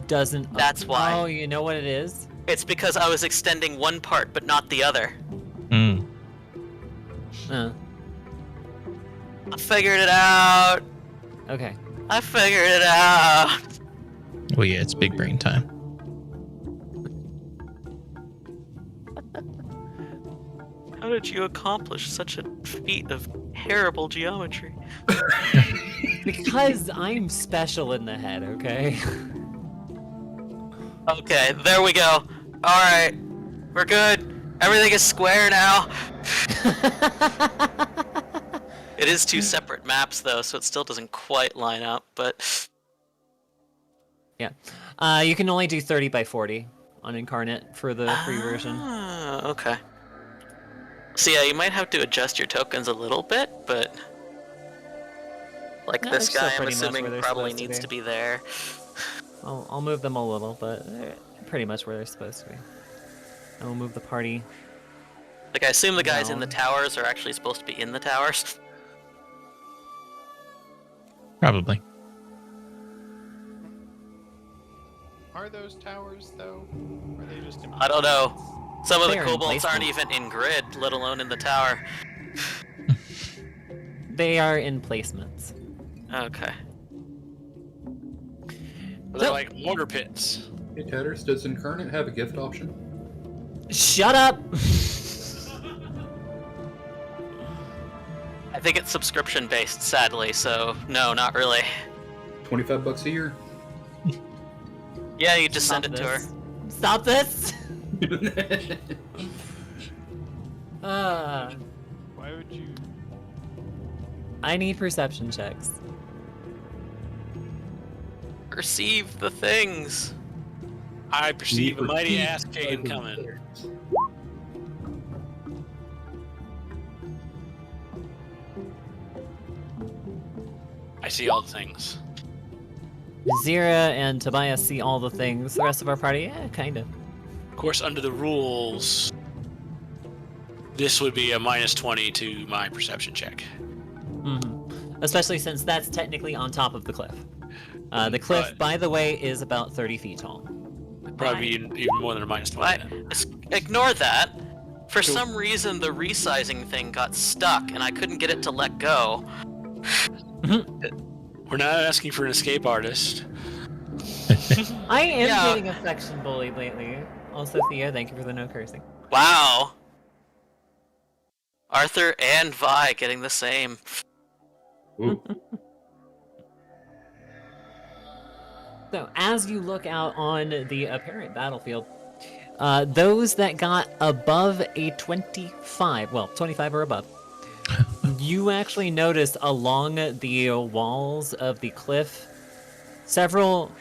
doesn't.
That's why.
Oh, you know what it is?
It's because I was extending one part but not the other.
Hmm.
I figured it out.
Okay.
I figured it out.
Well, yeah, it's big brain time.
How did you accomplish such a feat of terrible geometry?
Because I'm special in the head, okay?
Okay, there we go. Alright, we're good. Everything is square now. It is 2 separate maps though, so it still doesn't quite line up, but...
You can only do 30 by 40 on Incarnate for the free version.
Ah, okay. So yeah, you might have to adjust your tokens a little bit, but... Like
No,
this
they're still
guy, I'm
pretty much
assuming
where they're
probably
supposed to
needs
be.
to be there.
I'll move them a little, but they're pretty much where they're supposed to be. And we'll move the party.
Like I assume the guys in the
No.
towers are actually supposed to be in the towers.
Probably.
Are those towers, though? Or are they just in
I don't know. Some of the
They're in
kobolds aren't
placement.
even in grid, let alone in the tower.
They are in placements.
Okay.
They're
So-
like mortar pits.
Hey, Tatters, does Incarnate have a gift option?
Shut up!
I think it's subscription based, sadly, so no, not really.
$25 a year.
Yeah, you just
Stop
send it to her.
this. Stop this!
Why would you?
I need perception checks.
Perceive the things.
I perceive a mighty
Need
ass Caden
for-
coming. I see all the things.
Zira and Tobias see all the things. The rest of our party, kind of.
Of course, under the rules, this would be a -20 to my perception check.
Especially since that's technically on top of the cliff. The cliff,
Right.
by the way, is about 30 feet tall.
Probably even more than a -20.
What?
then.
Ignore that. For
Cool.
some reason, the resizing thing got stuck, and I couldn't get it to let go.
We're not asking for an escape artist.
I am
Yeah.
getting affection bullied lately. Also, Theo, thank you for the no cursing.
Wow. Arthur and Vi getting the same.
Ooh.
So, as you look out on the apparent battlefield, those that got above a 25, well, 25 or above, you actually notice along the walls of the cliff several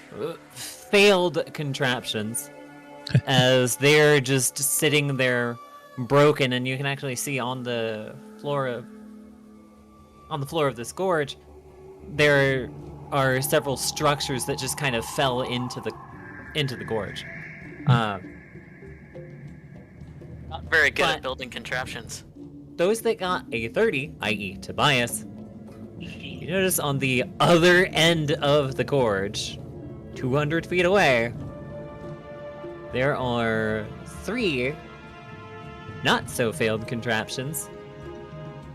failed contraptions as they're just sitting there broken, and you can actually see on the floor of this gorge, there are several structures that just kind of fell into the gorge.
Not very good
But-
at building contraptions.
Those that got a 30, i.e. Tobias, you notice on the other end of the gorge, 200 feet away, there are 3 not-so-failed contraptions,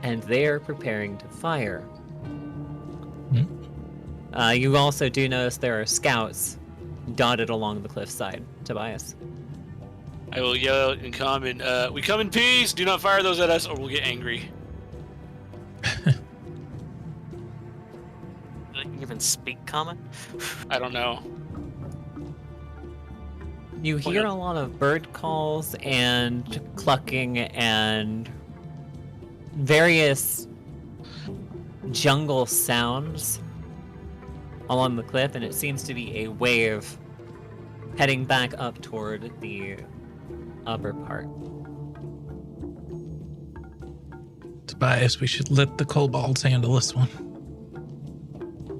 and they are preparing to fire. You also do notice there are scouts dotted along the cliffside, Tobias.
I will yell out and come and we come in peace. Do not fire those at us, or we'll get angry.
They can even speak common.
I don't know.
You hear a lot of bird calls and clucking and various jungle sounds along the cliff, and it seems to be a wave heading back up toward the upper part.
Tobias, we should let the kobolds handle this one.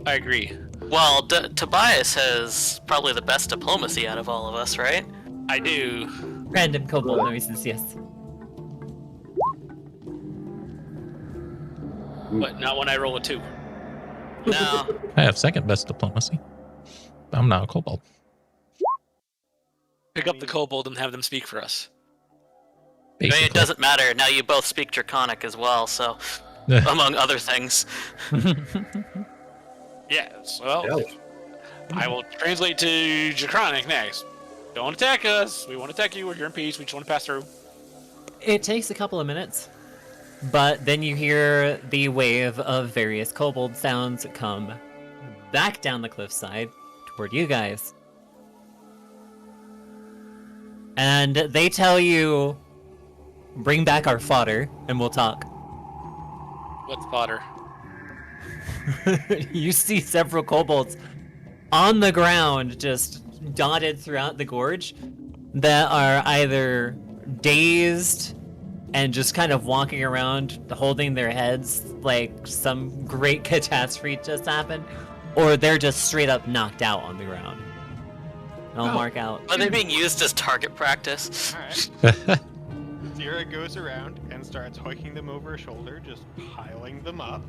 I agree.
Well, Tobias has probably the best diplomacy out of all of us, right?
I do.
Random kobold noises, yes.
But not when I roll a 2.
No.
I have second best diplomacy. I'm not a kobold.
Pick up the kobold and have them speak for us.
I mean,
Basically.
it doesn't matter. Now you both speak Draconic as well, so among other things.
Yes. Well,
Yeah.
I will translate to Draconic next. Don't attack us. We won't attack you. We're here in peace. We just want to pass through.
It takes a couple of minutes, but then you hear the wave of various kobold sounds come back down the cliffside toward you guys. And they tell you, bring back our fodder and we'll talk.
What's fodder?
You see several kobolds on the ground, just dotted throughout the gorge, that are either dazed and just kind of walking around holding their heads like some great catastrophe just happened, or they're just straight up knocked out on the ground. I'll mark out.
Are they being used as target practice?
Alright. Zira goes around and starts hoiking them over her shoulder, just piling them up.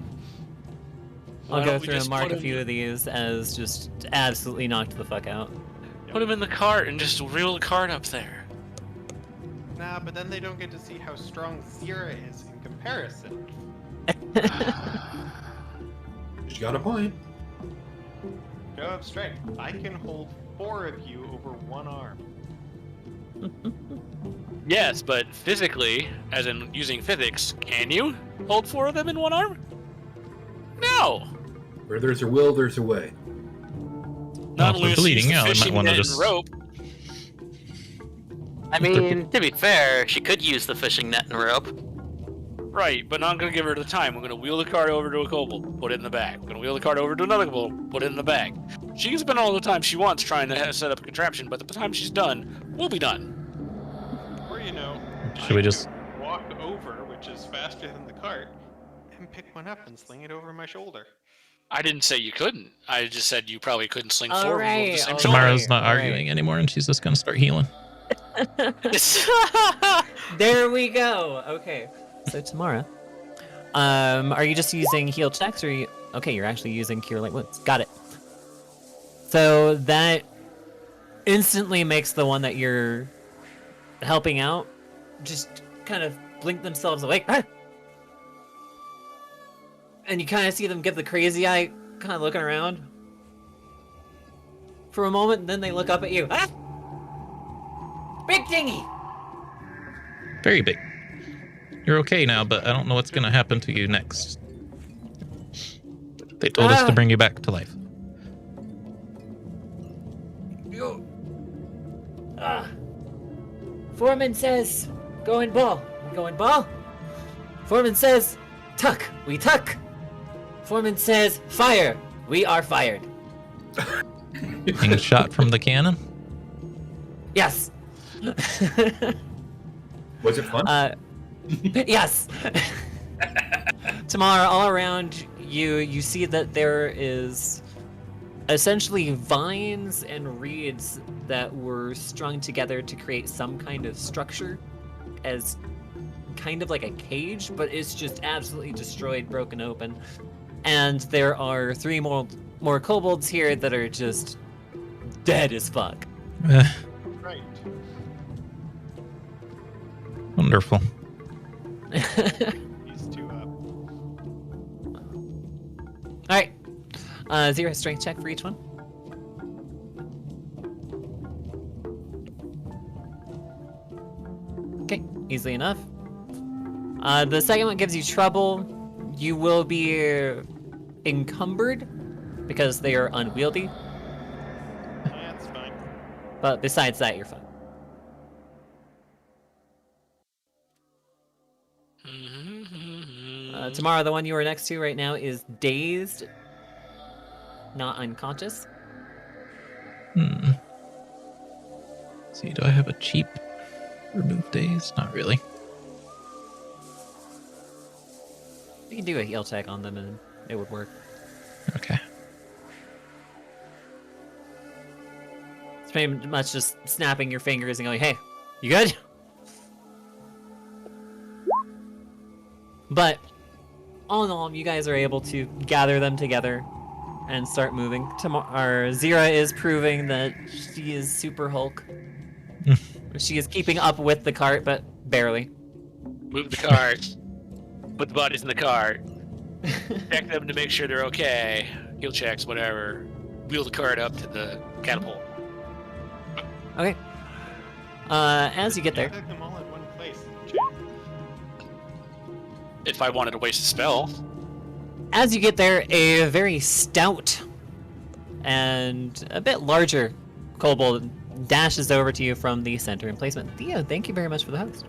I'll
Why
go
don't we
through and
just
mark
put
a
'em-
few of these as just absolutely knocked the fuck out.
Put him in the cart and just reel the cart up there.
Nah, but then they don't get to see how strong Zira is in comparison.
She got a point.
Show of strength. I can hold 4 of you over one arm.
Yes, but physically, as in using physics, can you hold 4 of them in one arm? No.
Where there's a will, there's a way.
Not
if
unless
we're
you
bleeding
use the
out, they might
fishing
want to
net and
just.
rope.
I mean, to be fair, she could use the fishing net and rope.
Right, but not gonna give her the time. We're gonna wheel the cart over to a kobold, put it in the bag. We're gonna wheel the cart over to another kobold, put it in the bag. She can spend all the time she wants trying to set up a contraption, but the time she's done, we'll be done.
Or, you know,
Should we just.
walk over, which is faster than the cart, and pick one up and sling it over my shoulder.
I didn't say you couldn't. I just said you probably couldn't sling 4 of them over the
Alright,
same
alright.
shoulder.
Tamara's not
alright.
arguing anymore, and she's just gonna start healing.
There we go. Okay. So Tammara, are you just using heal checks, or you? Okay, you're actually using cure light wounds. Got it. So that instantly makes the one that you're helping out just kind of blink themselves awake. Ah! And you kind of see them give the crazy eye, kind of looking around for a moment, and then they look up at you. Ah! Big dinghy!
Very big. You're okay now, but I don't know what's gonna happen to you next. They told us to bring you back to life.
Foreman says, go and ball. We go and ball. Foreman says, tuck. We tuck. Foreman says, fire. We are fired.
Being shot from the cannon?
Yes.
Was it fun?
Yes. Tammara, all around you see that there is essentially vines and reeds that were strung together to create some kind of structure as kind of like a cage, but it's just absolutely destroyed, broken open. And there are 3 more kobolds here that are just dead as fuck.
Right.
Wonderful.
These two up.
Alright. 0 strength check for each one. Okay, easily enough. The second one gives you trouble. You will be encumbered because they are unwieldy.
Yeah, that's fine.
But besides that, you're fine. Tammara, the one you are next to right now is dazed, not unconscious.
See, do I have a cheap remove days? Not really.
You can do a heal check on them and it would work.
Okay.
It's pretty much just snapping your fingers and going, hey, you good? But all in all, you guys are able to gather them together and start moving. Zira is proving that she is Super Hulk. She is keeping up with the cart, but barely.
Move the cart. Put the bodies in the cart. Check them to make sure they're okay. Heal checks, whatever. Wheel the cart up to the catapult.
Okay. As you get there,
Put them all in one place.
If I wanted to waste a spell.
as you get there, a very stout and a bit larger kobold dashes over to you from the center emplacement. Theo, thank you very much for the host.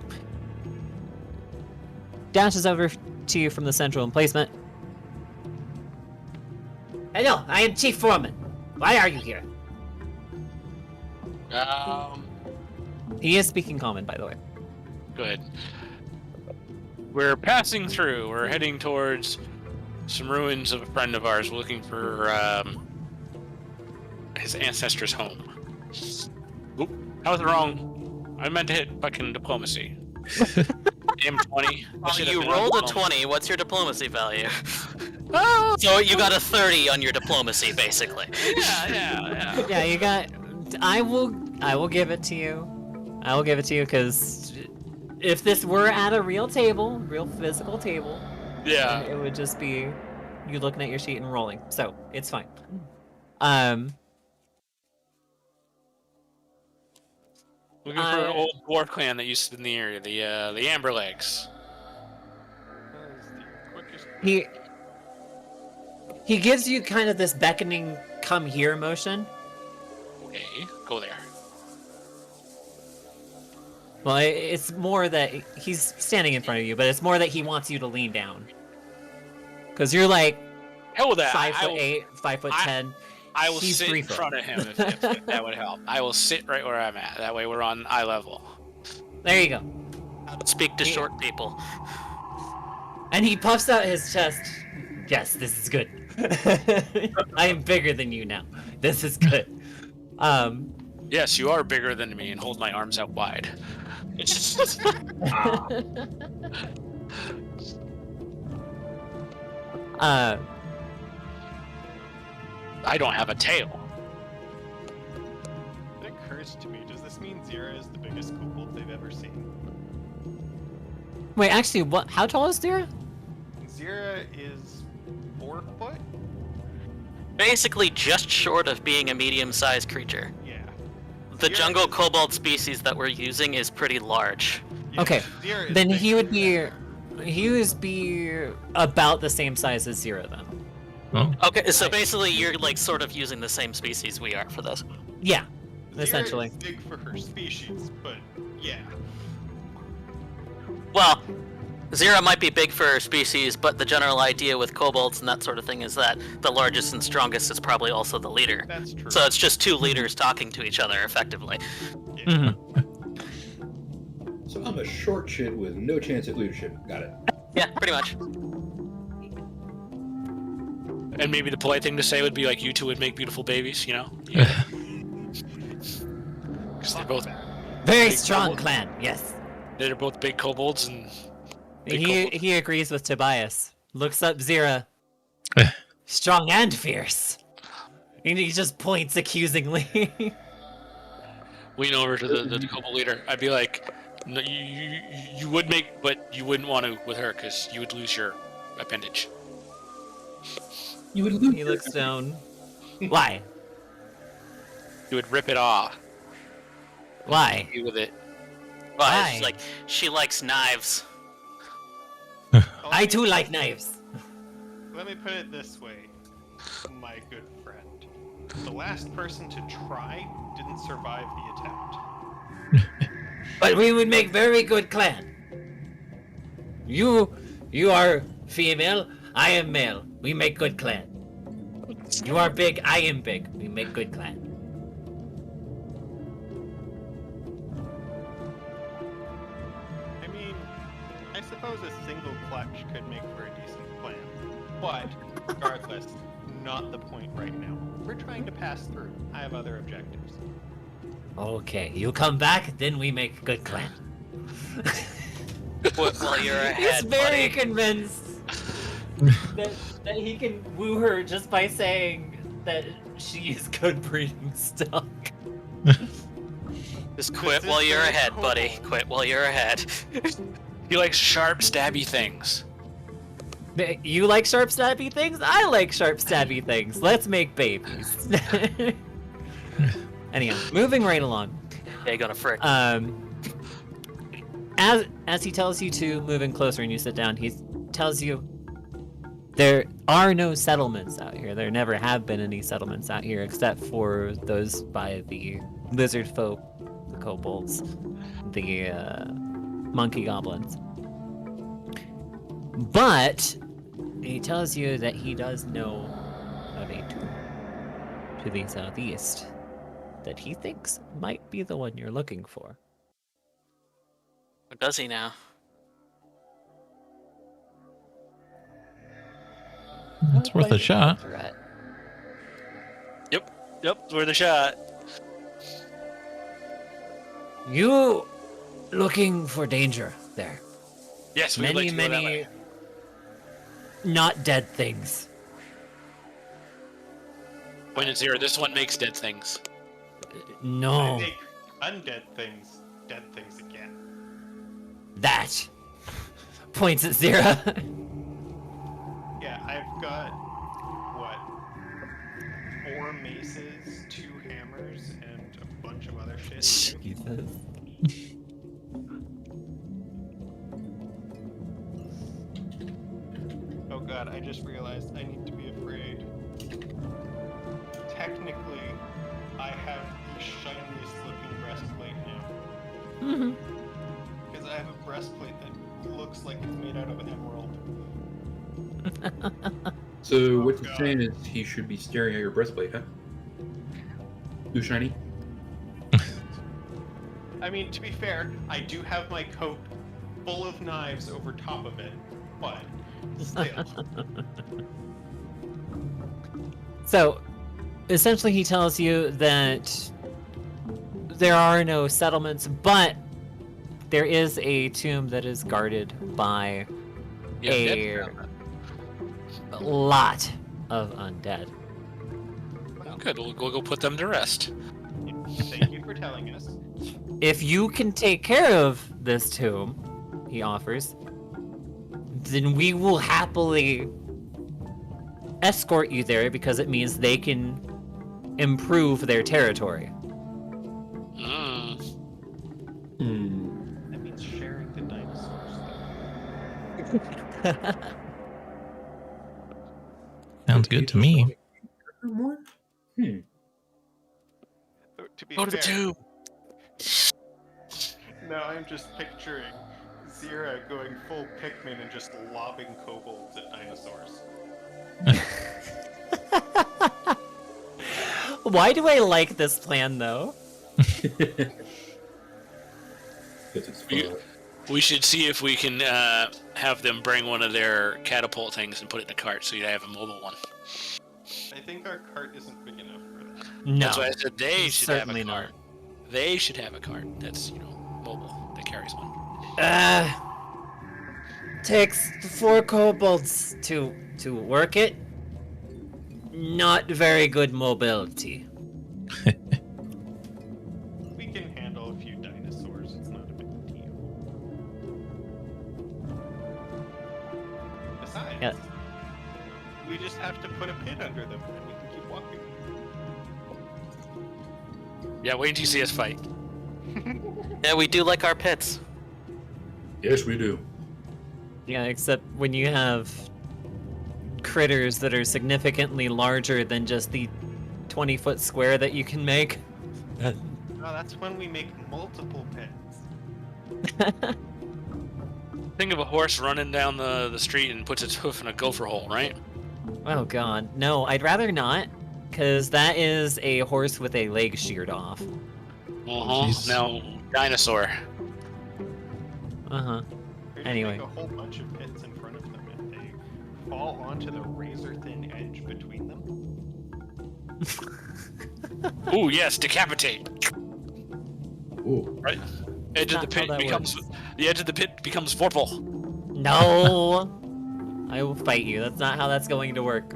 Dashes over to you from the central emplacement. Hello, I am Chief Foreman. Why are you here? He is speaking common, by the way.
Good. We're passing through. We're heading towards some ruins of a friend of ours. We're looking for his ancestors' home. Oop, I was wrong. I meant to hit fucking diplomacy. M20.
Well, you rolled a 20. What's your diplomacy value? So you got a 30 on your diplomacy, basically.
Yeah.
Yeah, you got. I will give it to you. I will give it to you because if this were at a real table, real physical table,
Yeah.
it would just be you looking at your sheet and rolling. So it's fine.
Looking for an old dwarf clan that used to be in the area, the Amberlegs.
That is the quickest.
He gives you kind of this beckoning come here motion.
Okay, go there.
Well, it's more that he's standing in front of you, but it's more that he wants you to lean down. Because you're like
Hell with that.
5'8", 5'10".
I will
He's
sit
3
in
foot.
front of him if that would help. I will sit right where I'm at. That way we're on eye level.
There you go.
Speak to short people.
And he puffs out his chest. Yes, this is good. I am bigger than you now. This is good.
Yes, you are bigger than me and hold my arms out wide. I don't have a tail.
It occurs to me, does this mean Zira is the biggest kobold they've ever seen?
Wait, actually, what? How tall is Dira?
Zira is 4 foot?
Basically, just short of being a medium-sized creature.
Yeah.
The
Zira
jungle
is-
kobold species that we're using is pretty large.
yeah,
Okay,
Zira is
then
big.
he would be about the same size as Zero then.
Oh,
Okay, so basically you're like sort of using the same species we are for this.
Yeah,
Zira
essentially.
is big for her species, but yeah.
Well, Zira might be big for her species, but the general idea with kobolds and that sort of thing is that the largest and strongest is probably also the leader.
That's true.
So it's just 2 leaders talking to each other effectively.
Yeah.
Mhm.
So I'm a short shit with no chance at leadership. Got it.
Yeah, pretty much.
And maybe the polite thing to say would be like, you two would make beautiful babies, you know? Yeah. Because they're both
Very
big
strong
kobolds.
clan, yes.
They're both big kobolds and big
He
kobolds.
he agrees with Tobias. Looks up Zira. Strong and fierce. And he just points accusingly.
Lean over to the kobold leader. I'd be like, no, you would make, but you wouldn't want to with her because you would lose your appendage.
You would lose.
He looks down. Why?
You would rip it off.
Why?
You with it.
Why?
Why?
She likes knives.
I too like knives.
Let me put it this way, my good friend. The last person to try didn't survive the attempt.
But we would make very good clan. You are female, I am male. We make good clan. You are big, I am big. We make good clan.
I mean, I suppose a single clutch could make for a decent plan. But, regardless, not the point right now. We're trying to pass through. I have other objectives.
Okay, you come back, then we make good clan.
Well, you're ahead,
He's very
buddy.
convinced that he can woo her just by saying that she is good breeding stock.
Just quit
This
while
is
you're
very
ahead, buddy.
cold.
Quit while you're ahead.
He likes sharp, stabby things.
You like sharp stabby things? I like sharp stabby things. Let's make babies. Anyhow, moving right along.
Yeah, you're gonna frick.
As he tells you to move in closer and you sit down, he tells you there are no settlements out here. There never have been any settlements out here except for those by the lizard folk, the kobolds, the monkey goblins. But he tells you that he does know of a tomb to the southeast that he thinks might be the one you're looking for.
Or does he now?
It's worth a shot.
Yep, worth a shot.
You looking for danger there?
Yes, we would like to go that
Many
way.
not dead things.
Point at zero. This one makes dead things.
I
No,
make undead things dead things again.
that points at Zira.
Yeah, I've got, what, 4 maces, 2 hammers, and a bunch of other shit. too.
Jesus.
Oh god, I just realized I need to be afraid. Technically, I have the shiniest looking breastplate now. Because I have a breastplate that looks like it's made out of emerald.
So
Oh,
what you're
God.
saying is he should be staring at your breastplate, huh? Too shiny?
I mean, to be fair, I do have my coat full of knives over top of it, but still.
So, essentially, he tells you that there are no settlements, but there is a tomb that is guarded by
Yeah,
a
dead.
lot of undead.
Well, good. We'll go put them to rest.
Thank you for telling us.
If you can take care of this tomb, he offers, then we will happily escort you there because it means they can improve their territory.
Mm.
Hmm.
That means sharing the dinosaurs.
Sounds good to me.
More? Hmm.
Though, to be
Go to the
fair,
tube.
now I'm just picturing Zira going full Pikmin and just lobbing kobolds at dinosaurs.
Why do I like this plan, though?
Because it's
You-
fun.
We should see if we can have them bring one of their catapult things and put it in a cart so you have a mobile one.
I think our cart isn't big enough for that.
No,
That's why I said they should have a
certainly
cart.
not.
They should have a cart that's, mobile, that carries one.
Takes 4 kobolds to work it. Not very good mobility.
We can handle a few dinosaurs. It's not a big deal. Besides,
Yeah.
we just have to put a pit under them and we can keep walking.
Yeah, wait until you see us fight.
Yeah, we do like our pits.
Yes, we do.
Yeah, except when you have critters that are significantly larger than just the 20-foot square that you can make.
No, that's when we make multiple pits.
Think of a horse running down the street and puts its hoof in a gopher hole, right?
Oh god, no, I'd rather not, because that is a horse with a leg sheared off.
Jeez.
Now, dinosaur.
Uh-huh.
Or just
Anyway.
make a whole bunch of pits in front of them and they fall onto the razor-thin edge between them.
Ooh, yes, decapitate.
Ooh.
Right. Edge of
Not
the
how
pit
that
becomes
works.
the edge of the pit becomes vorpal.
No! I will fight you. That's not how that's going to work.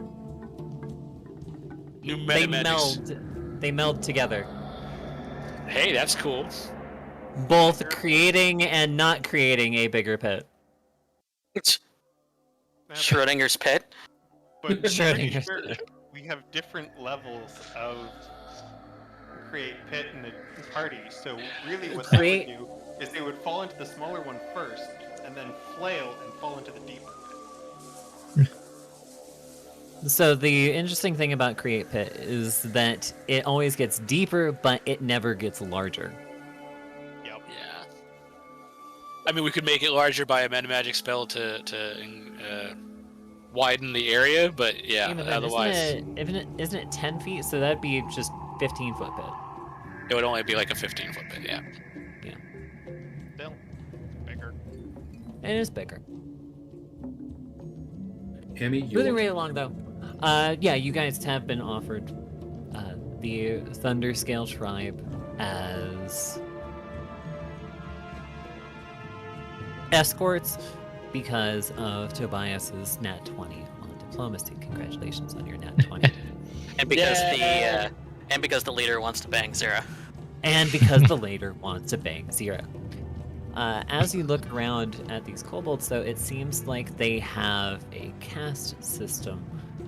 New
They
meta
meld. They meld together.
Hey, that's cool.
Both creating and not creating a bigger pit.
Now,
Schrodinger's pit.
But I'm pretty
Schrodinger's
sure
pit.
we have different levels of create pit in the party. So really, what
Create-
that would do is they would fall into the smaller one first, and then flail and fall into the deeper pit.
So the interesting thing about Create Pit is that it always gets deeper, but it never gets larger.
Yep.
Yeah. I mean, we could make it larger by a meta magic spell to widen the area, but yeah,
Even then,
otherwise
isn't it 10 feet? So that'd be just 15-foot pit.
it would only be like a 15-foot pit. Yeah.
Still bigger.
It is bigger.
Hammy, you
Moving
will-
right along, though. Yeah, you guys have been offered the Thunderscale Tribe as escorts because of Tobias's nat 20 on diplomacy. Congratulations on your nat 20.
And because
Yeah.
the leader wants to bang Zera.
And because the leader wants to bang Zero. As you look around at these kobolds, though, it seems like they have a caste system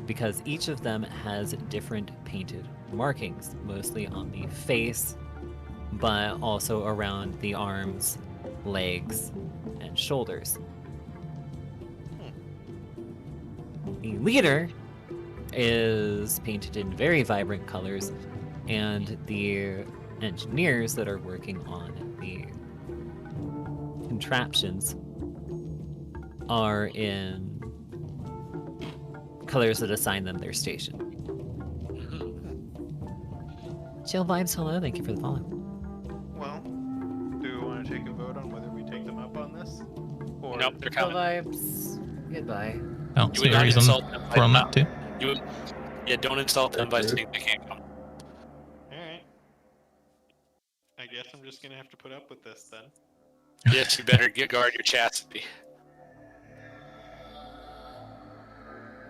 because each of them has different painted markings, mostly on the face, but also around the arms, legs, and shoulders. The leader is painted in very vibrant colors, and the engineers that are working on the contraptions are in colors that assign them their station. Chill Vibes, hello, thank you for the follow.
Well, do we want to take a vote on whether we take them up on this? Or
Nope, they're
Chill
coming.
Vibes, goodbye.
I don't
You
see
would
a
not
reason
insult them by
for them not to.
Yeah, don't insult them by saying they can't come.
Alright. I guess I'm just gonna have to put up with this then.
Yes, you better guard your chastity.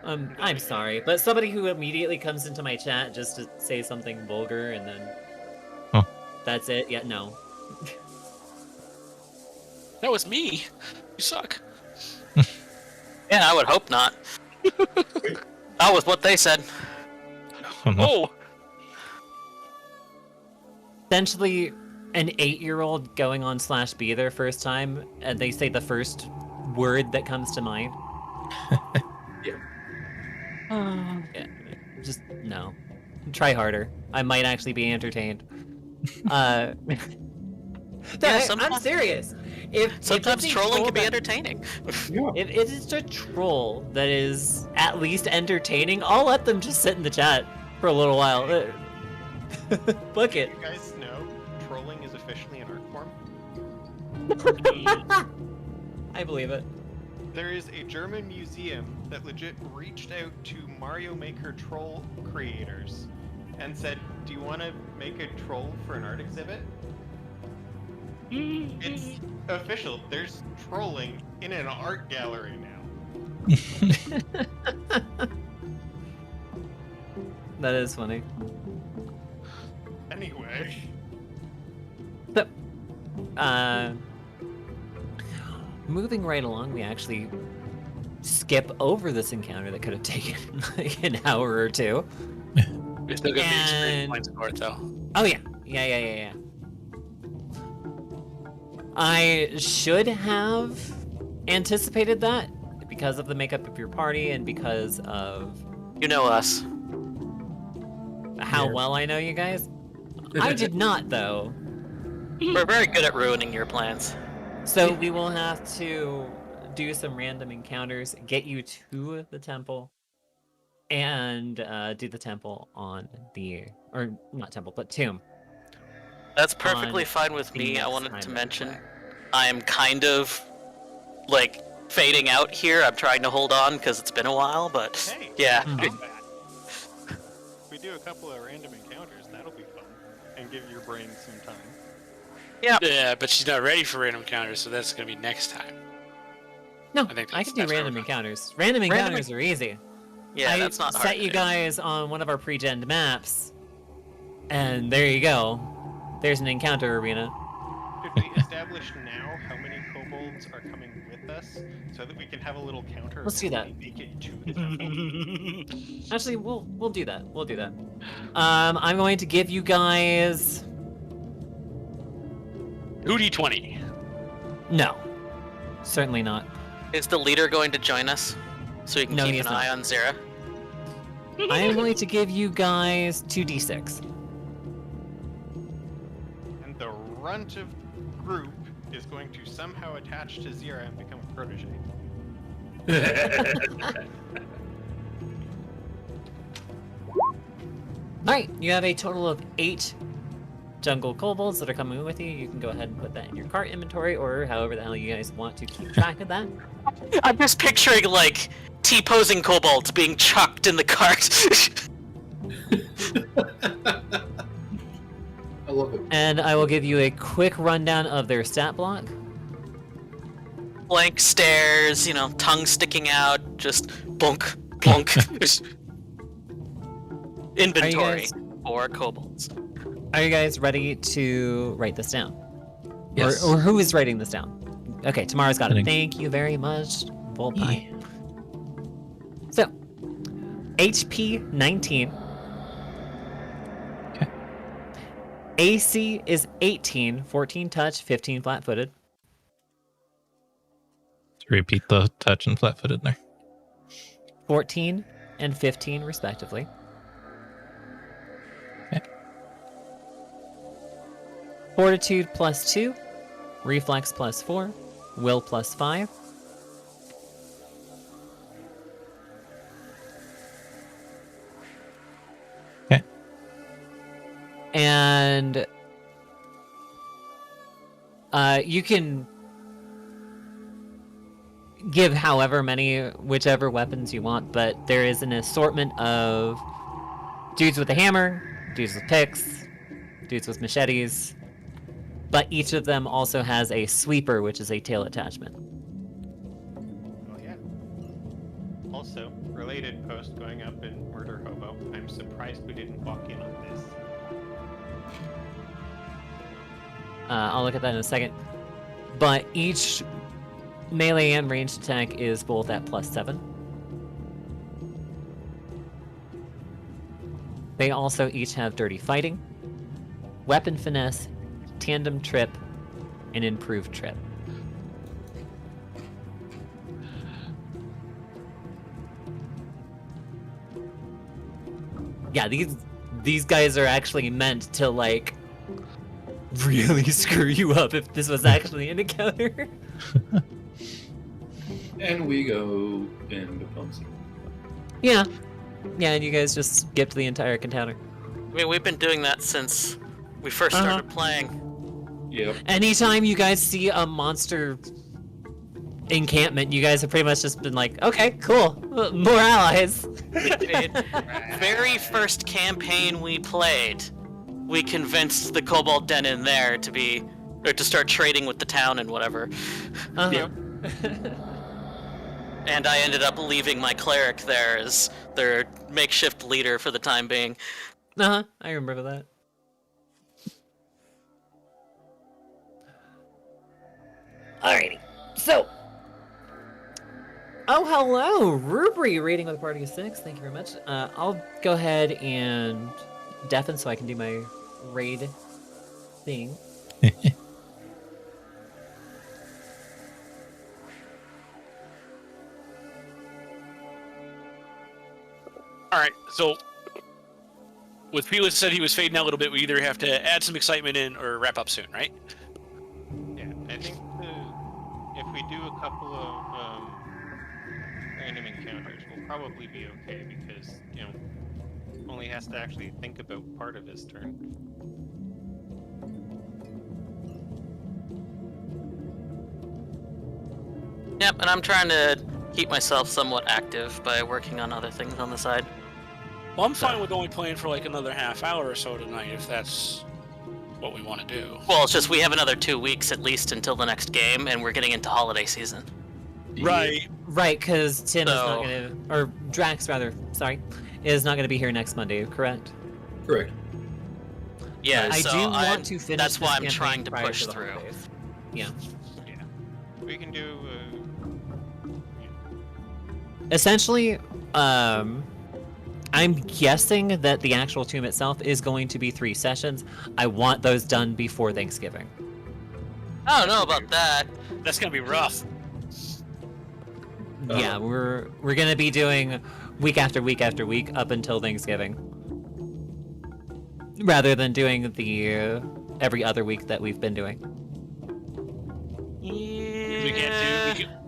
I'm sorry, but somebody who immediately comes into my chat just to say something vulgar and then
Huh.
that's it. Yeah, no.
That was me. You suck.
Yeah, I would hope not. That was what they said.
Oh,
Essentially, an 8-year-old going on /B their first time, and they say the first word that comes to mind.
Yeah.
Yeah, just no. Try harder. I might actually be entertained. I'm
sometimes-
serious. If
Sometimes
it's a
trolling
troll
can be
that-
entertaining.
Yeah.
If it is a troll that is at least entertaining, I'll let them just sit in the chat for a little while. Book
Do
it.
you guys know trolling is officially an art form?
I believe it.
There is a German museum that legit reached out to Mario Maker troll creators and said, "Do you want to make a troll for an art exhibit?" It's official. There's trolling in an art gallery now.
That is funny.
Anyway,
Moving right along, we actually skip over this encounter that could have taken like an hour or two.
You're still gonna be experience
And-
points north, though.
Oh yeah. I should have anticipated that because of the makeup of your party and because of
You know us.
how well I know you guys. I did not, though.
We're very good at ruining your plans.
So we will have to do some random encounters, get you to the temple, and do the temple on the, or not temple, but tomb.
That's perfectly
On
fine with
the
me. I
next
wanted
time
to
we
mention
play.
I am kind of like fading out here. I'm trying to hold on because it's been a while, but
hey,
yeah.
Mhm.
combat. If we do a couple of random encounters, that'll be fun, and give your brain some time.
Yeah, but she's not ready for random encounters, so that's gonna be next time.
No,
I think
I can do
that's where
random
we're going.
encounters. Random encounters are easy.
Yeah,
I
that's not hard.
set you guys on one of our pre-gen maps, and there you go. There's an encounter arena.
Could we establish now how many kobolds are coming with us, so that we can have a little counter? of
Let's do
how
that.
many make it to the temple?
Actually, we'll do that. We'll do that. I'm going to give you guys
2d20.
no, certainly not.
Is the leader going to join us so we can
No,
keep
he
an
is
eye
not.
on Zera?
I am going to give you guys 2d6.
And the runt of the group is going to somehow attach to Zira and become a protege.
Alright, you have a total of 8 jungle kobolds that are coming with you. You can go ahead and put that in your cart inventory, or however the hell you guys want to keep track of that.
I'm just picturing like T-posing kobolds being chucked in the cart.
I love it.
And I will give you a quick rundown of their stat block.
Blank stares, you know, tongue sticking out, just blunk, blunk. Inventory
guys-
for kobolds.
Are you guys ready to write this down?
Yes.
Or who is writing this down? Okay, Tammara's got it.
Kidding.
Thank you very much, Volpine. So, HP 19.
Okay.
AC is 18, 14 touch, 15 flat-footed.
Repeat the touch and flat-footed there.
14 and 15 respectively.
Okay.
Fortitude plus 2, Reflex plus 4, Will plus 5.
Okay.
And you can give however many, whichever weapons you want, but there is an assortment of dudes with a hammer, dudes with picks, dudes with machetes, but each of them also has a sweeper, which is a tail attachment.
Oh yeah. Also, related post going up in Murder Hobo, I'm surprised we didn't walk in on this.
I'll look at that in a second. But each melee and ranged attack is both at +7. They also each have dirty fighting, weapon finesse, tandem trip, and improved trip. Yeah, these guys are actually meant to like really screw you up if this was actually an encounter.
And we go into Pumpsy.
Yeah. Yeah, and you guys just skipped the entire encounter.
I mean, we've been doing that since we first started playing.
Yep.
Anytime you guys see a monster encampment, you guys have pretty much just been like, okay, cool, more allies.
Very first campaign we played, we convinced the Kobold Den in there to start trading with the town and whatever.
Uh-huh.
And I ended up leaving my cleric there as their makeshift leader for the time being.
Uh-huh, I remember that. Alrighty, so... Oh, hello! Rubri reading with a party of 6, thank you very much. I'll go ahead and deafen so I can do my raid thing.
All right, so with Felix said he was fading out a little bit, we either have to add some excitement in or wrap up soon, right?
Yeah, I think if we do a couple of random encounters, we'll probably be okay because, only has to actually think about part of his turn.
Yep, and I'm trying to keep myself somewhat active by working on other things on the side.
Well, I'm fine with only playing for like another half hour or so tonight if that's what we want to do.
Well, it's just we have another 2 weeks at least until the next game, and we're getting into holiday season.
Right.
Right, because Tim is not gonna, or Drax rather, sorry, is not gonna be here next Monday, correct?
Correct.
Yeah,
I
so
do want to finish
that's why
this
I'm trying
campaign
to
prior
push
the
through.
holidays. Yeah.
We can do.
Essentially, I'm guessing that the actual tomb itself is going to be 3 sessions. I want those done before Thanksgiving.
I don't know about that.
That's gonna be rough.
Yeah, we're gonna be doing week after week after week up until Thanksgiving, rather than doing the every other week that we've been doing.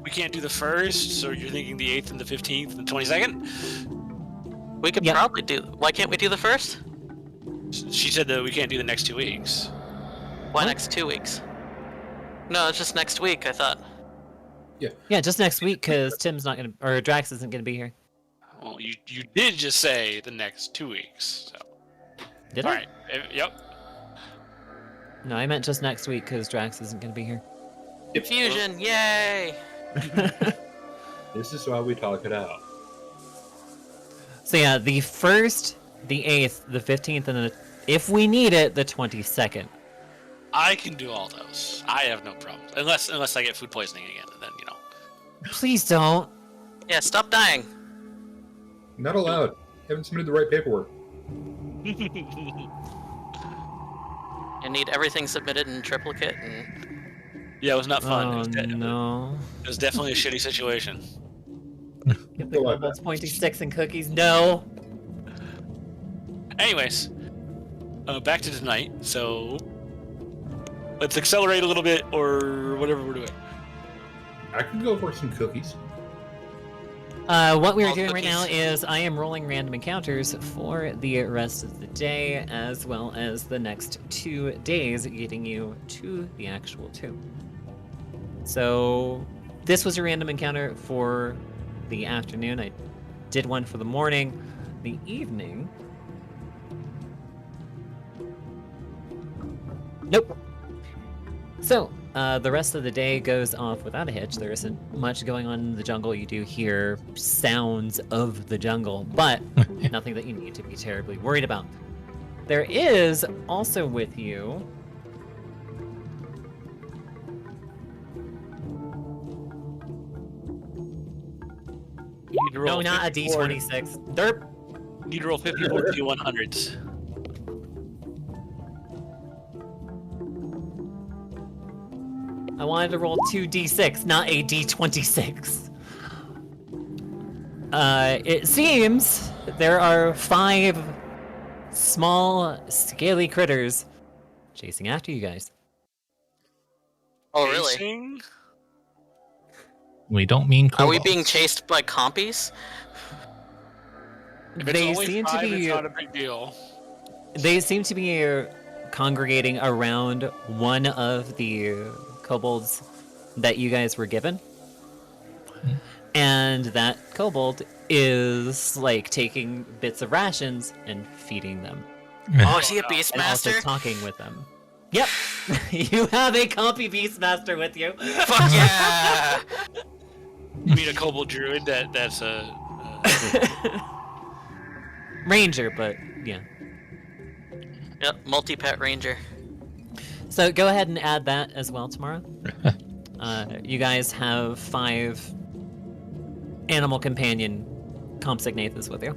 We can't do the 1st, so you're thinking the 8th and the 15th and the 22nd?
We could
Yep.
probably do. Why can't we do the first?
She said that we can't do the next 2 weeks.
Why
What?
next 2 weeks? No, it's just next week. I thought.
Yeah, just next week, because Tim's not gonna, or Drax isn't gonna be here.
Well, you did just say the next 2 weeks. So.
Did
All
I?
right. Yep.
No, I meant just next week, because Drax isn't gonna be here.
Fusion, yay!
This is why we talk it out.
So yeah, the 1st, the 8th, the 15th, and if we need it, the 22nd.
I can do all those. I have no problems. Unless I get food poisoning again, and then,
Please don't.
Yeah, stop dying.
Not allowed. Haven't submitted the right paperwork.
You need everything submitted in triplicate and.
Yeah, it was not fun.
Oh,
It
no.
was definitely a shitty situation.
Get the Kobold's pointy sticks and cookies. No.
Anyways, back to tonight. So let's accelerate a little bit, or whatever we're doing.
I could go for some cookies.
What we are
All
doing right now
cookies.
is I am rolling random encounters for the rest of the day, as well as the next 2 days, getting you to the actual tomb. So this was a random encounter for the afternoon. I did one for the morning. The evening. Nope. So, the rest of the day goes off without a hitch. There isn't much going on in the jungle. You do hear sounds of the jungle, but nothing that you need to be terribly worried about. There is also with you...
You need to roll
No, not a
54
D26. Derp!
You need to roll 54 D100s.
I wanted to roll 2d6, not a d26. It seems there are 5 small, scaly critters chasing after you guys.
Oh, really?
Chasing?
We don't mean
Are we
kobolds.
being chased by compies?
If it's
They
only
seem to
5,
be.
it's not a big deal.
They seem to be congregating around one of the kobolds that you guys were given. And that kobold is like taking bits of rations and feeding them,
Oh, is he a
no.
and also
beastmaster?
talking with them. Yep, you have a compy beastmaster with you.
Fuck yeah!
You mean a kobold druid? That's a.
Ranger, but yeah.
Yep, multi-pet ranger.
So go ahead and add that as well tomorrow. You guys have 5 animal companion compsignathus with you.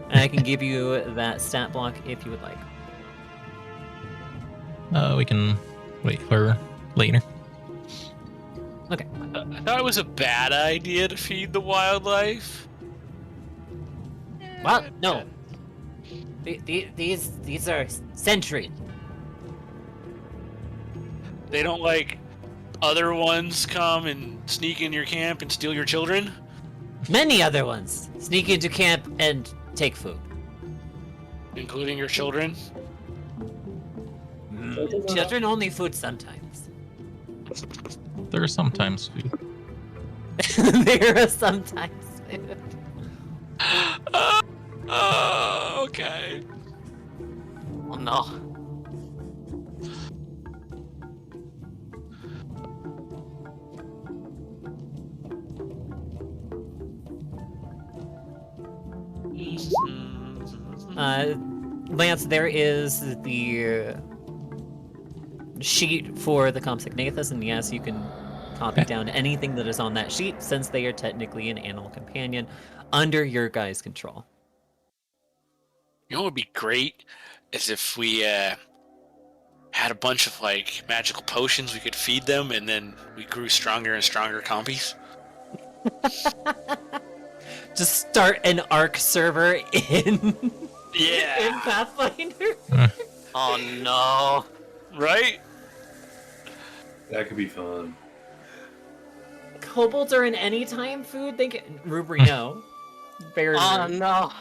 And I can give you that stat block if you would like.
We can wait for later.
Okay.
I thought it was a bad idea to feed the wildlife.
Well, no. These are sentry.
They don't like other ones come and sneak in your camp and steal your children.
Many other ones sneak into camp and take food.
Including your children?
Children only food sometimes.
There are sometimes food.
There are sometimes food.
Okay.
Oh no.
Lance, there is the sheet for the compsignathus, and yes, you can copy down anything that is on that sheet, since they are technically an animal companion under your guys' control.
You know what would be great is if we had a bunch of like magical potions we could feed them, and then we grew stronger and stronger compies.
Just start an ARC server in
Yeah.
in Pathfinder.
Oh no.
Right?
That could be fun.
Kobolds are an anytime food. They get Rubri, no. Very
Oh no.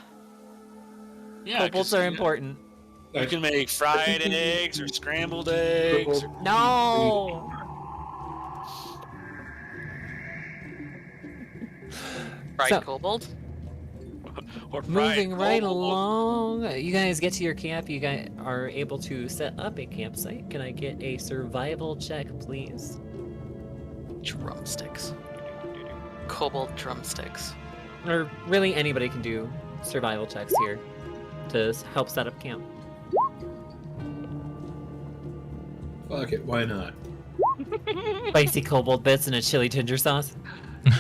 Yeah.
Kobolds
'cause,
are
you know,
important.
You can make fried eggs or scrambled eggs. Or...
No.
Fried
So-
kobold?
or fried
Moving right
kobold.
along, you guys get to your camp. You guys are able to set up a campsite. Can I get a survival check, please?
Drumsticks. Kobold drumsticks.
Or really, anybody can do survival checks here to help set up camp.
Fuck it, why not?
Spicy kobold bits and a chili ginger sauce.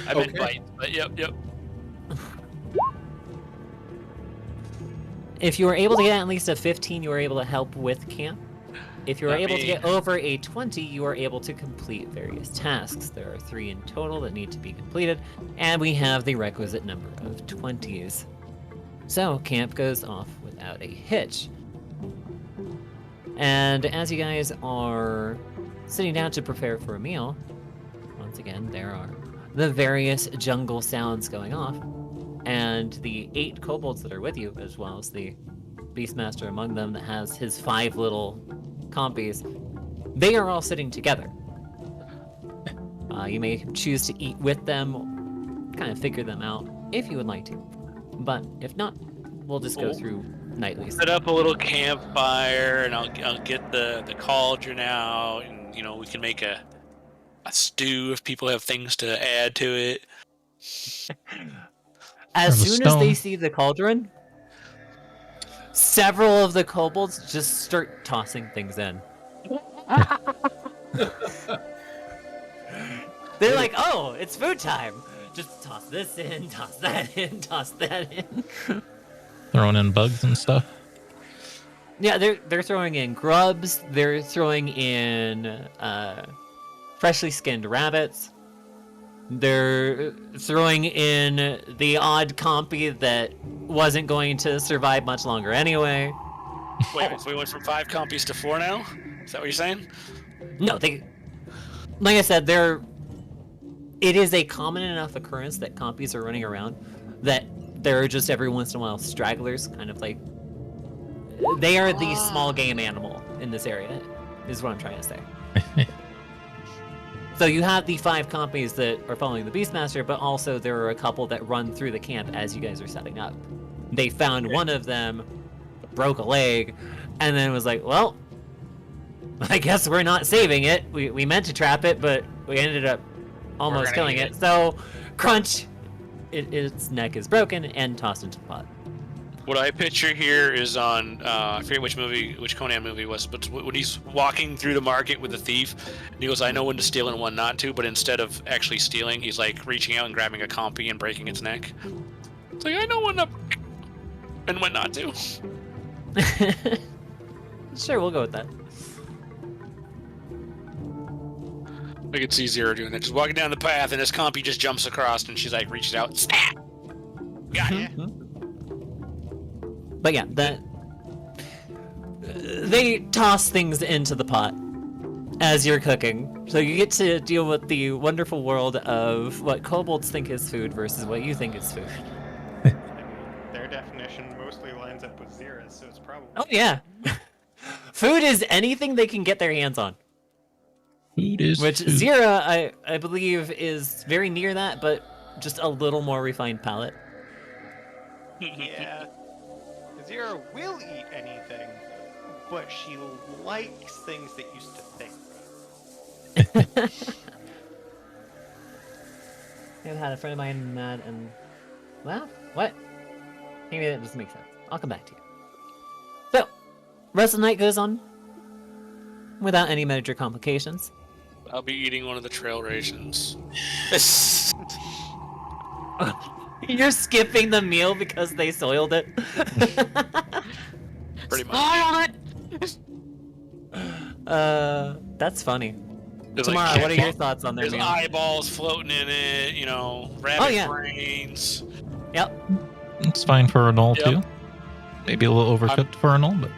I meant
Okay.
bites, but yep.
If you were able to get at least a 15, you were able to help with camp. If you were
That'd
able to
be-
get over a 20, you are able to complete various tasks. There are 3 in total that need to be completed, and we have the requisite number of 20s. So, camp goes off without a hitch. And as you guys are sitting down to prepare for a meal, once again, there are the various jungle sounds going off, and the 8 kobolds that are with you, as well as the beastmaster among them that has his 5 little compies, they are all sitting together. You may choose to eat with them, kind of figure them out if you would like to, but if not, we'll just go
Cool.
through nightly.
Set up a little campfire, and I'll get the cauldron out, and you know we can make a stew if people have things to add to it.
As
Have a
soon as they
stone.
see the cauldron, several of the kobolds just start tossing things in. They're like, oh, it's food time. Just toss this in, toss that in, toss that in.
Throwing in bugs and stuff.
Yeah, they're throwing in grubs. They're throwing in freshly skinned rabbits. They're throwing in the odd compy that wasn't going to survive much longer anyway.
Wait, so we went from 5 compies to 4 now? Is that what you're saying?
No, they, like I said, it is a common enough occurrence that compies are running around that there are just every once in a while stragglers, kind of like, they are the small game animal in this area, is what I'm trying to say. So you have the 5 compies that are following the Beastmaster, but also there are a couple that run through the camp as you guys are setting up. They found one of them, broke a leg, and then was like, well, I guess we're not saving it. We meant to trap it, but we ended up almost killing it. So, crunch, its neck is broken and tossed into the pot.
What I picture here is on I forget which Conan movie it was, but when he's walking through the market with the thief, and he goes, "I know when to steal and when not to," but instead of actually stealing, he's like reaching out and grabbing a compy and breaking its neck. It's like, I know when to and when not to.
Sure, we'll go with that.
I could see Zero doing that, just walking down the path, and this compy just jumps across, and she's like reaches out, snap. Got it.
But yeah, they toss things into the pot as you're cooking. So you get to deal with the wonderful world of what kobolds think is food versus what you think is food.
I mean, their definition mostly lines up with Zira's, so it's probably.
Oh yeah. Food is anything they can get their hands on.
Food is
Which
food.
Zira, I believe, is very near that, but just a little more refined palate.
Yeah. Zira will eat anything, but she likes things that used to think.
I've had a friend of mine mad and... Well, what? Maybe that doesn't make sense. I'll come back to you. So, rest of the night goes on without any major complications.
I'll be eating one of the trail rations.
You're skipping the meal because they soiled it.
Pretty much.
That's funny.
There's
Tammara, what are your thoughts on their
There's
meal?
eyeballs floating in it, rabbit
yeah.
brains.
Yep.
It's fine for a gnoll
Yep.
too. Maybe a little overcooked for a gnoll, but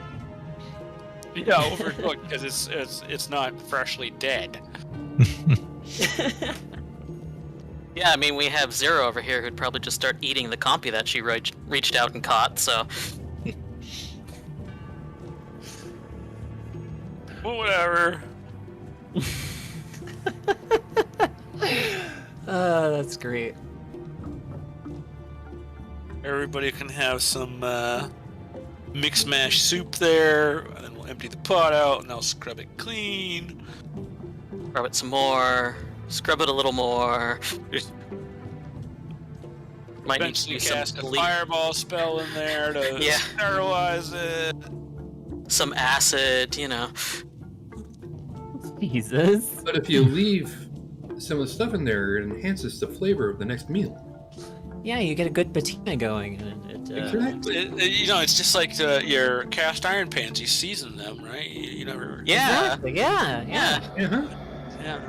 Yeah, overcooked because it's not freshly dead.
Yeah, I mean, we have Zero over here who'd probably just start eating the compy that she reached out and caught, so...
Well, whatever.
That's great.
Everybody can have some mixed mash soup there, and then we'll empty the pot out, and I'll scrub it clean.
Scrub it some more. Scrub it a little more. Might need to
Eventually
do some
cast a fireball spell in there to
Yeah.
sterilize it.
some acid,
Jesus.
But if you leave some of the stuff in there, it enhances the flavor of the next meal.
Yeah, you get a good patina going, and it
Exactly.
It's just like your cast iron pans. You season them, right? You never.
Yeah.
Exactly, yeah.
Uh-huh.
Yeah.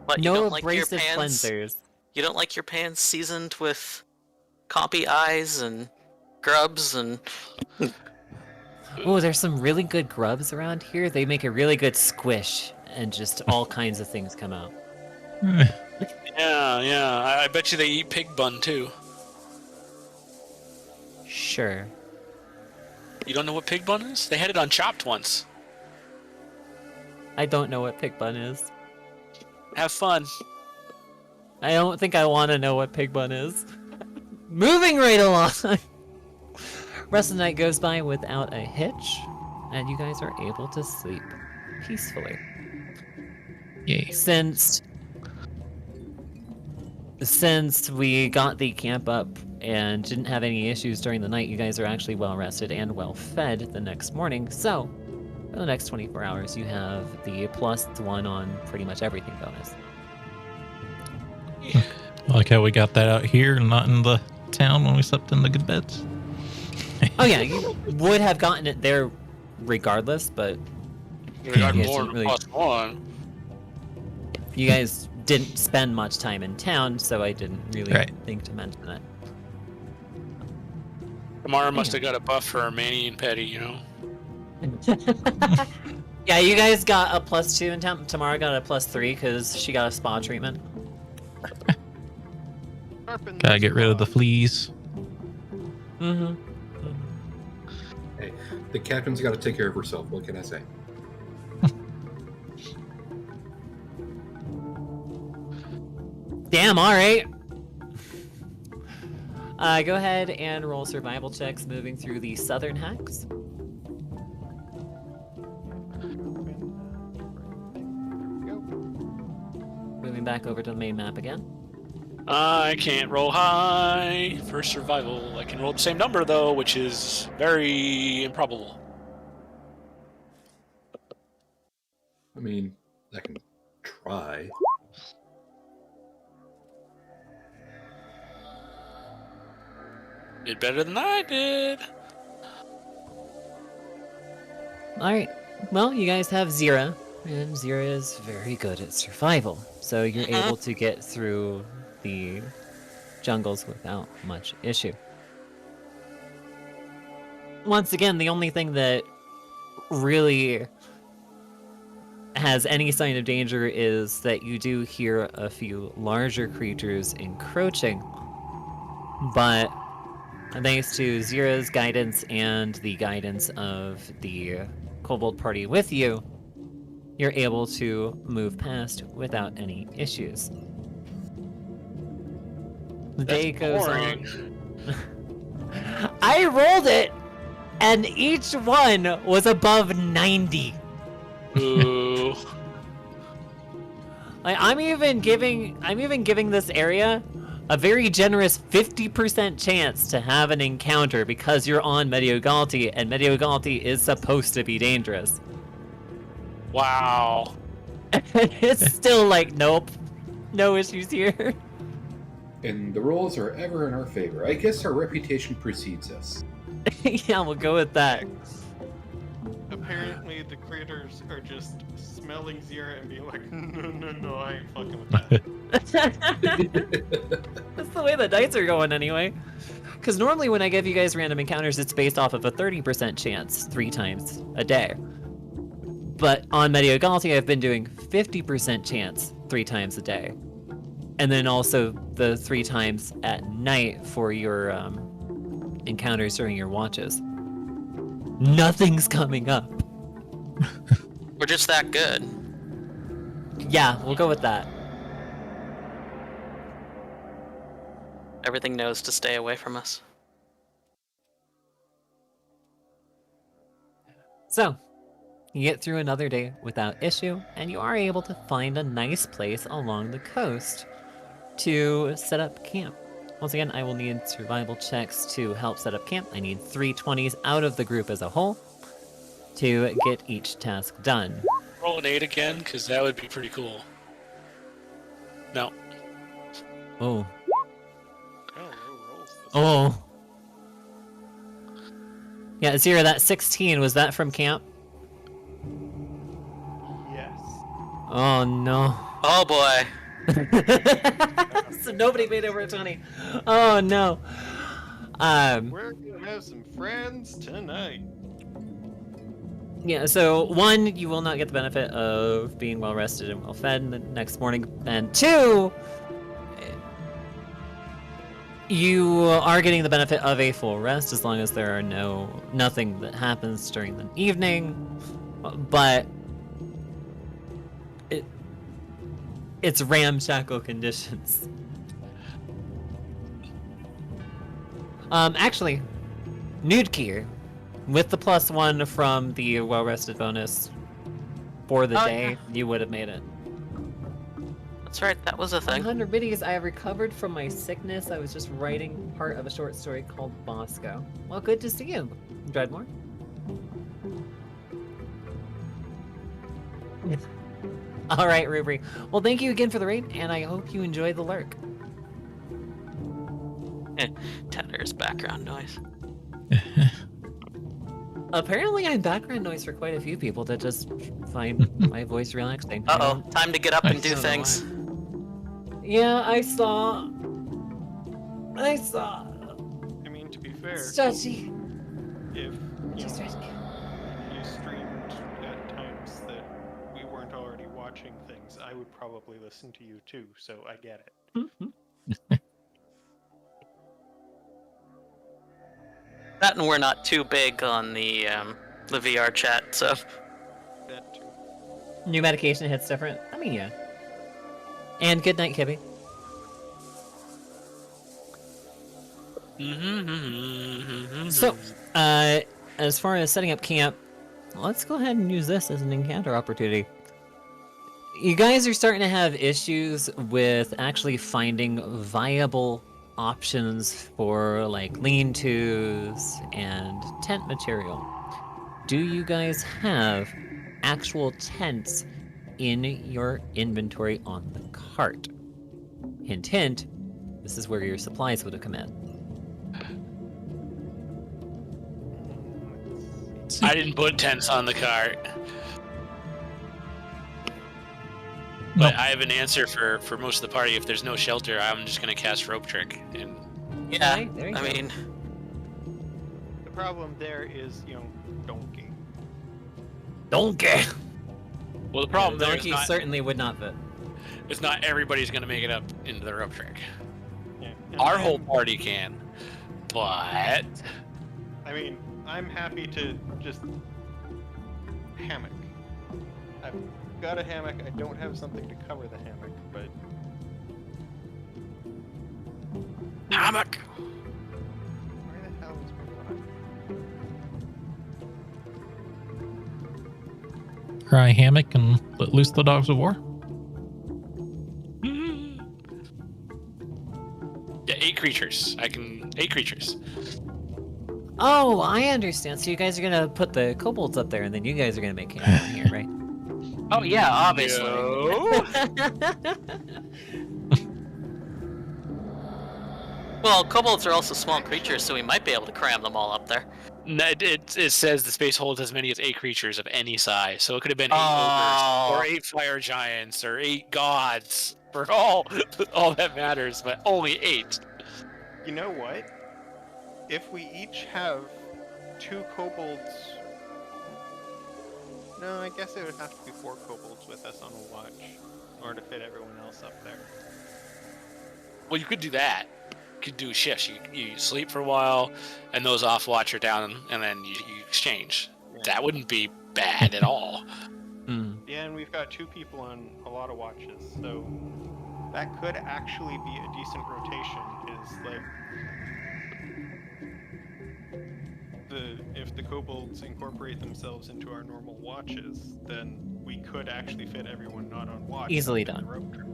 But you
No
don't like your
abrasive
pans.
cleansers.
You don't like your pans seasoned with compy eyes and grubs and
Oh, there's some really good grubs around here. They make a really good squish, and just all kinds of things come out.
Yeah. I bet you they eat pig bun too.
Sure.
You don't know what pig bun is? They had it on Chopped once.
I don't know what pig bun is.
Have fun.
I don't think I want to know what pig bun is. Moving right along. Rest of the night goes by without a hitch, and you guys are able to sleep peacefully.
yay.
Since we got the camp up and didn't have any issues during the night, you guys are actually well rested and well fed the next morning. So, for the next 24 hours, you have the +1 on pretty much everything bonus.
I like how we got that out here and not in the town when we slept in the good beds.
Oh yeah, you would have gotten it there regardless, but
They got
Yes,
more
it
than
really-
+1.
you guys didn't spend much time in town, so I didn't really
Right.
think to mention it.
Tammara must have got a buff for her Manny and Petty,
Yeah, you guys got a +2 in town. Tammara got a +3 because she got a spa treatment.
Sharpen
Gotta
those
get rid of the
claws.
fleas.
Mm-hmm.
Hey, the captain's got to take care of herself. What can I say?
Damn, alright. Go ahead and roll survival checks moving through the southern hex. Moving back over to the main map again.
I can't roll high for survival. I can roll the same number, though, which is very improbable.
I mean, I can try.
Did better than I did.
Alright, well, you guys have Zira, and Zira is very good at survival, so you're able to get through the jungles without much issue. Once again, the only thing that really has any sign of danger is that you do hear a few larger creatures encroaching, but thanks to Zira's guidance and the guidance of the Kobold party with you, you're able to move past without any issues. The day goes on. I rolled it, and each one was above 90.
Ooh.
I'm even giving this area a very generous 50% chance to have an encounter because you're on Mediogalti, and Mediogalti is supposed to be dangerous.
Wow.
It's still like, nope, no issues here.
And the rolls are ever in our favor. I guess our reputation precedes us.
Yeah, we'll go with that.
Apparently, the critters are just smelling Zira and being like, no, I ain't fucking with that.
That's the way the dice are going anyway. Because normally when I give you guys random encounters, it's based off of a 30% chance 3 times a day. But on Mediogalti, I've been doing 50% chance 3 times a day. And then also the 3 times at night for your encounters during your watches. Nothing's coming up.
We're just that good.
Yeah, we'll go with that.
Everything knows to stay away from us.
So, you get through another day without issue, and you are able to find a nice place along the coast to set up camp. Once again, I will need survival checks to help set up camp. I need 3 20s out of the group as a whole to get each task done.
Roll an 8 again, because that would be pretty cool. No.
Oh.
Rolls this.
Oh. Yeah, Zira, that 16, was that from camp?
Yes.
Oh, no.
Oh boy.
So nobody made over a 20. Oh, no.
We're gonna have some friends tonight.
Yeah, so 1, you will not get the benefit of being well rested and well fed the next morning, and 2, you are getting the benefit of a full rest as long as there are nothing that happens during the evening, but it's ramshackle conditions. Actually, nude gear with the +1 from the well rested bonus for the day, you would have made it.
That's right, that was a thing.
100 biddies, I have recovered from my sickness. I was just writing part of a short story called Bosco. Well, good to see you, Dreadmore. All right, Rubri. Well, thank you again for the raid, and I hope you enjoy the lurk.
Tender's background noise.
Apparently, I'm background noise for quite a few people that just find my voice relaxing.
Uh-oh, time to get up and do
don't know
things.
Yeah, I saw.
I mean, to be fair,
Stretchy.
if you
Just stretchy.
you streamed at times that we weren't already watching things, I would probably listen to you too, so I get it.
That and we're not too big on the VR chat, so
That too.
New medication hits different. I mean, yeah. And good night, Kibby. So, as far as setting up camp, let's go ahead and use this as an encounter opportunity. You guys are starting to have issues with actually finding viable options for like lean-tos and tent material. Do you guys have actual tents in your inventory on the cart? Hint, hint, this is where your supplies would have come in.
I didn't put tents on the cart. But I have an answer for most of the party. If there's no shelter, I'm just gonna cast rope trick. And
Yeah,
Alright, there you
I
go.
mean,
The problem there is, donkey.
Donkey!
well, the problem there is
Donkey
not,
certainly would not fit.
is not everybody's gonna make it up into the rope trick.
Yeah. And
Our
I'm-
whole party can, but
I mean, I'm happy to just hammock. I've got a hammock. I don't have something to cover the hammock, but
hammock.
where the hell is my body?
Cry hammock and let loose the dogs of war.
Yeah, 8 creatures. 8 creatures.
Oh, I understand. So you guys are gonna put the kobolds up there, and then you guys are gonna make camp down here, right?
oh yeah, obviously.
No.
Well, kobolds are also small creatures, so we might be able to cram them all up there.
No, it says the space holds as many as 8 creatures of any size. So it could have been 8
Oh.
ogres, or 8 fire giants, or 8 gods. For all that matters, but only 8.
You know what? If we each have 2 kobolds... No, I guess it would have to be 4 kobolds with us on a watch in order to fit everyone else up there.
Well, you could do that. You could do shifts. You sleep for a while, and those off watch are down, and then you exchange.
Yeah.
That wouldn't be bad at all.
Hmm.
Yeah, and we've got 2 people on a lot of watches, so that could actually be a decent rotation. Is like if the kobolds incorporate themselves into our normal watches, then we could actually fit everyone not on watch.
Easily
into the
done.
rope trip.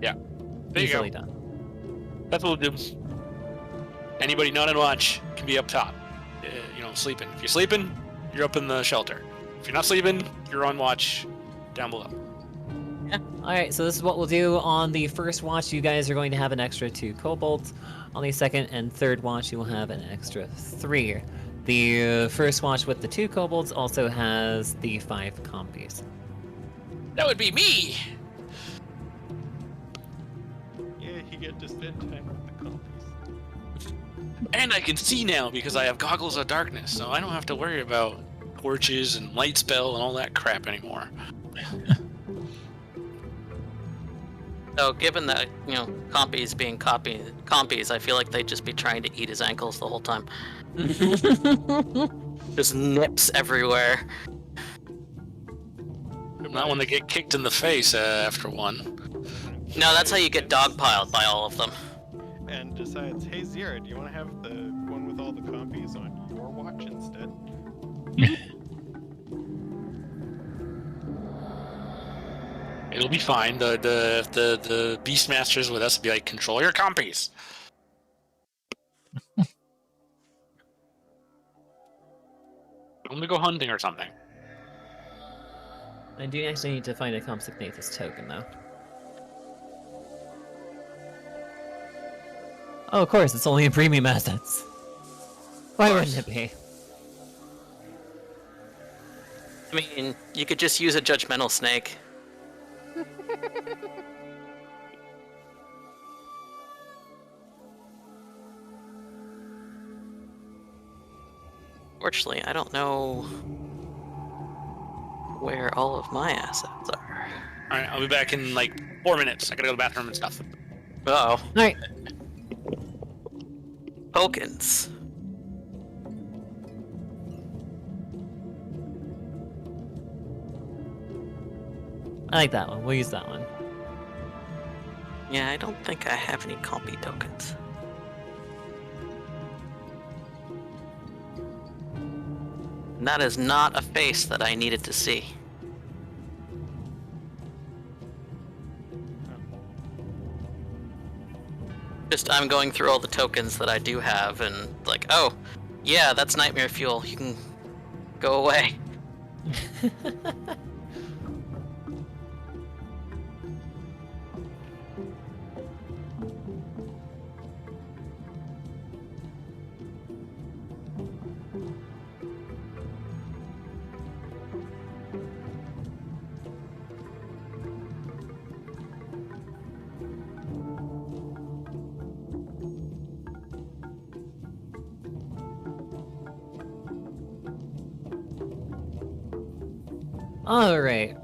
There you go.
Easily done.
That's what we'll do. Anybody not on watch can be up top. Sleeping. If you're sleeping, you're up in the shelter. If you're not sleeping, you're on watch down below.
Alright, so this is what we'll do. On the first watch, you guys are going to have an extra 2 kobolds. On the second and third watch, you will have an extra 3. The first watch with the 2 kobolds also has the 5 compies.
That would be me.
Yeah, you get to spend time with the compies.
And I can see now because I have goggles of darkness, so I don't have to worry about torches and light spell and all that crap anymore.
So, given that compies being compies, I feel like they'd just be trying to eat his ankles the whole time. Just nips everywhere.
Not when they get kicked in the face after one.
No, that's how you get dogpiled by all of them.
And decides, hey Zira, do you want to have the one with all the compies on your watch instead?
It'll be fine. The Beastmasters with us will be like, control your compies. I'm gonna go hunting or something.
I do actually need to find a Compsognathus token, though. Oh, of course, it's only in premium assets. Why wouldn't it be?
I mean, you could just use a judgmental snake. Fortunately, I don't know where all of my assets are.
Alright, I'll be back in like 4 minutes. I gotta go to the bathroom and stuff.
Uh-oh.
Alright,
Tokens.
I like that one. We'll use that one.
Yeah, I don't think I have any compy tokens. And that is not a face that I needed to see. Just, I'm going through all the tokens that I do have, and like, oh, yeah, that's nightmare fuel. You can go away.
Alright.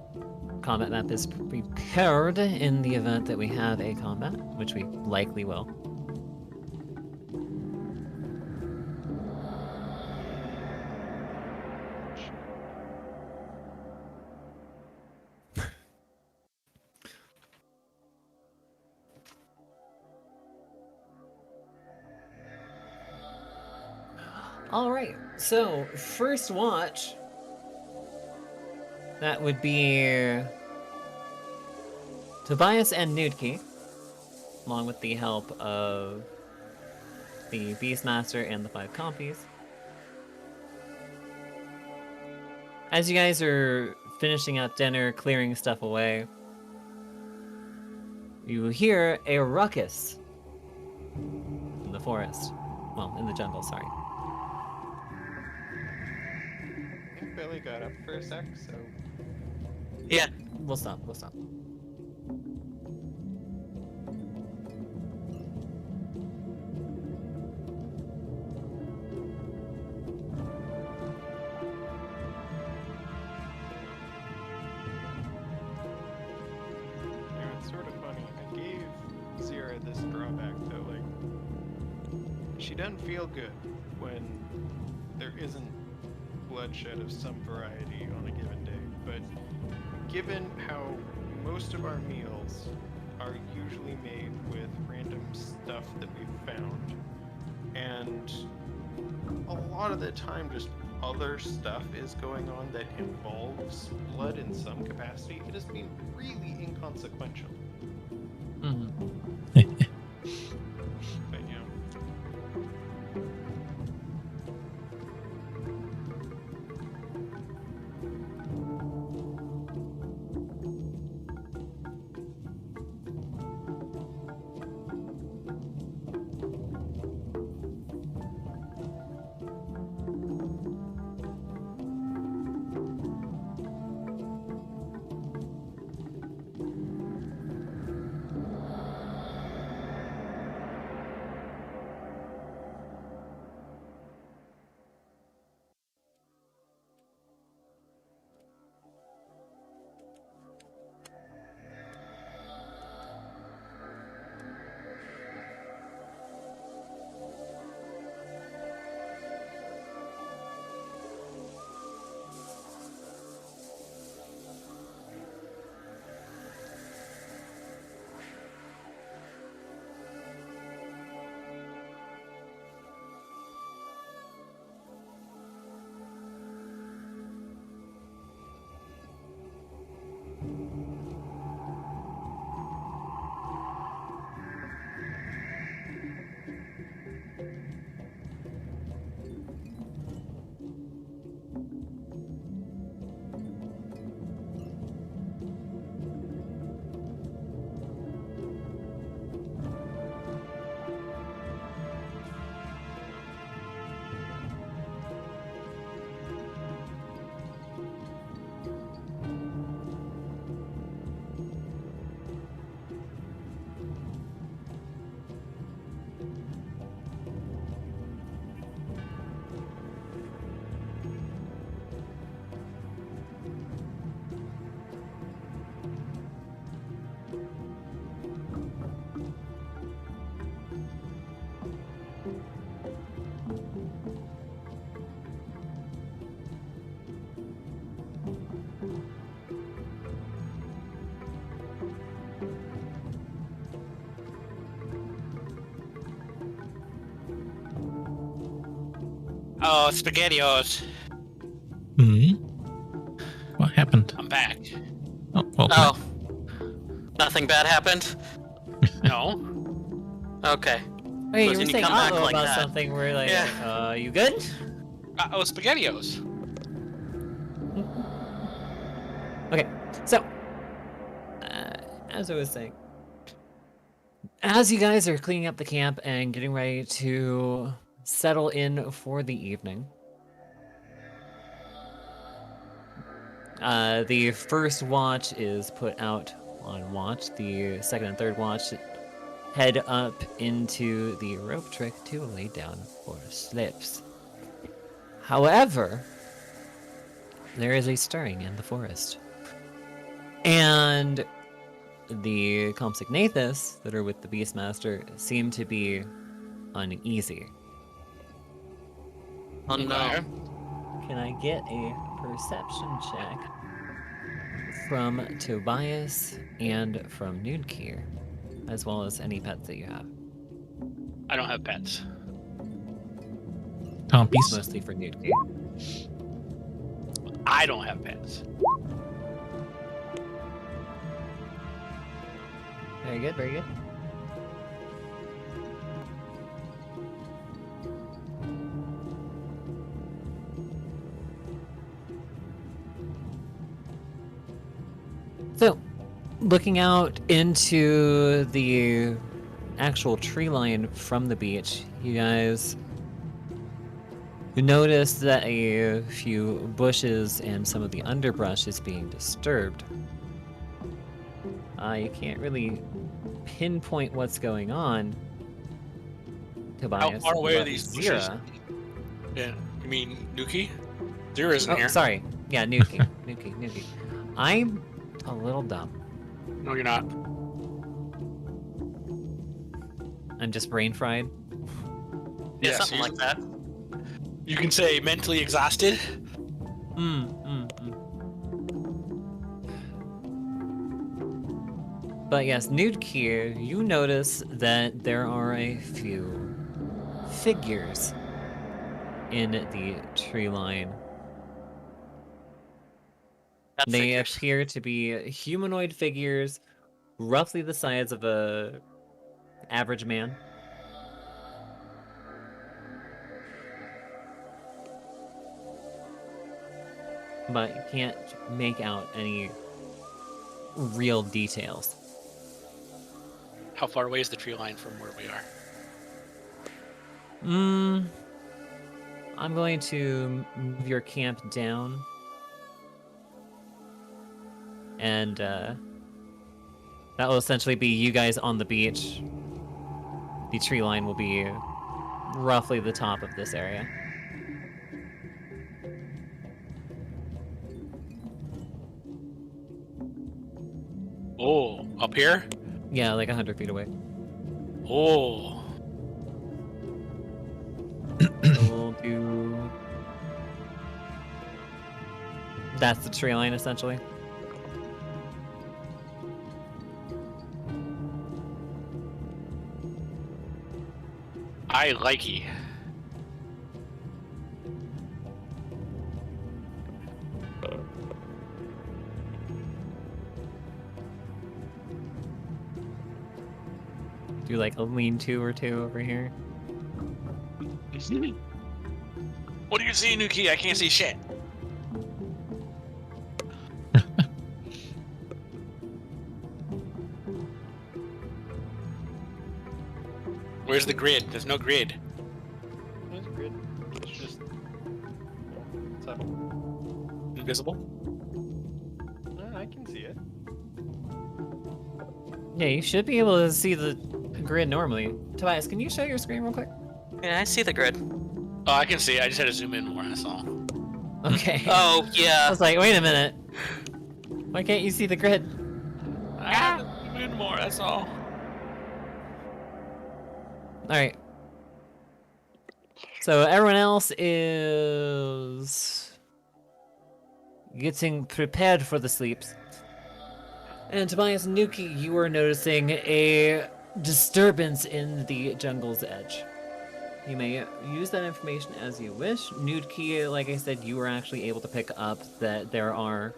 Combat map is prepared in the event that we have a combat, which we likely will. Alright, so first watch. That would be Tobias and Nudke, along with the help of the Beastmaster and the 5 compies. As you guys are finishing up dinner, clearing stuff away, you hear a ruckus in the forest. Well, in the jungle, sorry.
I think Billy got up for a sec, so
Yeah.
We'll stop.
it's sort of funny. I gave Zira this drawback though, like she doesn't feel good when there isn't bloodshed of some variety on a given day, but given how most of our meals are usually made with random stuff that we've found, and a lot of the time just other stuff is going on that involves blood in some capacity, it has been really inconsequential.
Mm-hmm.
But you know.
Oh, SpaghettiOs. back.
Oh, well,
Oh. Nothing bad happened?
No.
Okay.
Hey, you
Listen,
were
you
saying
come back
uh-oh
like
about
that.
something. We're like,
Yeah.
you good?
Oh, SpaghettiOs.
Okay, so as I was saying, as you guys are cleaning up the camp and getting ready to settle in for the evening, the first watch is put out on watch. The second and third watch head up into the rope trick to lay down for slips. However, there is a stirring in the forest. And the Compsognathus that are with the Beastmaster seem to be uneasy.
Oh no.
Okay.
Can I get a perception check from Tobias and from Noonkeer, as well as any pets that you have?
I don't have pets.
Compies.
Mostly for Noonkeer.
I don't have pets.
Very good, very good. So, looking out into the actual tree line from the beach, you guys notice that a few bushes and some of the underbrush is being disturbed. You can't really pinpoint what's going on, Tobias.
How far away are
but
these bushes?
Zira-
Yeah. You mean Nuki? There isn't
Oh,
here.
sorry. Yeah, Nuki. Nuki. I'm a little dumb.
No, you're not.
I'm just brain fried.
Yeah,
Yes,
something
you-
like that.
You can say mentally exhausted.
But yes, Noodkir, you notice that there are a few figures in the tree line.
That
They
figures.
appear to be humanoid figures, roughly the size of a average man. But you can't make out any real details.
How far away is the tree line from where we are?
I'm going to move your camp down. And that will essentially be you guys on the beach. The tree line will be roughly the top of this area.
Oh, up here?
Yeah, like 100 feet away.
Oh.
So we'll do... That's the tree line, essentially.
I likey.
Do like a lean-to or two over here.
What do you see, Nuki? I can't see shit. Where's the grid? There's no grid.
There's a grid. It's just subtle.
Invisible?
I can see it.
Yeah, you should be able to see the grid normally. Tobias, can you show your screen real quick?
Yeah, I see the grid.
Oh, I can see. I just had to zoom in more, that's all.
Okay.
Oh,
I
yeah.
was like, wait a minute. Why can't you see the grid?
I had to zoom in more, that's all.
Alright. So everyone else is getting prepared for the sleeps. And Tobias and Nuki, you are noticing a disturbance in the jungle's edge. You may use that information as you wish. Nuki, like I said, you were actually able to pick up that there are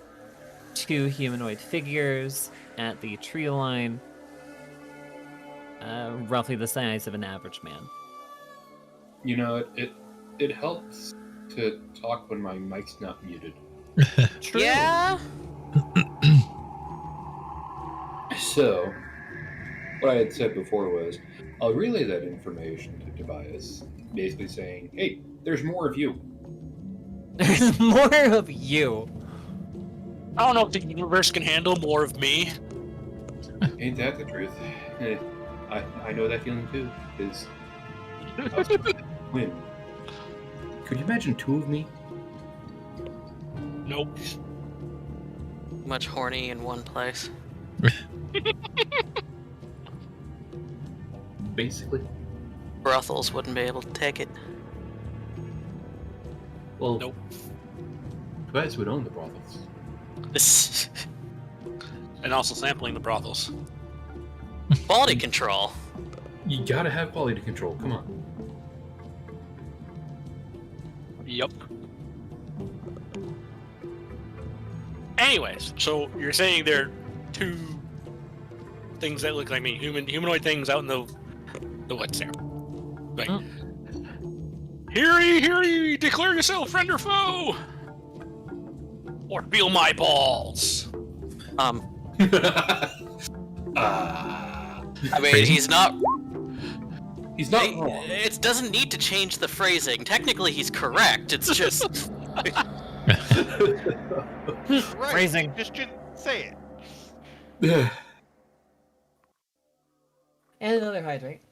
2 humanoid figures at the tree line, roughly the size of an average man.
You know, it helps to talk when my mic's not muted.
True.
Yeah.
So, what I had said before was, I'll relay that information to Tobias, basically saying, hey, there's more of you.
There's more of you.
I don't know if the universe can handle more of me.
Ain't that the truth? I know that feeling too, because win. Could you imagine 2 of me?
Nope.
Much horny in one place.
Basically.
Brothels wouldn't be able to take it.
Well,
Nope.
Tobias would own the brothels.
And also sampling the brothels.
Quality control.
You gotta have quality control, come on.
Yep. Anyways, so you're saying there are 2 things that look like me, humanoid things out in the woods there. Right.
Oh.
Hear ye, declare yourself friend or foe! Or feel my balls!
I mean,
Crazy.
he's not.
He's not wrong.
It doesn't need to change the phrasing. Technically, he's correct. It's just.
Right.
Phrasing.
Just say it.
And another hydrate.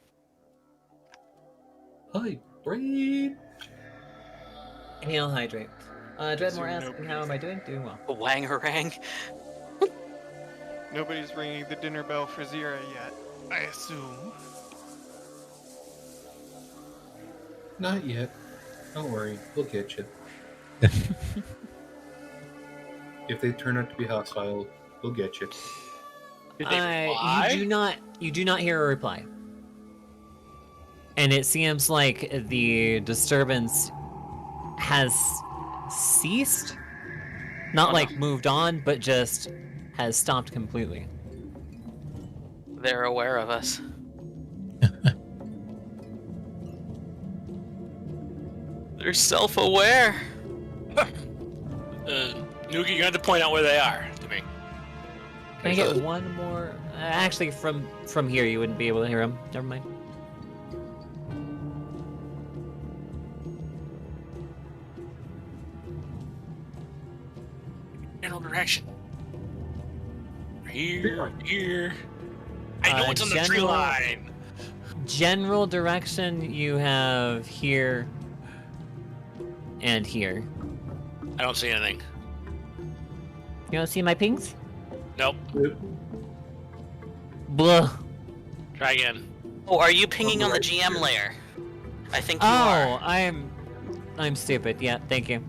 Hi, brain.
And he'll hydrate. Dreadmore asking,
nobody's-
how am I doing? Doing well.
Wangarang.
Nobody's ringing the dinner bell for Zira yet, I assume.
Not yet. Don't worry, we'll get you. If they turn out to be hostile, we'll get you.
Did they fly?
You do not hear a reply. And it seems like the disturbance has ceased. Not like moved on, but just has stopped completely.
They're aware of us. They're self-aware.
Nuki, you have to point out where they are to me.
Can I get one more? Actually, from here you wouldn't be able to hear him. Never mind.
General direction. Here. I know it's on the tree
general-
line.
General direction you have here and here.
I don't see anything.
You don't see my pings?
Nope.
Blah.
Try again.
Oh, are you pinging on the GM layer? I think you
Oh,
are.
I'm stupid. Yeah, thank you.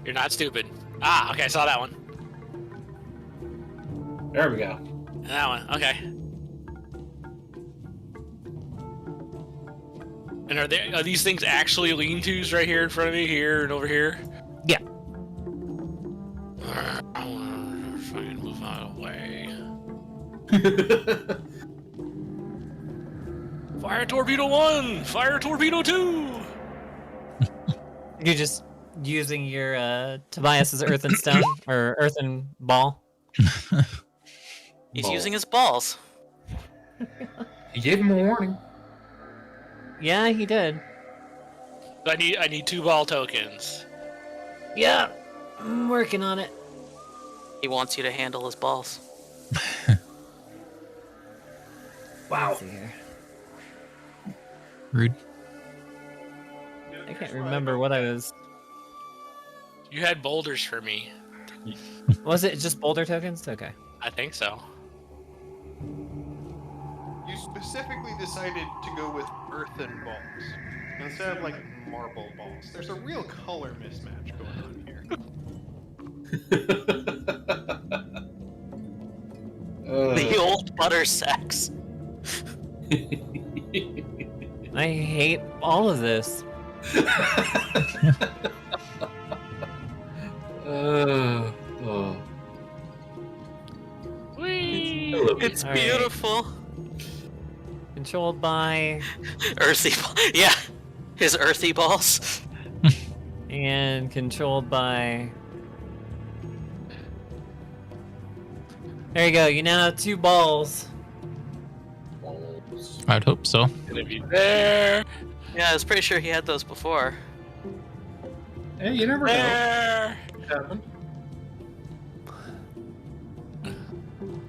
You're not stupid. Ah, okay, I saw that one.
There we go.
And that one, okay. And are these things actually lean-tos right here in front of me, here and over here?
Yeah.
I want to fucking move out of the way. Fire Torpedo 1! Fire Torpedo 2!
You're just using your Tobias's earthen stone or earthen ball.
He's
Ball.
using his balls.
You gave him a warning.
Yeah, he did.
I need 2 ball tokens.
Yeah, I'm working on it.
He wants you to handle his balls.
Wow.
Let's see here.
Rude.
I can't remember what I was.
You had boulders for me.
Was it just boulder tokens? Okay.
I think so.
You specifically decided to go with earthen balls instead of like marble balls. There's a real color mismatch going on here.
The old butter sacks.
I hate all of this.
Oh. lovely.
It's
All right.
beautiful.
Controlled by
Earthy, yeah, his earthy balls.
and controlled by. There you go. You now have 2 balls.
Balls.
I'd hope so.
Gonna be there.
Yeah, I was pretty sure he had those before.
Hey, you never know.
There.
It happened.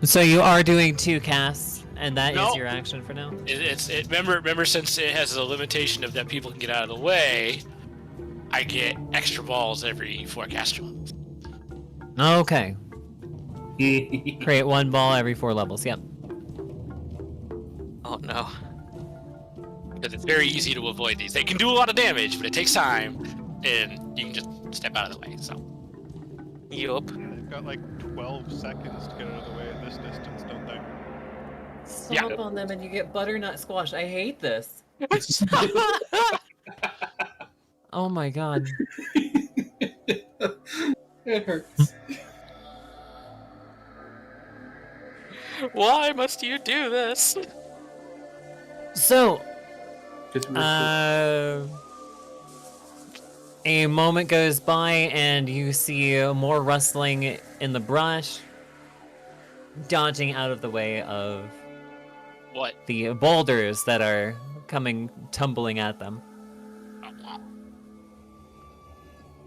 So you are doing 2 casts, and that is
No.
your action for now.
Remember since it has a limitation of that people can get out of the way, I get extra balls every 4 caster levels.
Okay. Create 1 ball every 4 levels. Yep.
Oh no.
Because it's very easy to avoid these. They can do a lot of damage, but it takes time, and you can just step out of the way. So
Yup.
They've got like 12 seconds to get out of the way at this distance, don't they?
Stomp on them and you get butternut squash. I hate this. Oh my god.
It hurts.
Why must you do this?
So,
'Cause we're
a moment goes by and you see more rustling in the brush, dodging out of the way of
what?
the boulders that are coming tumbling at them.
I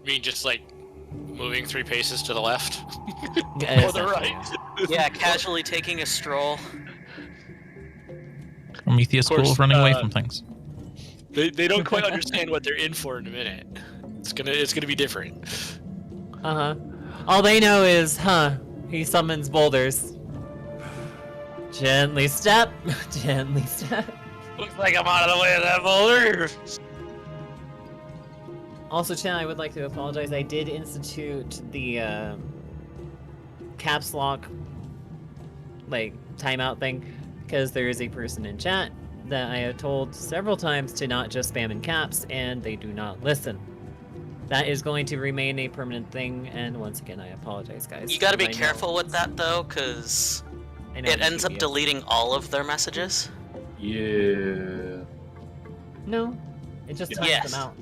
mean, just like moving 3 paces to the left or the right.
Yeah, casually taking a stroll.
Prometheus
Of course,
school of running away from things.
They don't quite understand what they're in for in a minute. It's gonna be different.
Uh-huh. All they know is, he summons boulders. Gently step, gently step.
Looks like I'm out of the way of that boulder.
Also, Chen, I would like to apologize. I did institute the caps lock, like, timeout thing, because there is a person in chat that I have told several times to not just spam in caps, and they do not listen. That is going to remain a permanent thing, and once again, I apologize, guys.
You gotta be
I know-
careful with that though, because
I know
it ends up
PBS.
deleting all of their messages.
Yeah.
No, it just times
Yes.
them out.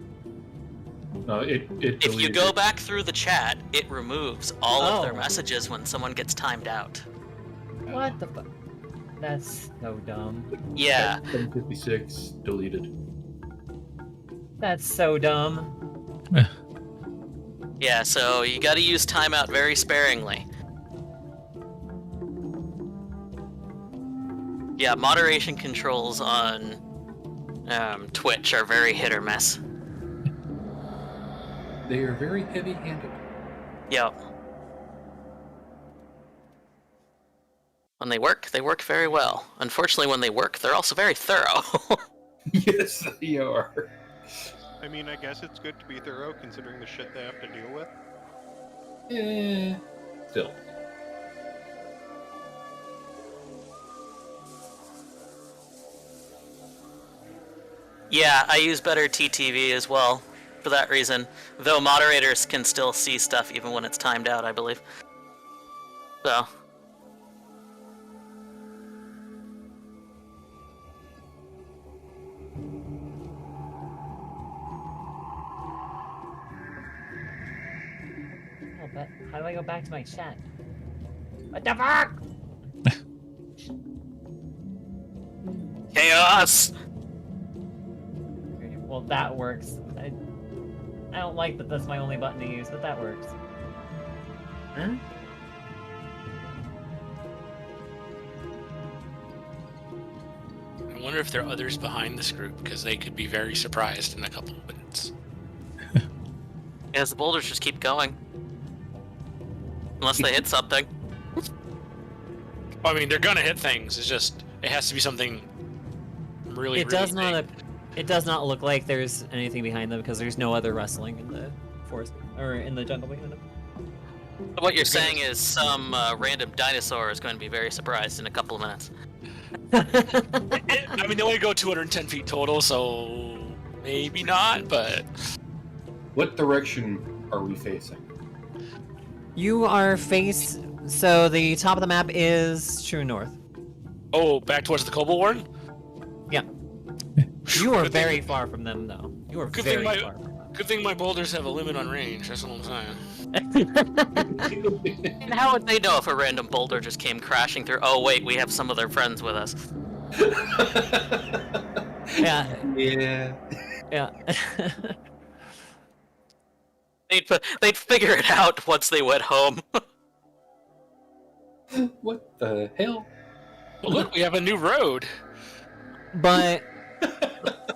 No, it
If you
deleted
go
it.
back through the chat, it removes all of their
Oh.
messages when someone gets timed out.
What the fuck? That's so dumb.
Yeah.
756 deleted.
That's so dumb.
Yeah, so you gotta use timeout very sparingly. Yeah, moderation controls on Twitch are very hit or miss.
They are very heavy-handed.
Yep. When they work very well. Unfortunately, when they work, they're also very thorough.
Yes, they are.
I mean, I guess it's good to be thorough considering the shit they have to deal with.
Still.
Yeah, I use better TTV as well, for that reason. Though moderators can still see stuff even when it's timed out, I believe. So.
Oh, but how do I go back to my chat? What the fuck?
Chaos!
Well, that works. I don't like that that's my only button to use, but that works. Huh?
I wonder if there are others behind this group, because they could be very surprised in a couple of minutes.
As the boulders just keep going. Unless they hit something.
I mean, they're gonna hit things. It's just it has to be something really.
It does
really
not.
big.
It does not look like there's anything behind them because there's no other rustling in the forest or in the jungle behind them.
What you're saying is some random dinosaur is going to be very surprised in a couple of minutes.
I mean, they only go 210 feet total, so maybe not. But
What direction are we facing?
You are face So the top of the map is true north.
Oh, back towards the Kobold Warren?
Yeah. You are
Good
very
thing-
far from them, though. You are
Good thing
very
my-
far.
Good thing my boulders have a limit on range. That's what I'm saying.
And how would they know if a random boulder just came crashing through? Oh wait, we have some of their friends with us.
Yeah.
Yeah.
Yeah.
They'd figure it out once they went home.
What the hell?
Well, look, we have a new road.
But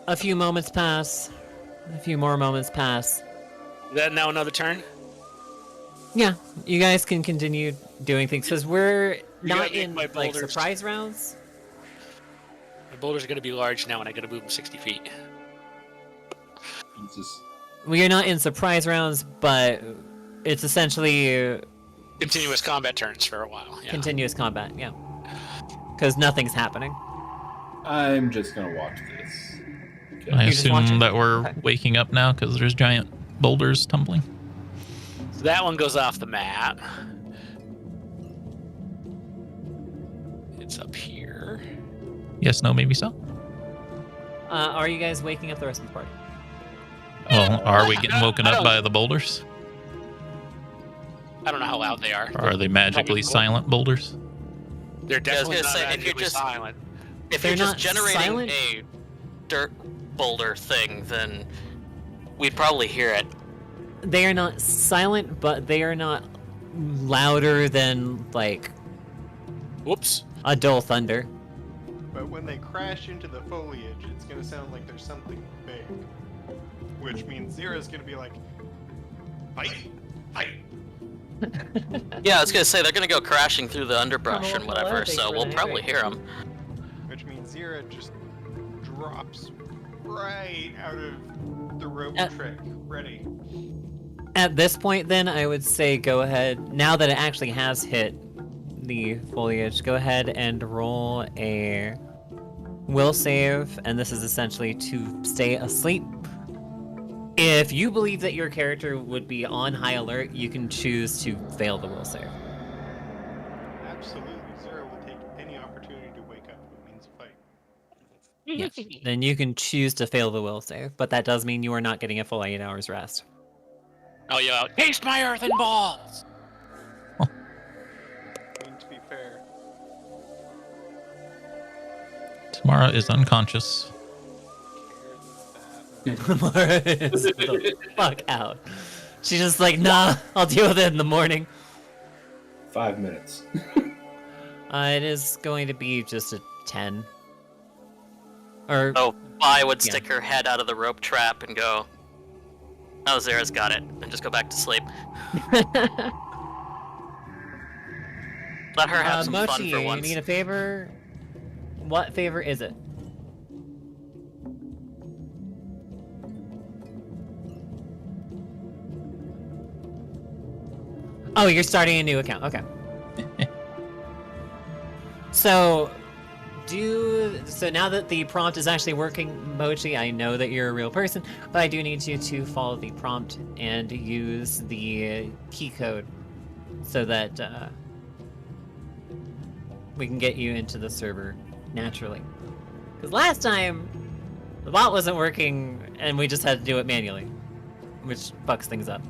a few moments pass. A few more moments pass.
Is that now another turn?
Yeah, you guys can continue doing things because we're
You gotta
not
make
in
my
like
boulders-
surprise rounds.
My boulders are going to be large now, and I got to move them 60 feet.
Jesus.
We are not in surprise rounds, but it's essentially
Continuous combat turns for a while. Yeah.
continuous combat. Yeah, because nothing's happening.
I'm just gonna watch this. Okay.
I
You're just watching?
assume that we're
Okay.
waking up now because there's giant boulders tumbling.
So that one goes off the map. It's up here.
Yes, no, maybe so.
Are you guys waking up the rest of the party?
Well, are we getting woken
I
up
don't-
by the boulders?
I don't know how loud they are.
Or are they magically
cool.
silent boulders?
They're definitely
gonna
not
say, if you're
magically
just-
silent.
If
They're
you're just
not
generating
silent?
a dirt boulder thing, then we'd probably hear it.
They are not silent, but they are not louder than like
Whoops.
a dull thunder.
But when they crash into the foliage, it's gonna sound like there's something big. Which means Zera's gonna be like, fight, fight.
Yeah, I was gonna say they're gonna go crashing through the underbrush
Hello,
and whatever,
hello,
so
thanks
we'll
for
probably hear them.
Which means Zera just drops right out of the rope
Uh,
trick. Ready.
At this point, then, I would say go ahead. Now that it actually has hit the foliage, go ahead and roll a will save, and this is essentially to stay asleep. If you believe that your character would be on high alert, you can choose to fail the will save.
Absolutely. Zera will take any opportunity to wake up if it means a fight.
Yes. Then you can choose to fail the will save, but that does mean you are not getting a full 8 hours rest.
Oh, yeah. Taste my earthen balls!
I mean, to be fair,
Tammara is unconscious.
Mara is the fuck out. She's just like, nah, I'll deal with it in the morning.
5 minutes.
It is going to be just a 10. Or
Oh, I would
Yeah.
stick her head out of the rope trap and go, "Oh, Zera's got it," and just go back to sleep. Let her have some fun
Mochi,
for
you
once.
need a favor? What favor is it? Oh, you're starting a new account. Okay. So now that the prompt is actually working, Mochi, I know that you're a real person, but I do need you to follow the prompt and use the key code so that we can get you into the server naturally. Because last time, the bot wasn't working and we just had to do it manually, which fucks things up.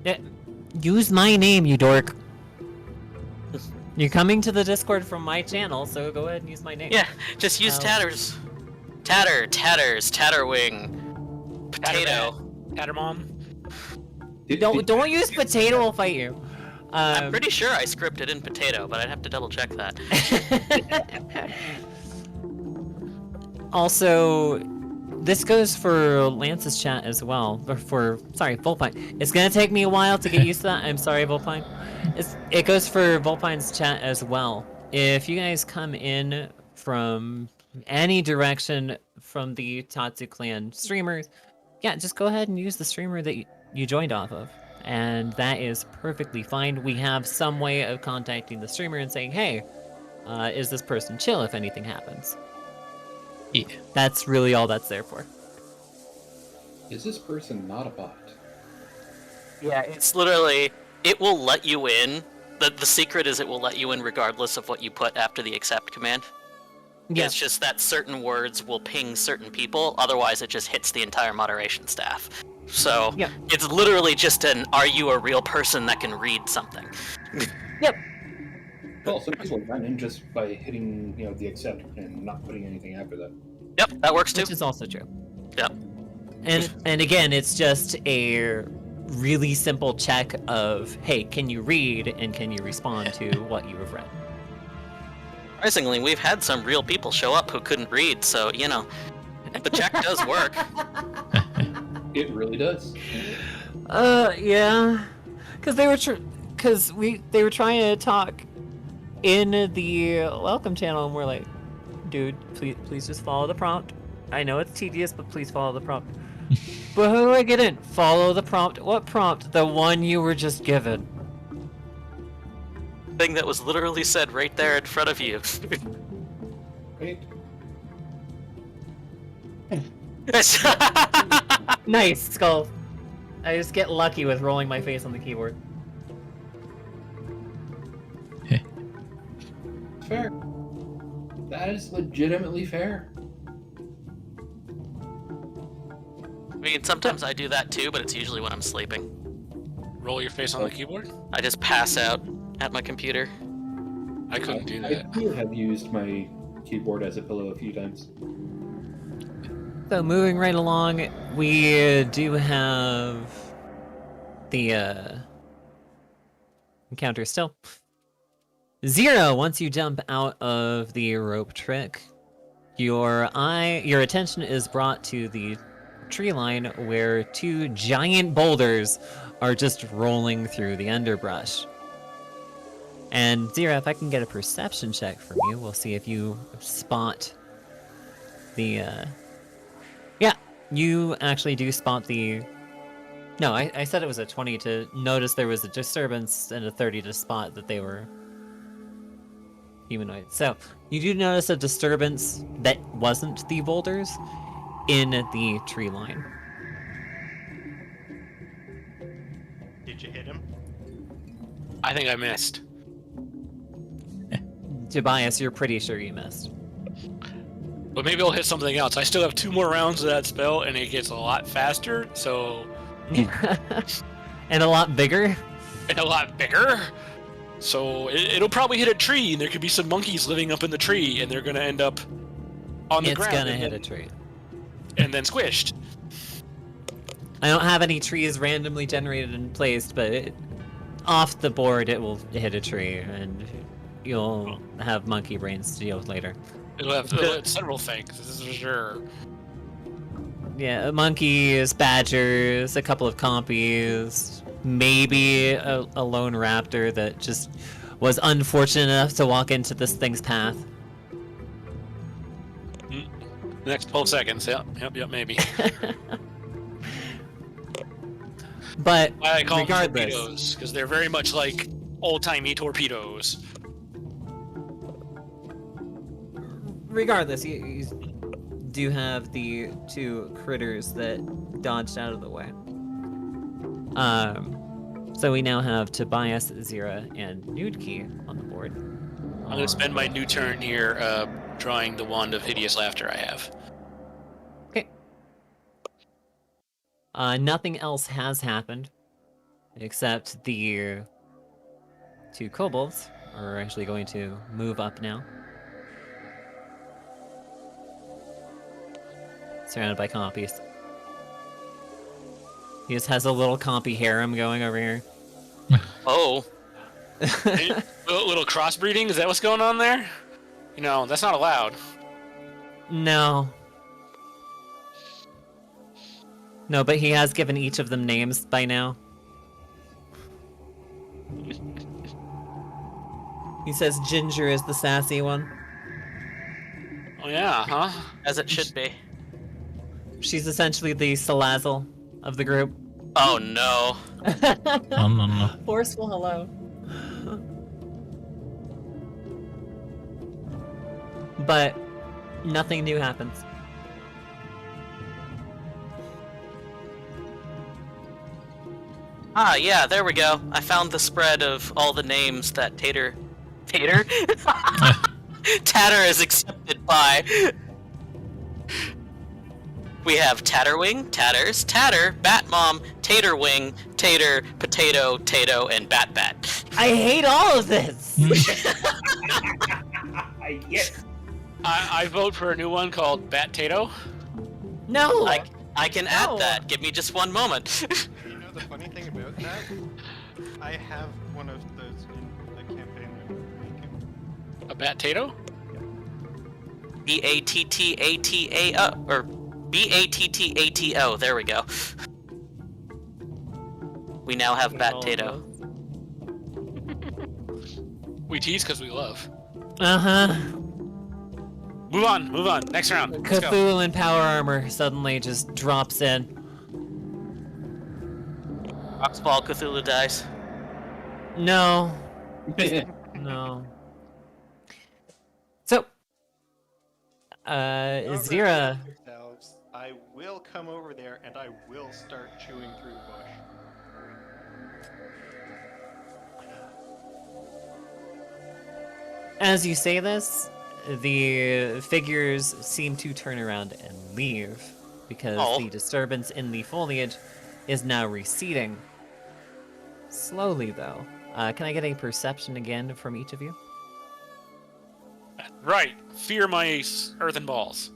Yeah, use my name, you dork. You're coming to the Discord from my channel, so go ahead and use my name.
Yeah, just use
Oh.
Tatters. Tatters, Tatterwing, Potato.
Tattermom.
Don't use potato, I'll fight you.
I'm pretty sure I scripted in Potato, but I'd have to double check that.
Also, this goes for Lance's chat as well. Or Volpine. It's gonna take me a while to get used to that. I'm sorry, Volpine. It goes for Volpine's chat as well. If you guys come in from any direction from the Tatsu clan streamers, yeah, just go ahead and use the streamer that you joined off of. And that is perfectly fine. We have some way of contacting the streamer and saying, hey, is this person chill if anything happens?
Yeah.
That's really all that's there for.
Is this person not a bot?
Yeah, it's literally, it will let you in. The secret is it will let you in regardless of what you put after the accept command.
Yeah.
It's just that certain words will ping certain people, otherwise it just hits the entire moderation staff. So,
Yeah.
it's literally just an, are you a real person that can read something?
Well, some people run in just by hitting, the accept and not putting anything after that.
Yep, that works too.
Which is also true.
Yep.
And again, it's just a really simple check of, hey, can you read and can you respond to what you have read?
Surprisingly, we've had some real people show up who couldn't read, so, the check does work.
It really does.
Yeah, because they were trying to talk in the welcome channel, and we're like, dude, please just follow the prompt. I know it's tedious, but please follow the prompt. But how do I get in? Follow the prompt. What prompt? The one you were just given.
Thing that was literally said right there in front of you.
Wait.
Nice, Skull. I just get lucky with rolling my face on the keyboard.
Fair. That is legitimately fair.
I mean, sometimes I do that too, but it's usually when I'm sleeping.
Roll your face on the keyboard?
I just pass out at my computer.
I couldn't do
I
that.
do have used my keyboard as a pillow a few times.
So moving right along, we do have the encounter still. 0, once you jump out of the rope trick, your attention is brought to the tree line where 2 giant boulders are just rolling through the underbrush. And 0, if I can get a perception check from you, we'll see if you spot the yeah, you actually do spot the... No, I said it was a 20 to notice there was a disturbance and a 30 to spot that they were humanoid. So, you do notice a disturbance that wasn't the boulders in the tree line.
Did you hit him?
I think I missed.
Tobias, you're pretty sure you missed.
But maybe I'll hit something else. I still have 2 more rounds of that spell, and it gets a lot faster, so...
And a lot bigger?
And a lot bigger. So it'll probably hit a tree, and there could be some monkeys living up in the tree, and they're going to end up on the ground.
It's gonna hit a tree.
And then squished.
I don't have any trees randomly generated and placed, but off the board it will hit a tree, and you'll have monkey brains to deal with later.
It'll have several things, this is for sure.
Yeah, monkeys, badgers, a couple of compies, maybe a lone raptor that just was unfortunate enough to walk into this thing's path.
Next 12 seconds, yep, maybe.
But
I call them
regardless,
torpedoes, because they're very much like old-timey torpedoes.
regardless, you do have the 2 critters that dodged out of the way. So we now have Tobias, Zira, and Nude Key on the board.
I'm going to spend my new turn here drawing the Wand of Hideous Laughter I have.
Okay. Nothing else has happened, except the 2 kobolds are actually going to move up now. Surrounded by compies. He just has a little compy harem going over here.
Oh.
Little crossbreeding? Is that what's going on there? You know, that's not allowed.
No. No, but he has given each of them names by now. He says Ginger is the sassy one.
Oh yeah, huh?
As it should be.
She's essentially the Salazzle of the group.
Oh no.
No.
Forceful hello. But Nothing new happens.
Ah, yeah, there we go. I found the spread of all the names that Tater? Tatter is accepted by. We have Tatterwing, Tatters, Tatter, Batmom, Taterwing, Tater, Potato, Tato, and Bat.
I hate all of this!
Yes.
I vote for a new one called Bat Tato.
No!
I can
No.
add that. Give me just one moment.
You know the funny thing about that? I have one of those in the campaign that we're making.
A Bat Tato?
B-A-T-T-A-T-A-O, or B-A-T-T-A-T-O, there we go. We now have Bat Tato.
We tease because we love.
Uh-huh.
Move on. Next round. Let's go.
Cthulhu in power armor suddenly just drops in.
Oxball Cthulhu dies.
No. No. So,
Alright,
Zira.
yourselves. I will come over there and I will start chewing through bush.
As you say this, the figures seem to turn around and leave because
Oh.
the disturbance in the foliage is now receding. Slowly, though. Can I get a perception again from each of you?
Right. Fear my earthen balls.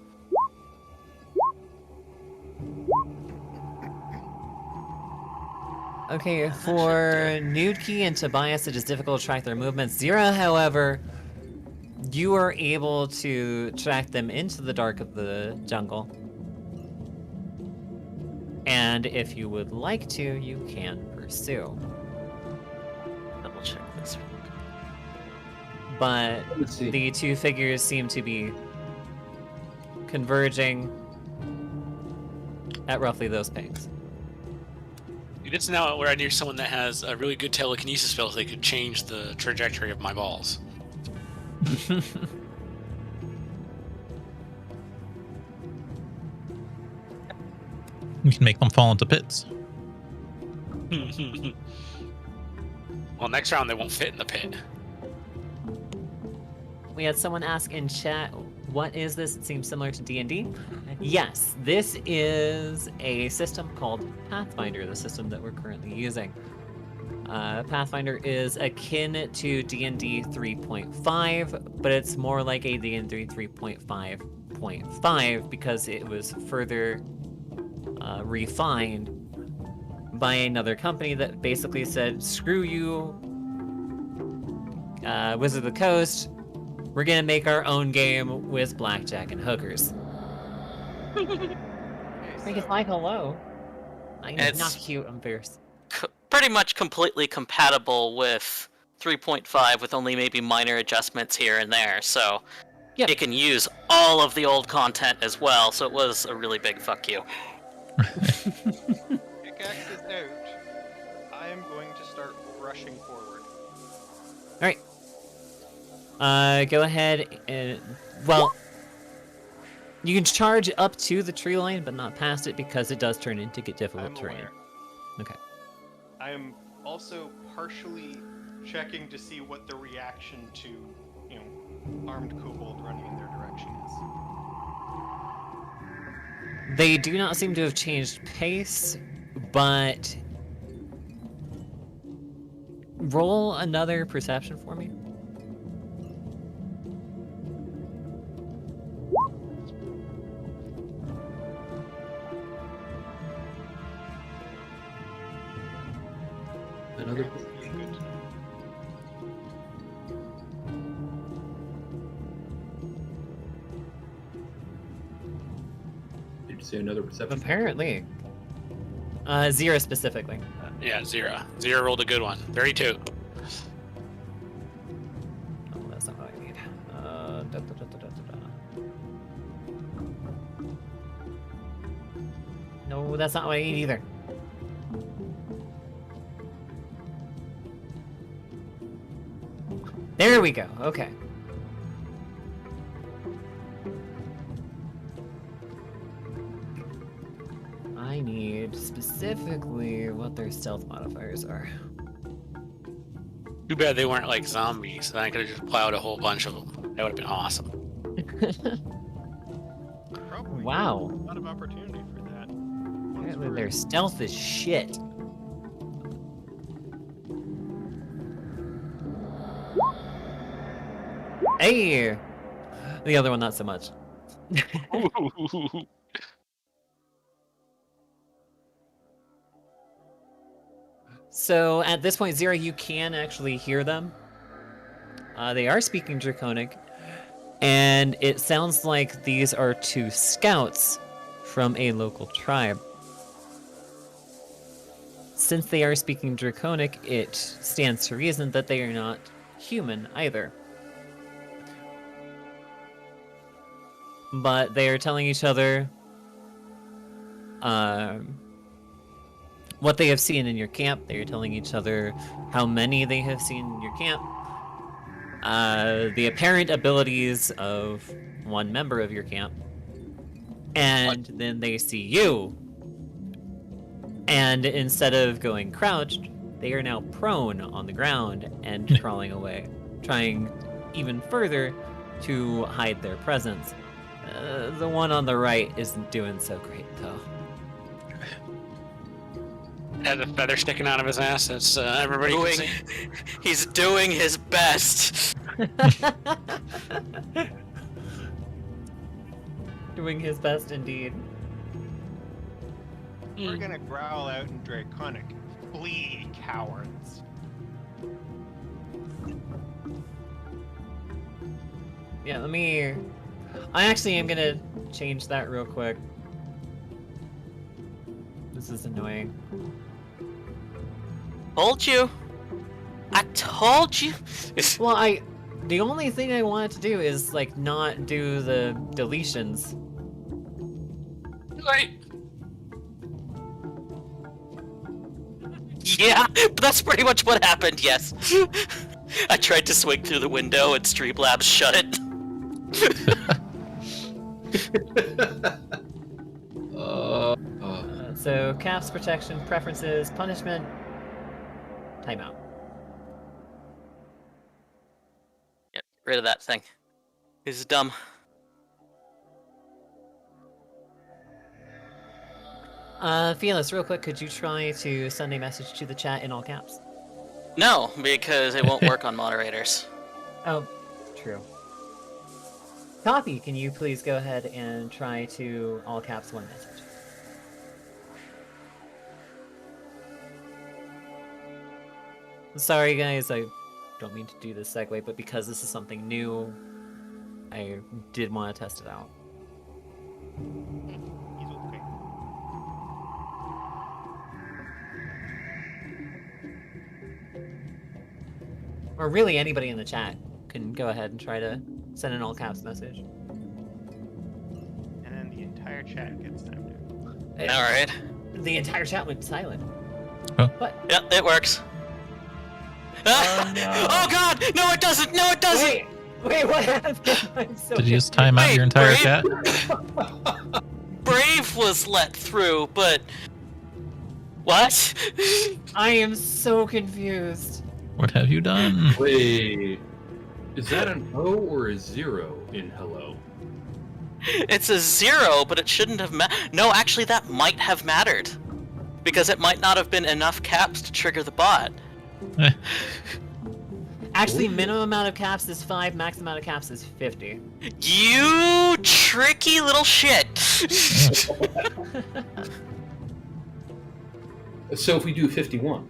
Okay, for Nudki and Tobias, it is difficult to track their movements. Zira, however, you are able to track them into the dark of the jungle. And if you would like to, you can pursue.
Double check this.
But
Let's see.
the two figures seem to be converging at roughly those pings.
It's now where I near someone that has a really good telekinesis spell so they could change the trajectory of my balls.
You can make them fall into pits.
Well, next round they won't fit in the pit.
We had someone ask in chat, what is this? It seems similar to D&D. Yes, this is a system called Pathfinder, the system that we're currently using. Pathfinder is akin to D&D 3.5, but it's more like a D&D 3.5.5 because it was further refined by another company that basically said, screw you, Wizard of the Coast, we're gonna make our own game with blackjack and hookers.
Okay,
Make it
so
like hello. I'm
It's-
not cute, I'm fierce.
Pretty much completely compatible with 3.5 with only maybe minor adjustments here and there, so
Yep.
it can use all of the old content as well, so it was a really big fuck you.
pickaxe is out. I am going to start rushing forward.
Alright. Go ahead and, well, you can charge up to the tree line, but not past it because it does turn into difficult
I'm
terrain.
aware.
Okay.
I am also partially checking to see what the reaction to, armed kobold running in their direction is.
They do not seem to have changed pace, but roll another perception for me.
Another.
Good to know.
Did you say another perception?
Apparently. Zero specifically.
Yeah, Zira. Zira rolled a good one. 32.
Oh, that's not what I need. Da, da, da, da, da, da. No, that's not what I need either. There we go. Okay. specifically what their stealth modifiers are.
Too bad they weren't like zombies. Then I could have just plowed a whole bunch of them. That would have been awesome.
Probably
Wow.
a lot of opportunity for that. Once
Apparently
we're-
their stealth is shit. Hey! The other one, not so much. So at this point, Zero, you can actually hear them. They are speaking Draconic, and it sounds like these are 2 scouts from a local tribe. Since they are speaking Draconic, it stands to reason that they are not human either. But they are telling each other what they have seen in your camp. They are telling each other how many they have seen in your camp. The apparent abilities of one member of your camp. And then they see you. And instead of going crouched, they are now prone on the ground and crawling away, trying even further to hide their presence. The one on the right isn't doing so great, though.
Has a feather sticking out of his ass. That's everybody can see.
He's doing his best.
Doing his best indeed.
We're gonna growl out in Draconic. Flee, cowards.
Yeah, let me... I actually am gonna change that real quick. This is annoying.
Told you. I told you.
Well, the only thing I wanted to do is, like, not do the deletions.
Right.
Yeah, but that's pretty much what happened, yes. I tried to swing through the window and Streamlabs shut it.
So, caps, protection, preferences, punishment, timeout.
Get rid of that thing. It's dumb.
Fearless, real quick, could you try to send a message to the chat in all caps?
No, because it won't work on moderators.
Oh, true. Copy, can you please go ahead and try to all caps one message? Sorry guys, I don't mean to do this segue, but because this is something new, I did want to test it out.
He's okay.
Or really anybody in the chat can go ahead and try to send an all caps message.
And then the entire chat gets timed out.
Alright.
The entire chat went silent.
Huh.
What?
Yep, it works.
no.
Oh god! No, it doesn't! No, it doesn't!
Wait, what happened? I'm so
Did you just time out
Wait,
your entire
Brave?
chat?
Brave was let through, but... What?
I am so confused.
What have you done?
Wait, is that an O or a 0 in hello?
It's a 0, but it shouldn't have No, actually that might have mattered. Because it might not have been enough caps to trigger the bot.
Actually, minimum amount of caps is 5, max amount of caps is 50.
You tricky little shit!
So if we do 51,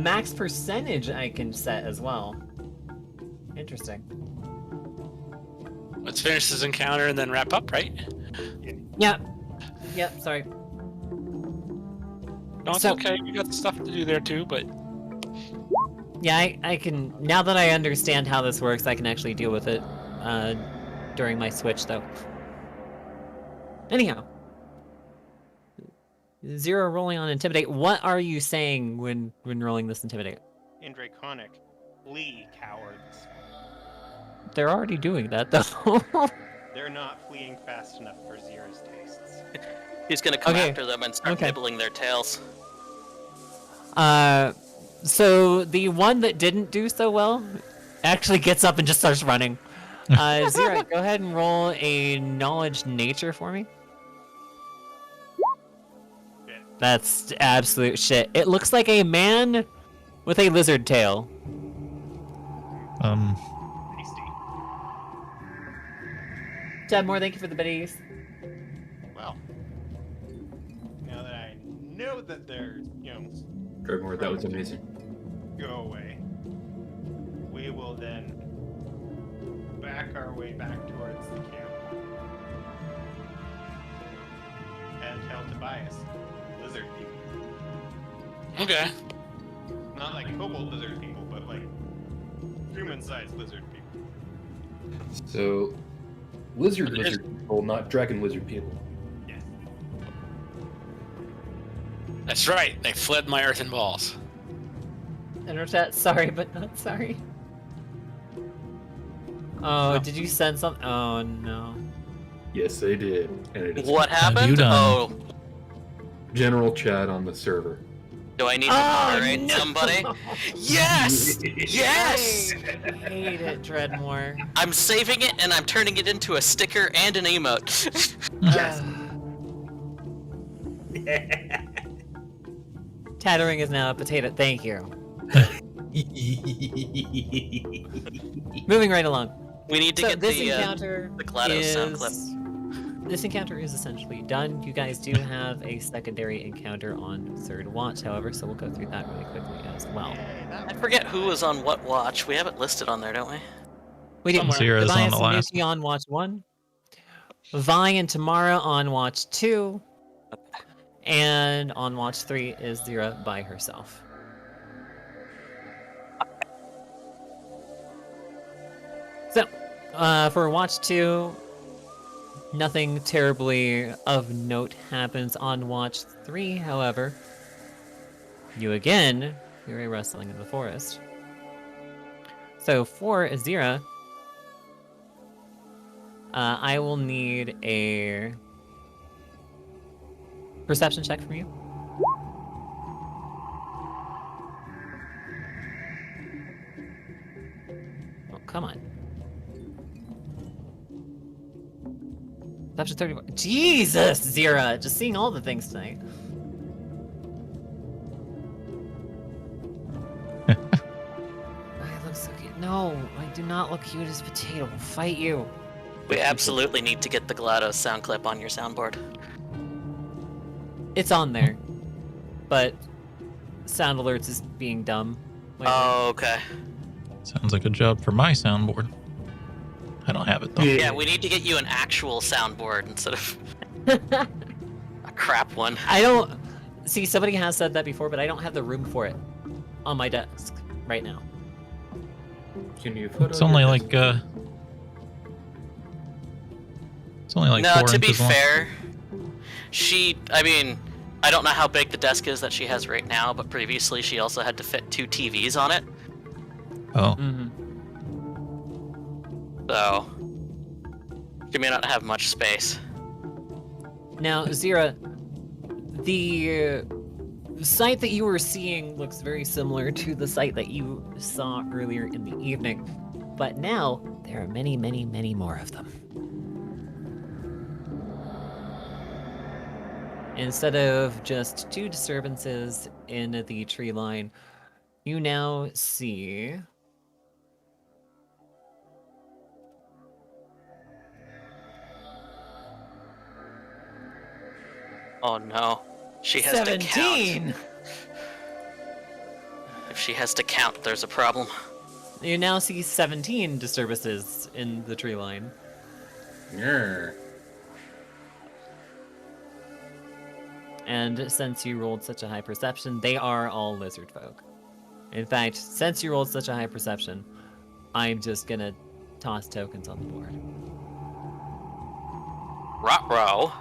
Max percentage I can set as well. Interesting.
Let's finish this encounter and then wrap up, right?
Yep. Yep, sorry.
No, it's
So-
okay. We got stuff to do there too, but
Yeah, I can, now that I understand how this works, I can actually deal with it, during my switch, though. Anyhow. 0 rolling on Intimidate. What are you saying when rolling this Intimidate?
In Draconic. Flee, cowards.
They're already doing that, though.
they're not fleeing fast enough for Zira's tastes.
He's gonna come
Okay.
after them and start
Okay.
nibbling their tails.
So the one that didn't do so well actually gets up and just starts running. Zira, go ahead and roll a knowledge nature for me.
Yeah.
That's absolute shit. It looks like a man with a lizard tail.
Tasty.
Chadmore, thank you for the biddies.
Well, now that I know that they're,
Dreadmore, that was amazing.
go away, we will then back our way back towards the camp and tell Tobias, lizard people.
Okay.
Not like kobold lizard people, but like human-sized lizard people.
So, lizard people, not dragon lizard people.
Yes.
That's right. They fled my earthen balls.
Interchat, sorry, but not sorry. Oh, did you send something? Oh, no.
Yes, they did. And it is
What
have you
happened?
done?
Oh,
general chat on the server.
do I need to moderate somebody? Yes! Yes!
I hate it, Dreadmore.
I'm saving it and I'm turning it into a sticker and an emote.
Yes. Tattering is now a potato. Thank you. Moving right along.
We need to
So
get
this
the
encounter
GLaDOS sound clip.
This encounter is essentially done. You guys do have a secondary encounter on third watch, however, so we'll go through that really quickly as well.
Yay, that
I forget who was on what watch. We have it listed on there, don't we?
We do.
Zira's on the last
Nuki on watch 1. Vi and Tammara on watch 2. And on watch 3 is Zira by herself. So, for watch 2, nothing terribly of note happens. On watch 3, however, you again hear a rustling in the forest. So for Zira, I will need a perception check from you. Oh, come on. Perception 31. Jesus, Zira! Just seeing all the things tonight. I look so cute. No, I do not look cute as potato. I'll fight you.
We absolutely need to get the GLaDOS sound clip on your soundboard.
It's on there, but sound alerts is being dumb. lately.
Oh, okay.
Sounds like a job for my soundboard. I don't have it though.
Yeah, we need to get you an actual soundboard instead of a crap one.
I don't see. Somebody has said that before, but I don't have the room for it on my desk right now.
Can you put
It's
on
only
your
like it's only like
No,
4
to be
inches long.
fair, I mean, I don't know how big the desk is that she has right now, but previously she also had to fit 2 TVs on it.
Oh,
Mm-hmm.
So she may not have much space.
Now, Zira, the site that you were seeing looks very similar to the site that you saw earlier in the evening, but now there are many, many, many more of them. Instead of just 2 disturbances in the tree line, you now see
Oh no, she has to count.
17.
If she has to count, there's a problem.
You now see 17 disturbances in the tree line.
Grr.
And since you rolled such a high perception, they are all lizard folk. In fact, since you rolled such a high perception, I'm just gonna toss tokens on the board.
Ruh-roh.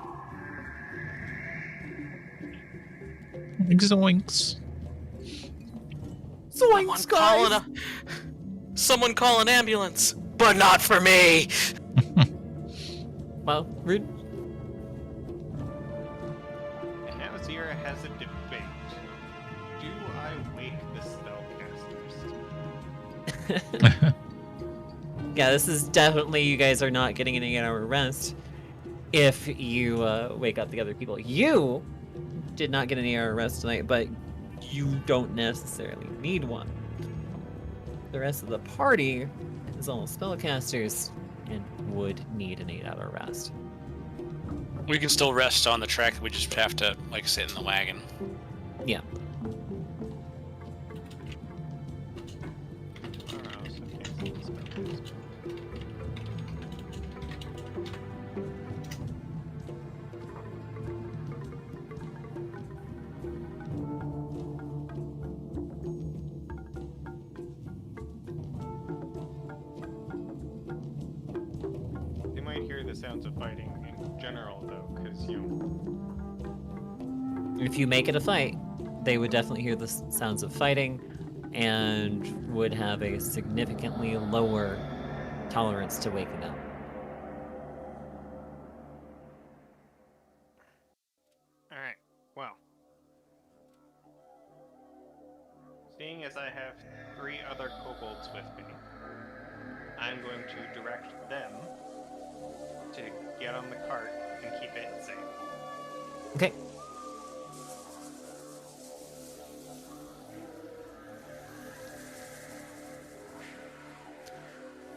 zoinks.
Someone call an ambulance, but not for me.
Well, rude.
And now Zira has a debate. Do I wake the spellcasters?
Yeah, this is definitely, you guys are not getting an 8-hour rest if you wake up the other people. You did not get an 8-hour rest tonight, but you don't necessarily need one. The rest of the party is all spellcasters and would need an 8-hour rest.
We can still rest on the track. We just have to like sit in the wagon.
Yeah.
They might hear the sounds of fighting in general, though, because,
If you make it a fight, they would definitely hear the sounds of fighting and would have a significantly lower tolerance to waking up.
Alright, well. Seeing as I have 3 other kobolds with me, I'm going to direct them to get on the cart and keep it safe.
Okay.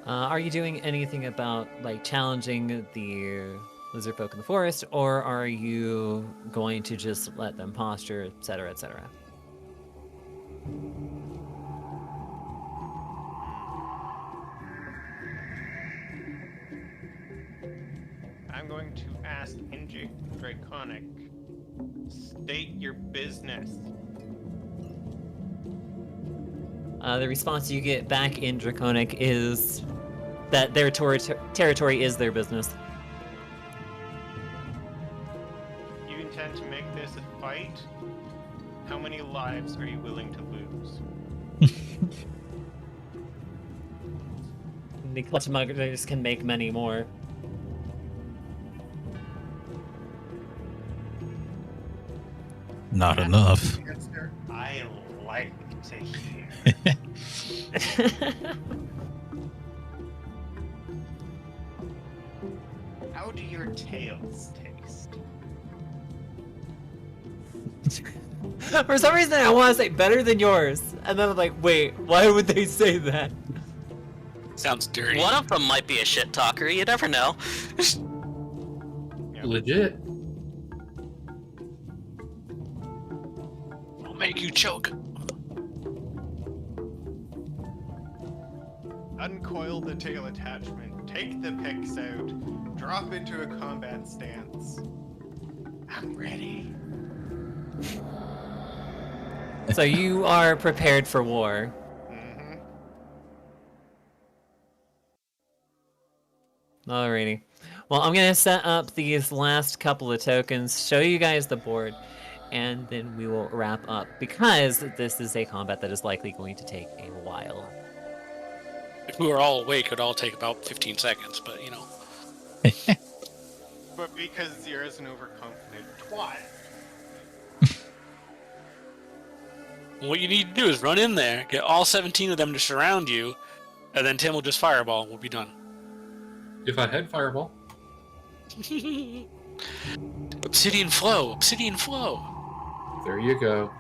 Are you doing anything about, like, challenging the lizard folk in the forest, or are you going to just let them posture, etc., etc.?
I'm going to ask in Draconic, state your business.
The response you get back in Draconic is that their territory is their business.
You intend to make this a fight? How many lives are you willing to lose?
The clutchmuggers can make many more.
Not enough.
Answer I like to hear. How do your tails taste?
For some reason, I want to say better than yours, and then I'm like, wait, why would they say that?
Sounds dirty.
One of them might be a shit talker. You never know.
Legit.
I'll make you choke.
Uncoil the tail attachment, take the picks out, drop into a combat stance. I'm ready.
So you are prepared for war.
Mm-hmm.
Alrighty. Well, I'm gonna set up these last couple of tokens, show you guys the board, and then we will wrap up, because this is a combat that is likely going to take a while.
If we were all awake, it would all take about 15 seconds, but you know.
But because Zira's an overconfident twat.
What you need to do is run in there, get all 17 of them to surround you, and then Tim will just fireball and we'll be done.
If I had fireball,
Obsidian flow, obsidian flow.
there you go.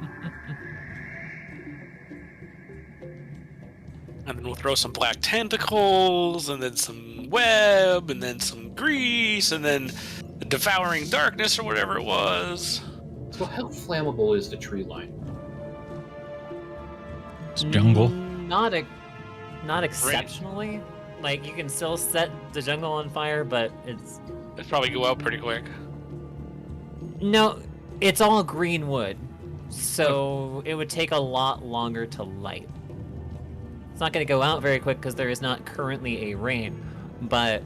And then we'll throw some black tentacles, and then some web, and then some grease, and then the devouring darkness or whatever it was.
So how flammable is the tree line?
It's jungle.
Not exceptionally. Like, you can still set the jungle on fire, but it's...
It'd probably go out pretty quick.
No, it's all green wood, so it would take a lot longer to light. It's not going to go out very quick because there is not currently a rain, but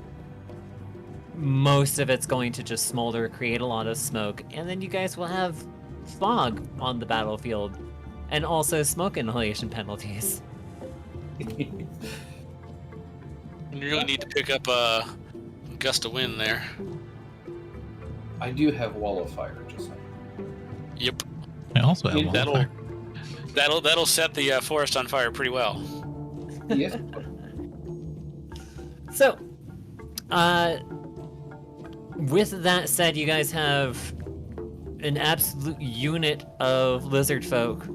most of it's going to just smolder, create a lot of smoke, and then you guys will have fog on the battlefield, and also smoke inhalation penalties.
You really need to pick up a gust of wind there.
I do have Wall of Fire, just saying.
Yep.
I also have
Yeah,
one.
That'll set the forest on fire pretty well.
Yes.
So, with that said, you guys have an absolute unit of lizard folk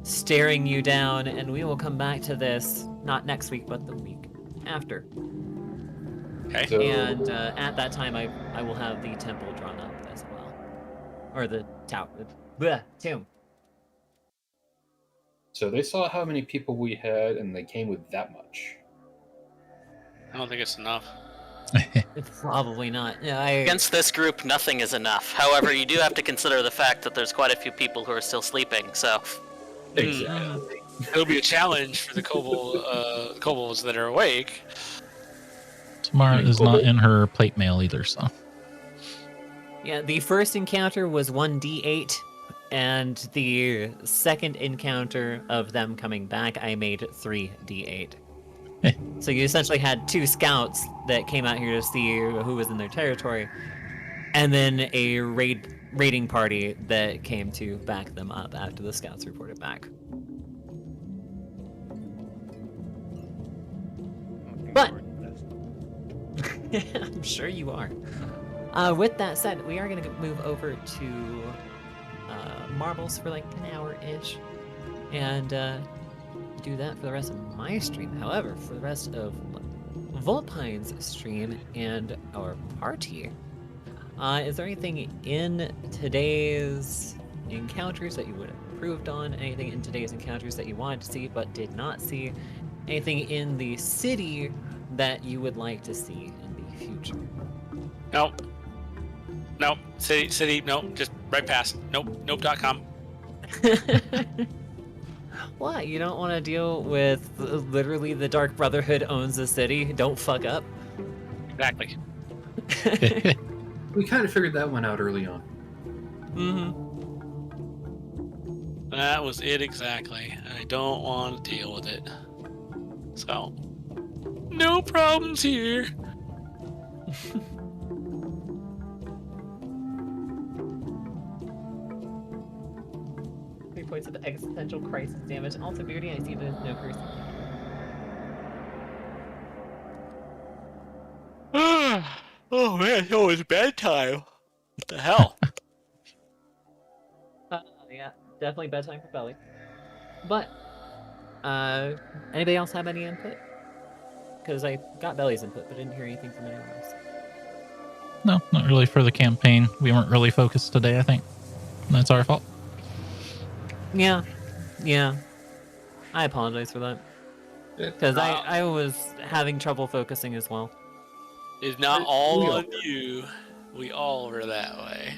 staring you down, and we will come back to this not next week, but the week after.
Okay.
So,
And at that time, I will have the temple drawn up as well, or the tower, tomb.
so they saw how many people we had, and they came with that much.
I don't think it's enough.
Probably not. Yeah,
Against this group, nothing is enough. However, you do have to consider the fact that there's quite a few people who are still sleeping, so...
Exactly.
It'll be a challenge for the kobolds that are awake.
Tammara is not in her plate mail either, so.
Yeah, the first encounter was 1d8, and the second encounter of them coming back, I made 3d8. So you essentially had 2 scouts that came out here to see who was in their territory, and then a raiding party that came to back them up after the scouts reported back. But I'm sure you are. With that said, we are going to move over to marbles for like an hour-ish, and do that for the rest of my stream. However, for the rest of Volpine's stream and our party, is there anything in today's encounters that you would have improved on? Anything in today's encounters that you wanted to see but did not see? Anything in the city that you would like to see in the future?
Nope. City, nope, just right past. Nope.com.
What? You don't want to deal with literally the Dark Brotherhood owns the city? Don't fuck up.
Exactly.
We kind of figured that one out early on.
That was it exactly. I don't want to deal with it. So, no problems here.
3 points of existential crisis damage. Also, Beardy, I see there's no cursing.
Oh man, oh, it's bedtime. What the hell?
Yeah, definitely bedtime for Belly. But, anybody else have any input? Because I got Belly's input, but didn't hear anything from anyone else.
No, not really for the campaign. We weren't really focused today, I think. That's our fault.
Yeah. I apologize for that. Because I was having trouble focusing as well.
It's not all on you. We all were that way.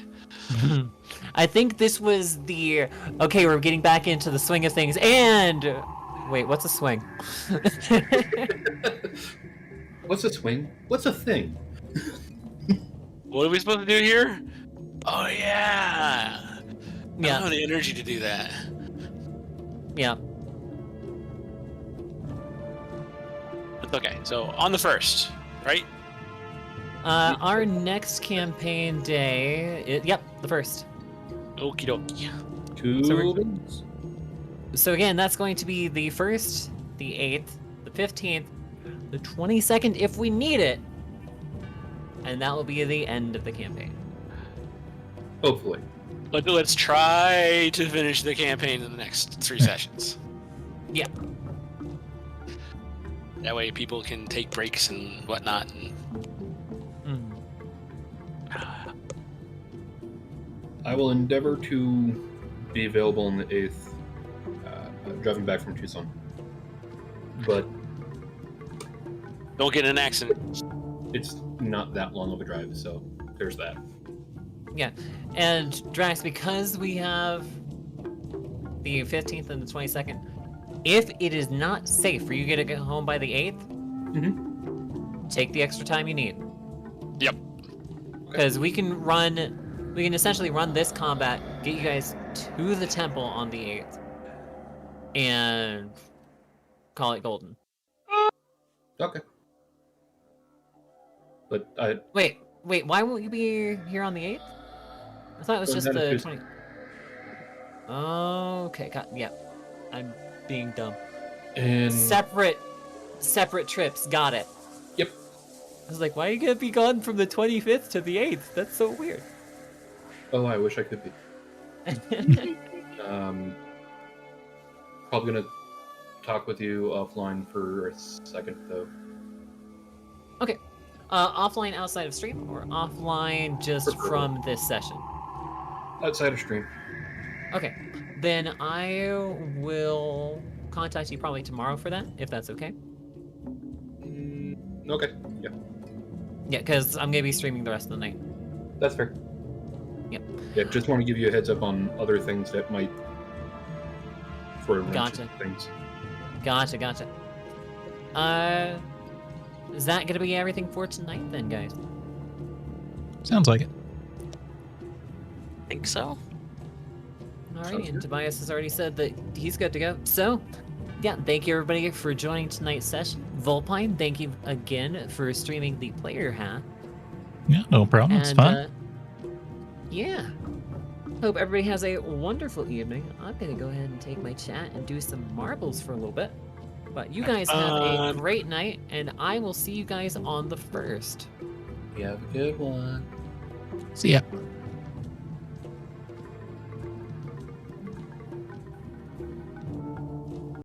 I think this was the... Okay, we're getting back into the swing of things, and... Wait, what's a swing?
What's a swing? What's a thing?
What are we supposed to do here? Oh yeah. I don't
Yeah,
have the energy to do that.
yeah.
It's okay. So on the 1st, right?
Our next campaign day... Yep, the 1st.
Okie dokie.
Cool.
So again, that's going to be the 1st, the 8th, the 15th, the 22nd if we need it, and that will be the end of the campaign.
Hopefully.
Let's try to finish the campaign in the next 3 sessions.
Yeah.
That way people can take breaks and whatnot. And...
I will endeavor to be available on the 8th, driving back from Tucson. But
Don't get in an accident.
it's not that long of a drive, so there's that.
Yeah, and Drax, because we have the 15th and the 22nd, if it is not safe for you to get home by the 8th, take the extra time you need.
Yep.
Because we can essentially run this combat, get you guys to the temple on the 8th, and call it golden.
Okay. But I
Wait, why won't you be here on the 8th? I thought it was
Well,
just
then
the
it's
20. Okay, yeah. I'm being dumb.
and
Separate trips, got it.
Yep.
I was like, why are you gonna be gone from the 25th to the 8th? That's so weird.
Oh, I wish I could be. Probably gonna talk with you offline for a second though.
Okay. Offline outside of stream or offline just
Preferably.
from this session?
Outside of stream.
Okay. Then I will contact you probably tomorrow for that, if that's okay.
Okay. Yeah.
Yeah, because I'm gonna be streaming the rest of the night.
That's fair.
Yep.
Yeah, just want to give you a heads up on other things that might throw a wrench
Gotcha.
into things.
Gotcha. Is that gonna be everything for tonight then, guys?
Sounds like it.
Think so.
Alrighty,
Sounds
and
good.
Tobias has already said that he's good to go. So, yeah, thank you everybody for joining tonight's session. Volpine, thank you again for streaming the player hat.
Yeah, no problem. It's
And,
fun.
yeah. Hope everybody has a wonderful evening. I'm gonna go ahead and take my chat and do some marbles for a little bit. But you guys have a great night, and I will see you guys on the 1st.
You have a good one.
See ya.